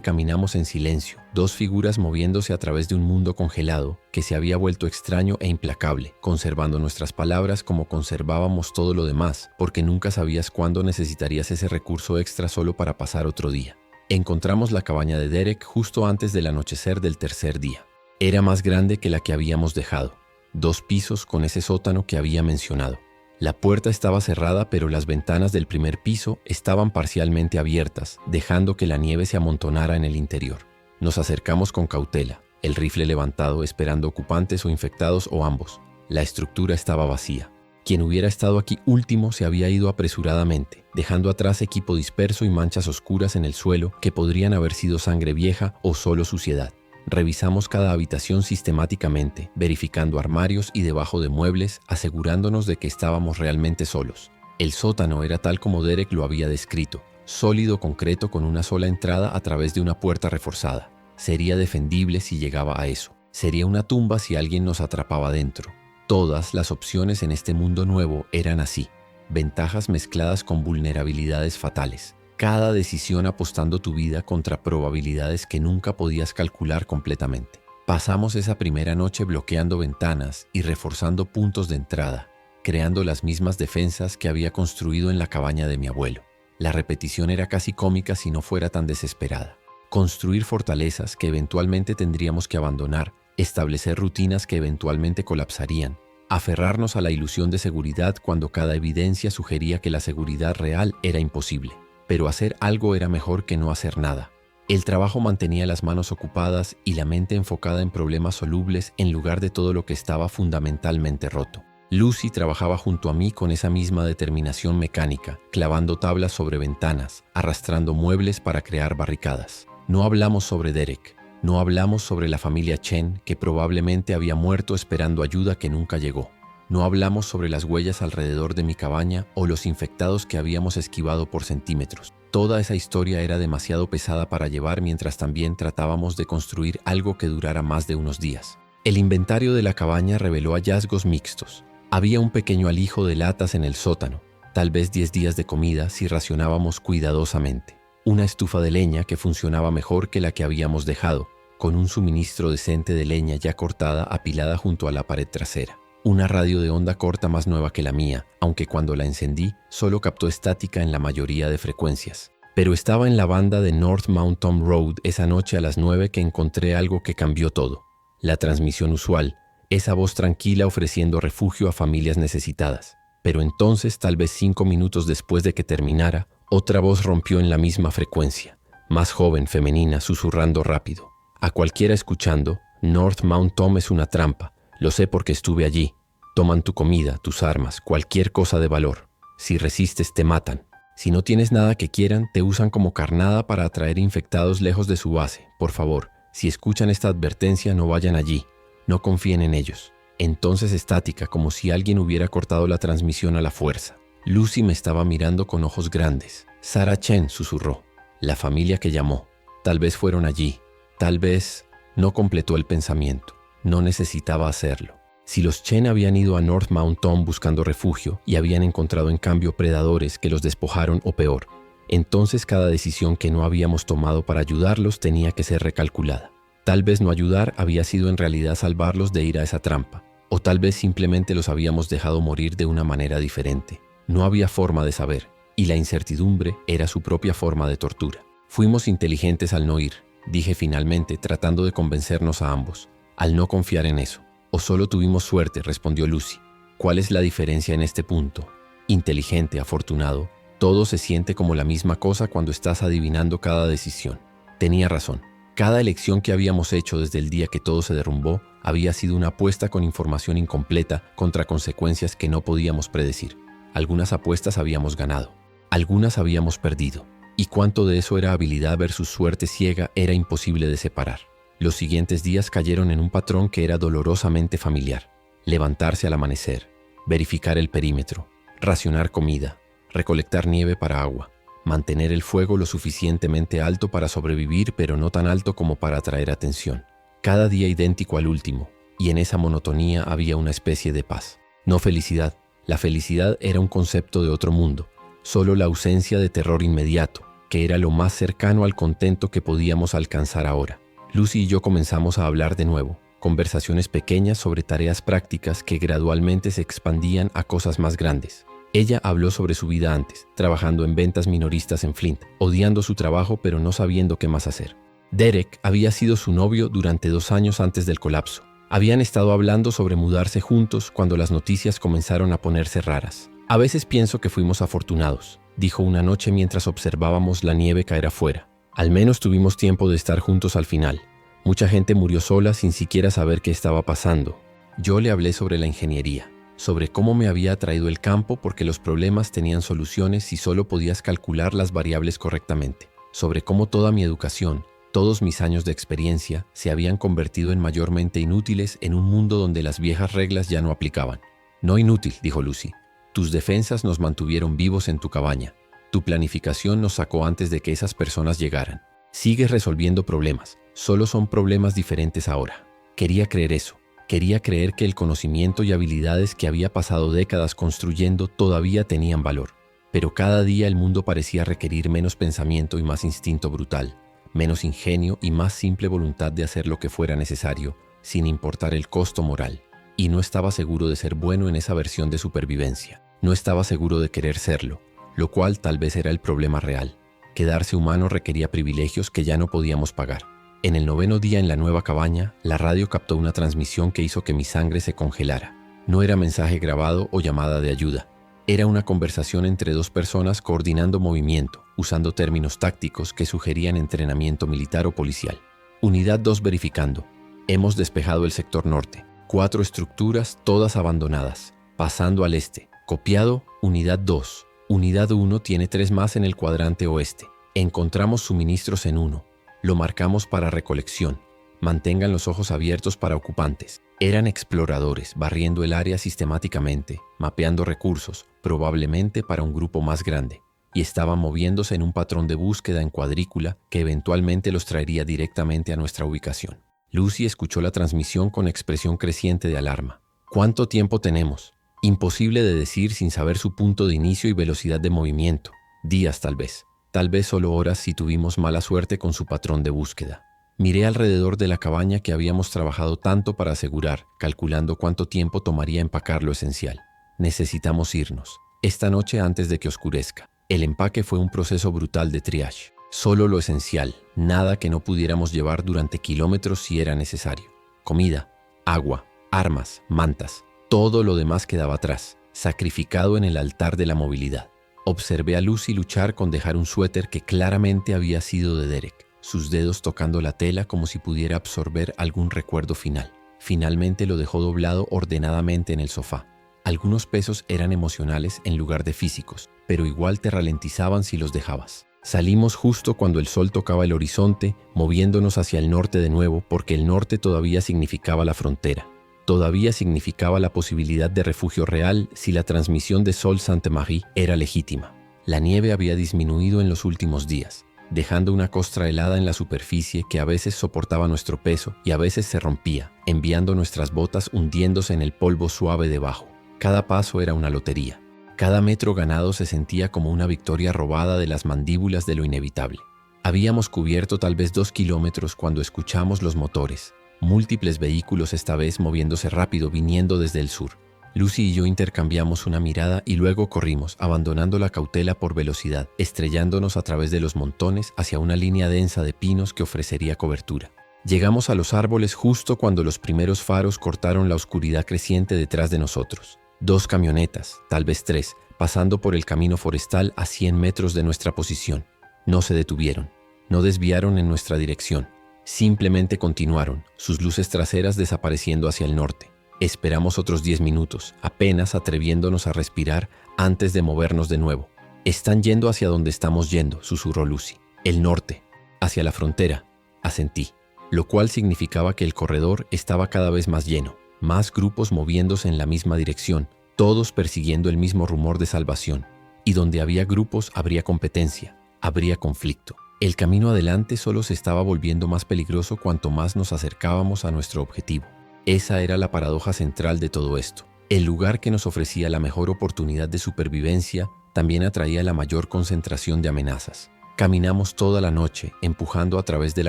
caminamos en silencio, dos figuras moviéndose a través de un mundo congelado que se había vuelto extraño e implacable, conservando nuestras palabras como conservábamos todo lo demás, porque nunca sabías cuándo necesitarías ese recurso extra solo para pasar otro día. Encontramos la cabaña de Derek justo antes del anochecer del tercer día. Era más grande que la que habíamos dejado, 2 pisos con ese sótano que había mencionado. La puerta estaba cerrada, pero las ventanas del primer piso estaban parcialmente abiertas, dejando que la nieve se amontonara en el interior. Nos acercamos con cautela, el rifle levantado esperando ocupantes o infectados o ambos. La estructura estaba vacía. Quien hubiera estado aquí último se había ido apresuradamente, dejando atrás equipo disperso y manchas oscuras en el suelo que podrían haber sido sangre vieja o solo suciedad. Revisamos cada habitación sistemáticamente, verificando armarios y debajo de muebles, asegurándonos de que estábamos realmente solos. El sótano era tal como Derek lo había descrito, sólido concreto con una sola entrada a través de una puerta reforzada. Sería defendible si llegaba a eso. Sería una tumba si alguien nos atrapaba dentro. Todas las opciones en este mundo nuevo eran así, ventajas mezcladas con vulnerabilidades fatales. Cada decisión apostando tu vida contra probabilidades que nunca podías calcular completamente. Pasamos esa primera noche bloqueando ventanas y reforzando puntos de entrada, creando las mismas defensas que había construido en la cabaña de mi abuelo. La repetición era casi cómica si no fuera tan desesperada. Construir fortalezas que eventualmente tendríamos que abandonar, establecer rutinas que eventualmente colapsarían, aferrarnos a la ilusión de seguridad cuando cada evidencia sugería que la seguridad real era imposible. Pero hacer algo era mejor que no hacer nada. El trabajo mantenía las manos ocupadas y la mente enfocada en problemas solubles en lugar de todo lo que estaba fundamentalmente roto. Lucy trabajaba junto a mí con esa misma determinación mecánica, clavando tablas sobre ventanas, arrastrando muebles para crear barricadas. No hablamos sobre Derek, no hablamos sobre la familia Chen que probablemente había muerto esperando ayuda que nunca llegó. No hablamos sobre las huellas alrededor de mi cabaña o los infectados que habíamos esquivado por centímetros. Toda esa historia era demasiado pesada para llevar mientras también tratábamos de construir algo que durara más de unos días. El inventario de la cabaña reveló hallazgos mixtos. Había un pequeño alijo de latas en el sótano, tal vez 10 días de comida si racionábamos cuidadosamente. Una estufa de leña que funcionaba mejor que la que habíamos dejado, con un suministro decente de leña ya cortada apilada junto a la pared trasera. Una radio de onda corta más nueva que la mía, aunque cuando la encendí solo captó estática en la mayoría de frecuencias. Pero estaba en la banda de North Mount Tom Road esa noche a las 9 que encontré algo que cambió todo. La transmisión usual, esa voz tranquila ofreciendo refugio a familias necesitadas. Pero entonces, tal vez 5 minutos después de que terminara, otra voz rompió en la misma frecuencia, más joven, femenina, susurrando rápido. A cualquiera escuchando, North Mount Tom es una trampa. Lo sé porque estuve allí. Toman tu comida, tus armas, cualquier cosa de valor. Si resistes, te matan. Si no tienes nada que quieran, te usan como carnada para atraer infectados lejos de su base. Por favor, si escuchan esta advertencia, no vayan allí. No confíen en ellos. Entonces estática, como si alguien hubiera cortado la transmisión a la fuerza. Lucy me estaba mirando con ojos grandes. Sarah Chen susurró. La familia que llamó. Tal vez fueron allí. Tal vez no completó el pensamiento. No necesitaba hacerlo. Si los Chen habían ido a North Mount Tom buscando refugio y habían encontrado en cambio predadores que los despojaron o peor, entonces cada decisión que no habíamos tomado para ayudarlos tenía que ser recalculada. Tal vez no ayudar había sido en realidad salvarlos de ir a esa trampa, o tal vez simplemente los habíamos dejado morir de una manera diferente. No había forma de saber, y la incertidumbre era su propia forma de tortura. Fuimos inteligentes al no ir, dije finalmente, tratando de convencernos a ambos. Al no confiar en eso. ¿O solo tuvimos suerte?, respondió Lucy. ¿Cuál es la diferencia en este punto? Inteligente, afortunado. Todo se siente como la misma cosa cuando estás adivinando cada decisión. Tenía razón. Cada elección que habíamos hecho desde el día que todo se derrumbó había sido una apuesta con información incompleta contra consecuencias que no podíamos predecir. Algunas apuestas habíamos ganado. Algunas habíamos perdido, y cuánto de eso era habilidad versus suerte ciega era imposible de separar. Los siguientes días cayeron en un patrón que era dolorosamente familiar. Levantarse al amanecer, verificar el perímetro, racionar comida, recolectar nieve para agua, mantener el fuego lo suficientemente alto para sobrevivir pero no tan alto como para atraer atención. Cada día idéntico al último, y en esa monotonía había una especie de paz. No felicidad. La felicidad era un concepto de otro mundo, solo la ausencia de terror inmediato, que era lo más cercano al contento que podíamos alcanzar ahora. Lucy y yo comenzamos a hablar de nuevo, conversaciones pequeñas sobre tareas prácticas que gradualmente se expandían a cosas más grandes. Ella habló sobre su vida antes, trabajando en ventas minoristas en Flint, odiando su trabajo pero no sabiendo qué más hacer. Derek había sido su novio durante 2 años antes del colapso. Habían estado hablando sobre mudarse juntos cuando las noticias comenzaron a ponerse raras. A veces pienso que fuimos afortunados, dijo una noche mientras observábamos la nieve caer afuera. Al menos tuvimos tiempo de estar juntos al final. Mucha gente murió sola sin siquiera saber qué estaba pasando. Yo le hablé sobre la ingeniería, sobre cómo me había atraído el campo porque los problemas tenían soluciones si solo podías calcular las variables correctamente, sobre cómo toda mi educación, todos mis años de experiencia se habían convertido en mayormente inútiles en un mundo donde las viejas reglas ya no aplicaban. No inútil, dijo Lucy. Tus defensas nos mantuvieron vivos en tu cabaña. Tu planificación nos sacó antes de que esas personas llegaran. Sigues resolviendo problemas, solo son problemas diferentes ahora. Quería creer eso. Quería creer que el conocimiento y habilidades que había pasado décadas construyendo todavía tenían valor. Pero cada día el mundo parecía requerir menos pensamiento y más instinto brutal, menos ingenio y más simple voluntad de hacer lo que fuera necesario, sin importar el costo moral. Y no estaba seguro de ser bueno en esa versión de supervivencia. No estaba seguro de querer serlo, lo cual tal vez era el problema real. Quedarse humano requería privilegios que ya no podíamos pagar. En el 9º día en la nueva cabaña, la radio captó una transmisión que hizo que mi sangre se congelara. No era mensaje grabado o llamada de ayuda. Era una conversación entre 2 personas coordinando movimiento, usando términos tácticos que sugerían entrenamiento militar o policial. Unidad 2 verificando. Hemos despejado el sector norte. 4 estructuras, todas abandonadas. Pasando al este. Copiado, Unidad 2. Unidad 1 tiene 3 más en el cuadrante oeste. Encontramos suministros en 1. Lo marcamos para recolección. Mantengan los ojos abiertos para ocupantes. Eran exploradores, barriendo el área sistemáticamente, mapeando recursos, probablemente para un grupo más grande, y estaban moviéndose en un patrón de búsqueda en cuadrícula que eventualmente los traería directamente a nuestra ubicación. Lucy escuchó la transmisión con expresión creciente de alarma. ¿Cuánto tiempo tenemos? Imposible de decir sin saber su punto de inicio y velocidad de movimiento. Días tal vez solo horas si tuvimos mala suerte con su patrón de búsqueda. Miré alrededor de la cabaña que habíamos trabajado tanto para asegurar, calculando cuánto tiempo tomaría empacar lo esencial. Necesitamos irnos. Esta noche antes de que oscurezca. El empaque fue un proceso brutal de triage. Solo lo esencial, nada que no pudiéramos llevar durante kilómetros si era necesario. Comida, agua, armas, mantas. Todo lo demás quedaba atrás, sacrificado en el altar de la movilidad. Observé a Lucy luchar con dejar un suéter que claramente había sido de Derek, sus dedos tocando la tela como si pudiera absorber algún recuerdo final. Finalmente lo dejó doblado ordenadamente en el sofá. Algunos pesos eran emocionales en lugar de físicos, pero igual te ralentizaban si los dejabas. Salimos justo cuando el sol tocaba el horizonte, moviéndonos hacia el norte de nuevo porque el norte todavía significaba la frontera. Todavía significaba la posibilidad de refugio real si la transmisión de Sault Ste. Marie era legítima. La nieve había disminuido en los últimos días, dejando una costra helada en la superficie que a veces soportaba nuestro peso y a veces se rompía, enviando nuestras botas hundiéndose en el polvo suave debajo. Cada paso era una lotería. Cada metro ganado se sentía como una victoria robada de las mandíbulas de lo inevitable. Habíamos cubierto tal vez 2 kilómetros cuando escuchamos los motores. Múltiples vehículos esta vez moviéndose rápido viniendo desde el sur. Lucy y yo intercambiamos una mirada y luego corrimos, abandonando la cautela por velocidad, estrellándonos a través de los montones hacia una línea densa de pinos que ofrecería cobertura. Llegamos a los árboles justo cuando los primeros faros cortaron la oscuridad creciente detrás de nosotros. 2 camionetas, tal vez 3, pasando por el camino forestal a 100 metros de nuestra posición. No se detuvieron, no desviaron en nuestra dirección. Simplemente continuaron, sus luces traseras desapareciendo hacia el norte. Esperamos otros 10 minutos, apenas atreviéndonos a respirar antes de movernos de nuevo. Están yendo hacia donde estamos yendo, susurró Lucy. El norte, hacia la frontera, asentí, lo cual significaba que el corredor estaba cada vez más lleno, más grupos moviéndose en la misma dirección, todos persiguiendo el mismo rumor de salvación. Y donde había grupos habría competencia, habría conflicto. El camino adelante solo se estaba volviendo más peligroso cuanto más nos acercábamos a nuestro objetivo. Esa era la paradoja central de todo esto. El lugar que nos ofrecía la mejor oportunidad de supervivencia también atraía la mayor concentración de amenazas. Caminamos toda la noche, empujando a través del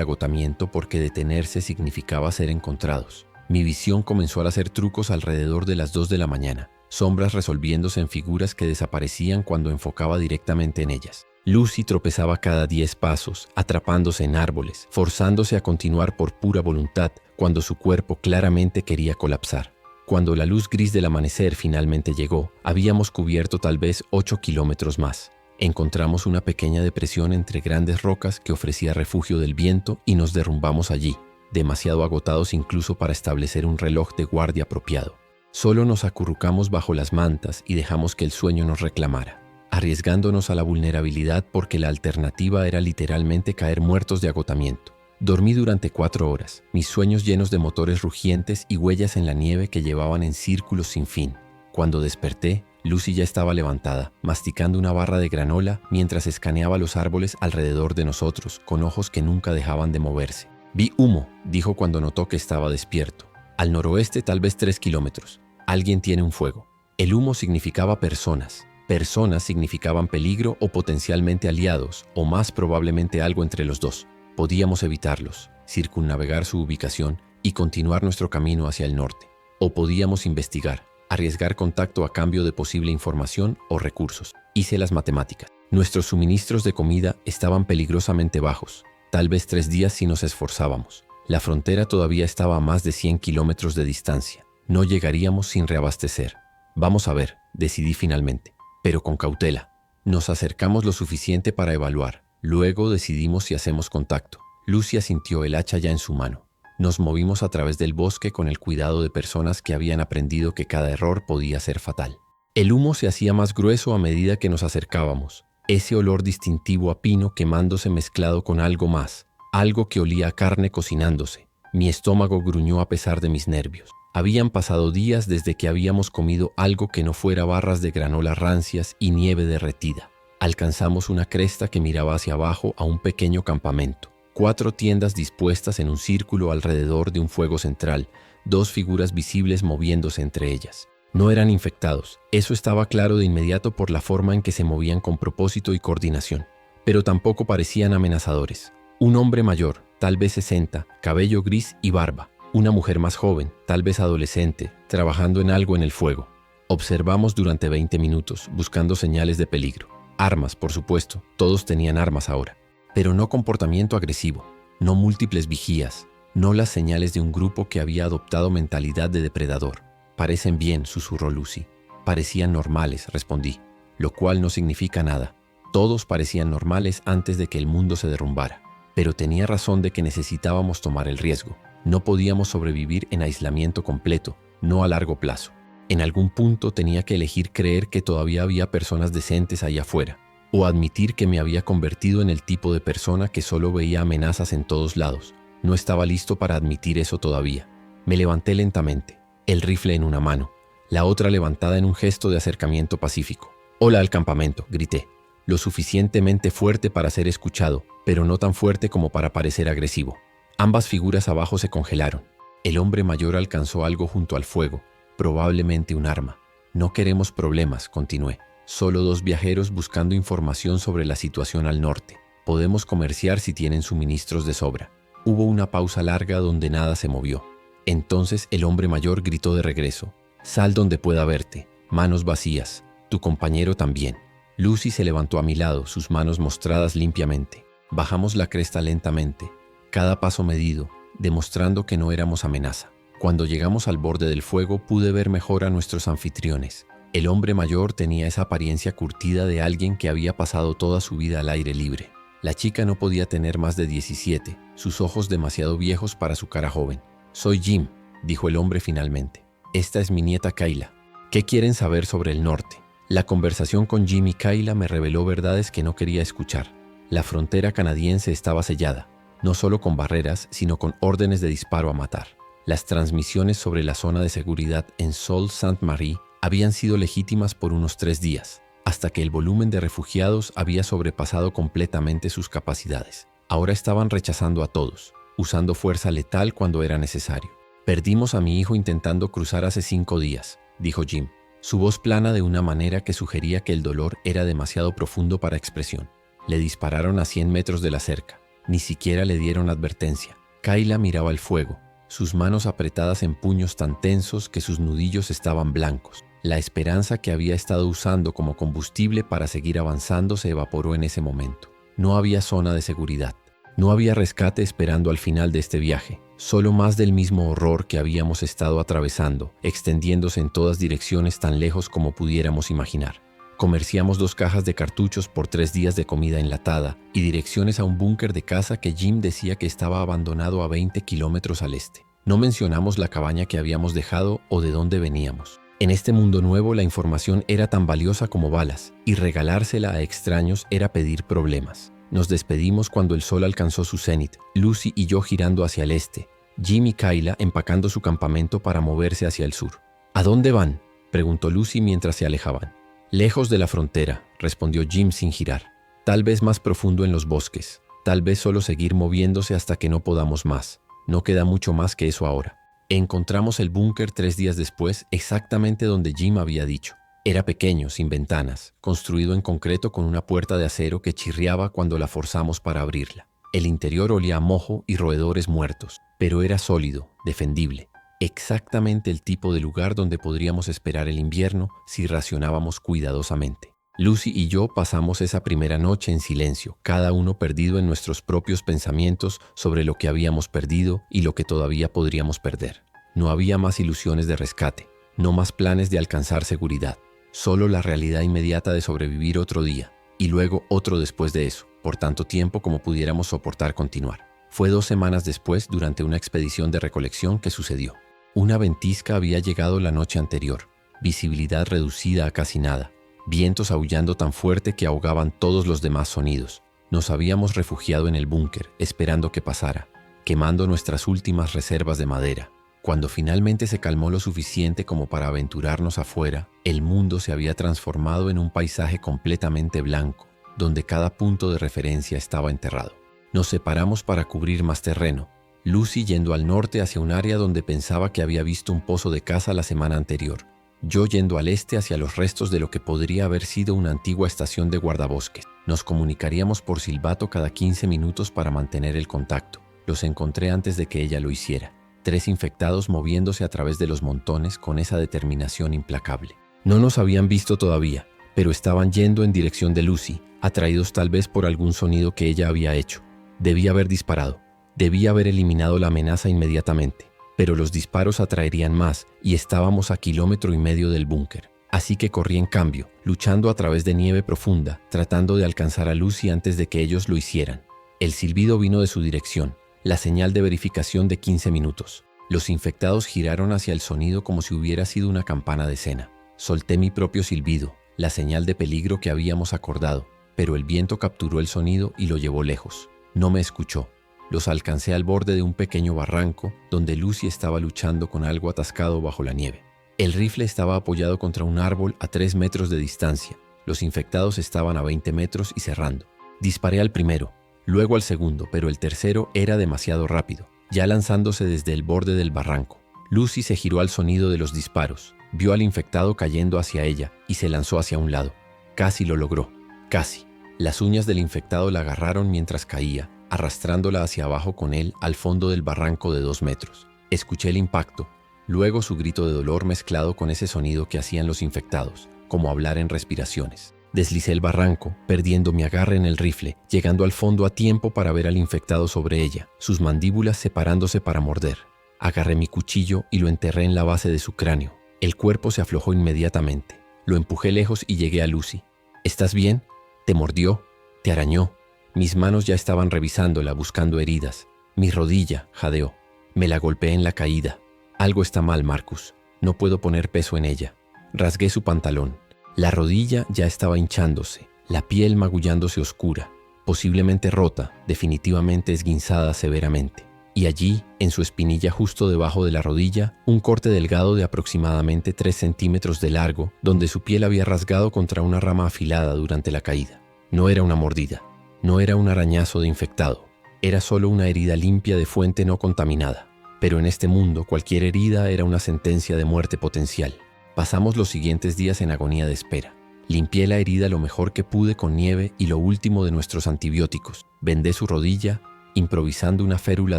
agotamiento porque detenerse significaba ser encontrados. Mi visión comenzó a hacer trucos alrededor de las 2 de la mañana, sombras resolviéndose en figuras que desaparecían cuando enfocaba directamente en ellas. Lucy tropezaba cada 10 pasos, atrapándose en árboles, forzándose a continuar por pura voluntad, cuando su cuerpo claramente quería colapsar. Cuando la luz gris del amanecer finalmente llegó, habíamos cubierto tal vez 8 kilómetros más. Encontramos una pequeña depresión entre grandes rocas que ofrecía refugio del viento y nos derrumbamos allí, demasiado agotados incluso para establecer un reloj de guardia apropiado. Solo nos acurrucamos bajo las mantas y dejamos que el sueño nos reclamara, arriesgándonos a la vulnerabilidad porque la alternativa era literalmente caer muertos de agotamiento. Dormí durante 4 horas, mis sueños llenos de motores rugientes y huellas en la nieve que llevaban en círculos sin fin. Cuando desperté, Lucy ya estaba levantada, masticando una barra de granola mientras escaneaba los árboles alrededor de nosotros, con ojos que nunca dejaban de moverse. Vi humo, dijo cuando notó que estaba despierto. Al noroeste tal vez 3 kilómetros. Alguien tiene un fuego. El humo significaba personas. Personas significaban peligro o potencialmente aliados, o más probablemente algo entre los dos. Podíamos evitarlos, circunnavegar su ubicación y continuar nuestro camino hacia el norte. O podíamos investigar, arriesgar contacto a cambio de posible información o recursos. Hice las matemáticas. Nuestros suministros de comida estaban peligrosamente bajos, tal vez 3 días si nos esforzábamos. La frontera todavía estaba a más de 100 kilómetros de distancia. No llegaríamos sin reabastecer. Vamos a ver, decidí finalmente, pero con cautela. Nos acercamos lo suficiente para evaluar. Luego decidimos si hacemos contacto. Lucy sintió el hacha ya en su mano. Nos movimos a través del bosque con el cuidado de personas que habían aprendido que cada error podía ser fatal. El humo se hacía más grueso a medida que nos acercábamos. Ese olor distintivo a pino quemándose mezclado con algo más, algo que olía a carne cocinándose. Mi estómago gruñó a pesar de mis nervios. Habían pasado días desde que habíamos comido algo que no fuera barras de granola rancias y nieve derretida. Alcanzamos una cresta que miraba hacia abajo a un pequeño campamento. 4 tiendas dispuestas en un círculo alrededor de un fuego central, 2 figuras visibles moviéndose entre ellas. No eran infectados, eso estaba claro de inmediato por la forma en que se movían con propósito y coordinación, pero tampoco parecían amenazadores. Un hombre mayor, tal vez 60, cabello gris y barba. Una mujer más joven, tal vez adolescente, trabajando en algo en el fuego. Observamos durante 20 minutos, buscando señales de peligro. Armas, por supuesto, todos tenían armas ahora. Pero no comportamiento agresivo, no múltiples vigías, no las señales de un grupo que había adoptado mentalidad de depredador. Parecen bien, susurró Lucy. Parecían normales, respondí, lo cual no significa nada. Todos parecían normales antes de que el mundo se derrumbara. Pero tenía razón de que necesitábamos tomar el riesgo. No podíamos sobrevivir en aislamiento completo, no a largo plazo. En algún punto tenía que elegir creer que todavía había personas decentes allá afuera, o admitir que me había convertido en el tipo de persona que solo veía amenazas en todos lados. No estaba listo para admitir eso todavía. Me levanté lentamente, el rifle en una mano, la otra levantada en un gesto de acercamiento pacífico. «Hola al campamento», grité, lo suficientemente fuerte para ser escuchado, pero no tan fuerte como para parecer agresivo. Ambas figuras abajo se congelaron. El hombre mayor alcanzó algo junto al fuego, probablemente un arma. «No queremos problemas», continué. «Solo 2 viajeros buscando información sobre la situación al norte. Podemos comerciar si tienen suministros de sobra». Hubo una pausa larga donde nada se movió. Entonces el hombre mayor gritó de regreso. «Sal donde pueda verte. Manos vacías. Tu compañero también». Lucy se levantó a mi lado, sus manos mostradas limpiamente. Bajamos la cresta lentamente, cada paso medido, demostrando que no éramos amenaza. Cuando llegamos al borde del fuego pude ver mejor a nuestros anfitriones. El hombre mayor tenía esa apariencia curtida de alguien que había pasado toda su vida al aire libre. La chica no podía tener más de 17, sus ojos demasiado viejos para su cara joven. «Soy Jim», dijo el hombre finalmente. «Esta es mi nieta Kayla. ¿Qué quieren saber sobre el norte?» La conversación con Jim y Kayla me reveló verdades que no quería escuchar. La frontera canadiense estaba sellada, no solo con barreras, sino con órdenes de disparo a matar. Las transmisiones sobre la zona de seguridad en Sault-Ste-Marie habían sido legítimas por unos 3 días, hasta que el volumen de refugiados había sobrepasado completamente sus capacidades. Ahora estaban rechazando a todos, usando fuerza letal cuando era necesario. «Perdimos a mi hijo intentando cruzar hace 5 días», dijo Jim, su voz plana de una manera que sugería que el dolor era demasiado profundo para expresión. Le dispararon a 100 metros de la cerca. Ni siquiera le dieron advertencia. Kayla miraba el fuego, sus manos apretadas en puños tan tensos que sus nudillos estaban blancos. La esperanza que había estado usando como combustible para seguir avanzando se evaporó en ese momento. No había zona de seguridad. No había rescate esperando al final de este viaje. Solo más del mismo horror que habíamos estado atravesando, extendiéndose en todas direcciones tan lejos como pudiéramos imaginar. Comerciamos 2 cajas de cartuchos por 3 días de comida enlatada y direcciones a un búnker de caza que Jim decía que estaba abandonado a 20 kilómetros al este. No mencionamos la cabaña que habíamos dejado o de dónde veníamos. En este mundo nuevo la información era tan valiosa como balas, y regalársela a extraños era pedir problemas. Nos despedimos cuando el sol alcanzó su cenit, Lucy y yo girando hacia el este, Jim y Kayla empacando su campamento para moverse hacia el sur. «¿A dónde van?», preguntó Lucy mientras se alejaban. «Lejos de la frontera», respondió Jim sin girar. «Tal vez más profundo en los bosques. Tal vez solo seguir moviéndose hasta que no podamos más. No queda mucho más que eso ahora». Encontramos el búnker 3 días después, exactamente donde Jim había dicho. Era pequeño, sin ventanas, construido en concreto con una puerta de acero que chirriaba cuando la forzamos para abrirla. El interior olía a mojo y roedores muertos, pero era sólido, defendible. Exactamente el tipo de lugar donde podríamos esperar el invierno si racionábamos cuidadosamente. Lucy y yo pasamos esa primera noche en silencio, cada uno perdido en nuestros propios pensamientos sobre lo que habíamos perdido y lo que todavía podríamos perder. No había más ilusiones de rescate, no más planes de alcanzar seguridad, solo la realidad inmediata de sobrevivir otro día, y luego otro después de eso, por tanto tiempo como pudiéramos soportar continuar. Fue 2 semanas después, durante una expedición de recolección, que sucedió. Una ventisca había llegado la noche anterior, visibilidad reducida a casi nada, vientos aullando tan fuerte que ahogaban todos los demás sonidos. Nos habíamos refugiado en el búnker, esperando que pasara, quemando nuestras últimas reservas de madera. Cuando finalmente se calmó lo suficiente como para aventurarnos afuera, el mundo se había transformado en un paisaje completamente blanco, donde cada punto de referencia estaba enterrado. Nos separamos para cubrir más terreno, Lucy yendo al norte hacia un área donde pensaba que había visto un pozo de caza la semana anterior, yo yendo al este hacia los restos de lo que podría haber sido una antigua estación de guardabosques. Nos comunicaríamos por silbato cada 15 minutos para mantener el contacto. Los encontré antes de que ella lo hiciera. 3 infectados moviéndose a través de los montones con esa determinación implacable. No nos habían visto todavía, pero estaban yendo en dirección de Lucy, atraídos tal vez por algún sonido que ella había hecho. Debía haber disparado. Debía haber eliminado la amenaza inmediatamente. Pero los disparos atraerían más y estábamos a 1,5 kilómetros del búnker. Así que corrí en cambio, luchando a través de nieve profunda, tratando de alcanzar a Lucy antes de que ellos lo hicieran. El silbido vino de su dirección, la señal de verificación de 15 minutos. Los infectados giraron hacia el sonido como si hubiera sido una campana de cena. Solté mi propio silbido, la señal de peligro que habíamos acordado, pero el viento capturó el sonido y lo llevó lejos. No me escuchó. Los alcancé al borde de un pequeño barranco donde Lucy estaba luchando con algo atascado bajo la nieve. El rifle estaba apoyado contra un árbol a 3 metros de distancia. Los infectados estaban a 20 metros y cerrando. Disparé al primero, luego al segundo, pero el tercero era demasiado rápido, ya lanzándose desde el borde del barranco. Lucy se giró al sonido de los disparos, vio al infectado cayendo hacia ella y se lanzó hacia un lado. Casi lo logró, casi. Las uñas del infectado la agarraron mientras caía, arrastrándola hacia abajo con él al fondo del barranco de 2 metros. Escuché el impacto, luego su grito de dolor mezclado con ese sonido que hacían los infectados, como hablar en respiraciones. Deslicé el barranco, perdiendo mi agarre en el rifle, llegando al fondo a tiempo para ver al infectado sobre ella, sus mandíbulas separándose para morder. Agarré mi cuchillo y lo enterré en la base de su cráneo. El cuerpo se aflojó inmediatamente. Lo empujé lejos y llegué a Lucy. «¿Estás bien? ¿Te mordió? ¿Te arañó?» Mis manos ya estaban revisándola, buscando heridas. Mi rodilla jadeó. Me la golpeé en la caída. «Algo está mal, Marcus. No puedo poner peso en ella». Rasgué su pantalón. La rodilla ya estaba hinchándose, la piel magullándose oscura, posiblemente rota, definitivamente esguinzada severamente. Y allí, en su espinilla justo debajo de la rodilla, un corte delgado de aproximadamente 3 centímetros de largo, donde su piel había rasgado contra una rama afilada durante la caída. No era una mordida, no era un arañazo de infectado, era solo una herida limpia de fuente no contaminada. Pero en este mundo, cualquier herida era una sentencia de muerte potencial. Pasamos los siguientes días en agonía de espera. Limpié la herida lo mejor que pude con nieve y lo último de nuestros antibióticos. Vendé su rodilla, improvisando una férula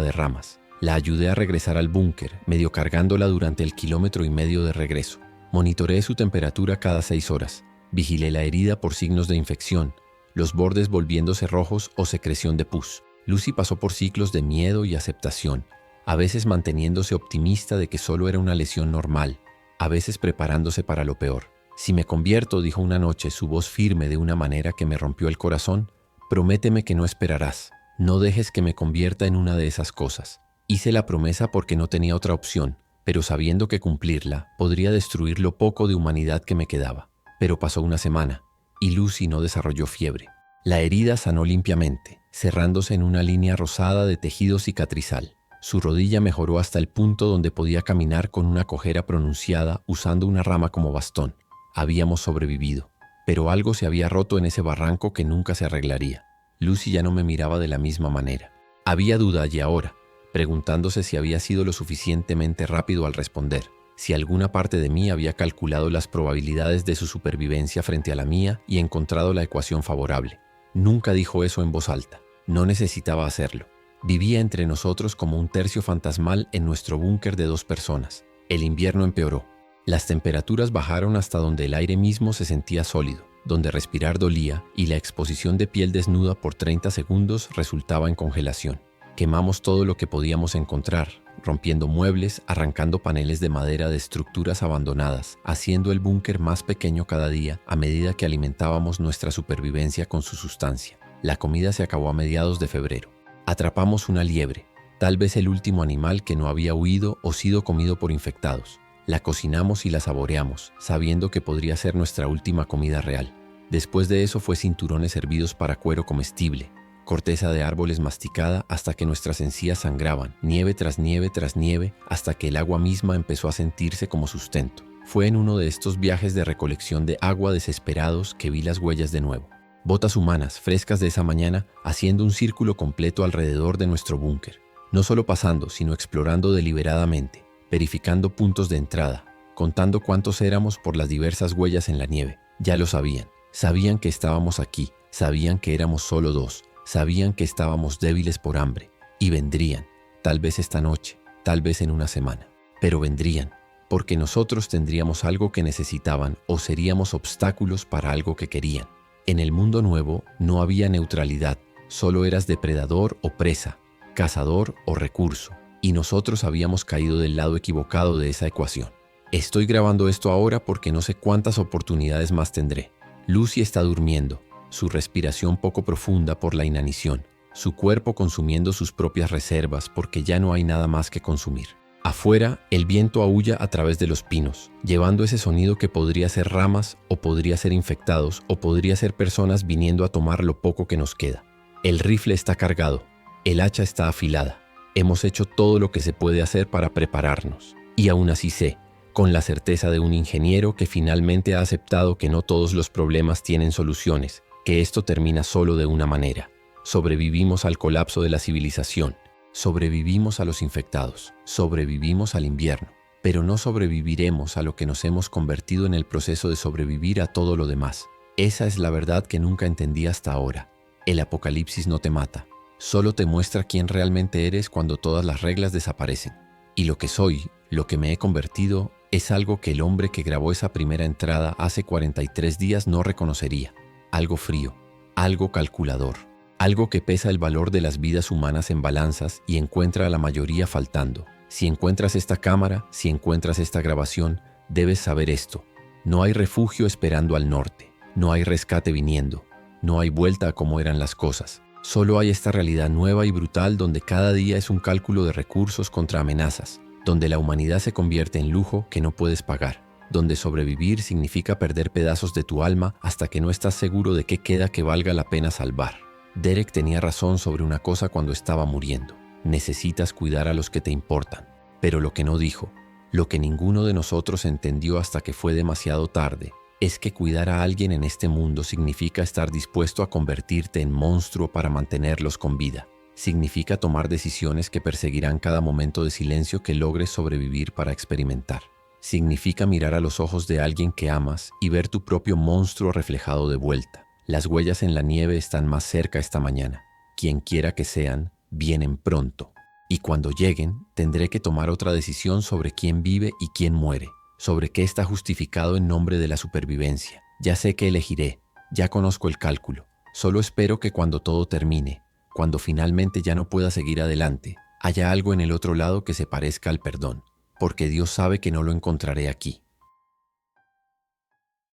de ramas. La ayudé a regresar al búnker, medio cargándola durante el 1,5 kilómetros de regreso. Monitoreé su temperatura cada 6 horas. Vigilé la herida por signos de infección, los bordes volviéndose rojos o secreción de pus. Lucy pasó por ciclos de miedo y aceptación, a veces manteniéndose optimista de que solo era una lesión normal, a veces preparándose para lo peor. Si me convierto, dijo una noche, su voz firme de una manera que me rompió el corazón, prométeme que no esperarás. No dejes que me convierta en una de esas cosas. Hice la promesa porque no tenía otra opción, pero sabiendo que cumplirla podría destruir lo poco de humanidad que me quedaba. Pero pasó una semana, y Lucy no desarrolló fiebre. La herida sanó limpiamente, cerrándose en una línea rosada de tejido cicatrizal. Su rodilla mejoró hasta el punto donde podía caminar con una cojera pronunciada usando una rama como bastón. Habíamos sobrevivido, pero algo se había roto en ese barranco que nunca se arreglaría. Lucy ya no me miraba de la misma manera. Había duda allí ahora, preguntándose si había sido lo suficientemente rápido al responder, si alguna parte de mí había calculado las probabilidades de su supervivencia frente a la mía y encontrado la ecuación favorable. Nunca dijo eso en voz alta. No necesitaba hacerlo. Vivía entre nosotros como un tercio fantasmal en nuestro búnker de 2 personas. El invierno empeoró. Las temperaturas bajaron hasta donde el aire mismo se sentía sólido, donde respirar dolía y la exposición de piel desnuda por 30 segundos resultaba en congelación. Quemamos todo lo que podíamos encontrar, rompiendo muebles, arrancando paneles de madera de estructuras abandonadas, haciendo el búnker más pequeño cada día a medida que alimentábamos nuestra supervivencia con su sustancia. La comida se acabó a mediados de febrero. Atrapamos una liebre, tal vez el último animal que no había huido o sido comido por infectados. La cocinamos y la saboreamos, sabiendo que podría ser nuestra última comida real. Después de eso fue cinturones hervidos para cuero comestible, corteza de árboles masticada hasta que nuestras encías sangraban, nieve tras nieve tras nieve, hasta que el agua misma empezó a sentirse como sustento. Fue en uno de estos viajes de recolección de agua desesperados que vi las huellas de nuevo. Botas humanas, frescas de esa mañana, haciendo un círculo completo alrededor de nuestro búnker. No solo pasando, sino explorando deliberadamente, verificando puntos de entrada, contando cuántos éramos por las diversas huellas en la nieve. Ya lo sabían. Sabían que estábamos aquí, sabían que éramos solo 2, sabían que estábamos débiles por hambre. Y vendrían, tal vez esta noche, tal vez en una semana. Pero vendrían, porque nosotros tendríamos algo que necesitaban o seríamos obstáculos para algo que querían. En el mundo nuevo no había neutralidad, solo eras depredador o presa, cazador o recurso, y nosotros habíamos caído del lado equivocado de esa ecuación. Estoy grabando esto ahora porque no sé cuántas oportunidades más tendré. Lucy está durmiendo, su respiración poco profunda por la inanición, su cuerpo consumiendo sus propias reservas porque ya no hay nada más que consumir. Afuera, el viento aúlla a través de los pinos, llevando ese sonido que podría ser ramas, o podría ser infectados, o podría ser personas viniendo a tomar lo poco que nos queda. El rifle está cargado, el hacha está afilada. Hemos hecho todo lo que se puede hacer para prepararnos. Y aún así sé, con la certeza de un ingeniero que finalmente ha aceptado que no todos los problemas tienen soluciones, que esto termina solo de una manera. Sobrevivimos al colapso de la civilización. Sobrevivimos a los infectados, sobrevivimos al invierno, pero no sobreviviremos a lo que nos hemos convertido en el proceso de sobrevivir a todo lo demás. Esa es la verdad que nunca entendí hasta ahora. El apocalipsis no te mata, solo te muestra quién realmente eres cuando todas las reglas desaparecen. Y lo que soy, lo que me he convertido, es algo que el hombre que grabó esa primera entrada hace 43 días no reconocería. Algo frío, algo calculador. Algo que pesa el valor de las vidas humanas en balanzas y encuentra a la mayoría faltando. Si encuentras esta cámara, si encuentras esta grabación, debes saber esto. No hay refugio esperando al norte. No hay rescate viniendo. No hay vuelta a cómo eran las cosas. Solo hay esta realidad nueva y brutal donde cada día es un cálculo de recursos contra amenazas, donde la humanidad se convierte en lujo que no puedes pagar. donde sobrevivir significa perder pedazos de tu alma hasta que no estás seguro de qué queda que valga la pena salvar. Derek tenía razón sobre una cosa cuando estaba muriendo. Necesitas cuidar a los que te importan. Pero lo que no dijo, lo que ninguno de nosotros entendió hasta que fue demasiado tarde, es que cuidar a alguien en este mundo significa estar dispuesto a convertirte en monstruo para mantenerlos con vida. Significa tomar decisiones que perseguirán cada momento de silencio que logres sobrevivir para experimentar. Significa mirar a los ojos de alguien que amas y ver tu propio monstruo reflejado de vuelta. Las huellas en la nieve están más cerca esta mañana. Quien quiera que sean, vienen pronto. Y cuando lleguen, tendré que tomar otra decisión sobre quién vive y quién muere, sobre qué está justificado en nombre de la supervivencia. Ya sé qué elegiré, ya conozco el cálculo. Solo espero que cuando todo termine, cuando finalmente ya no pueda seguir adelante, haya algo en el otro lado que se parezca al perdón, porque Dios sabe que no lo encontraré aquí.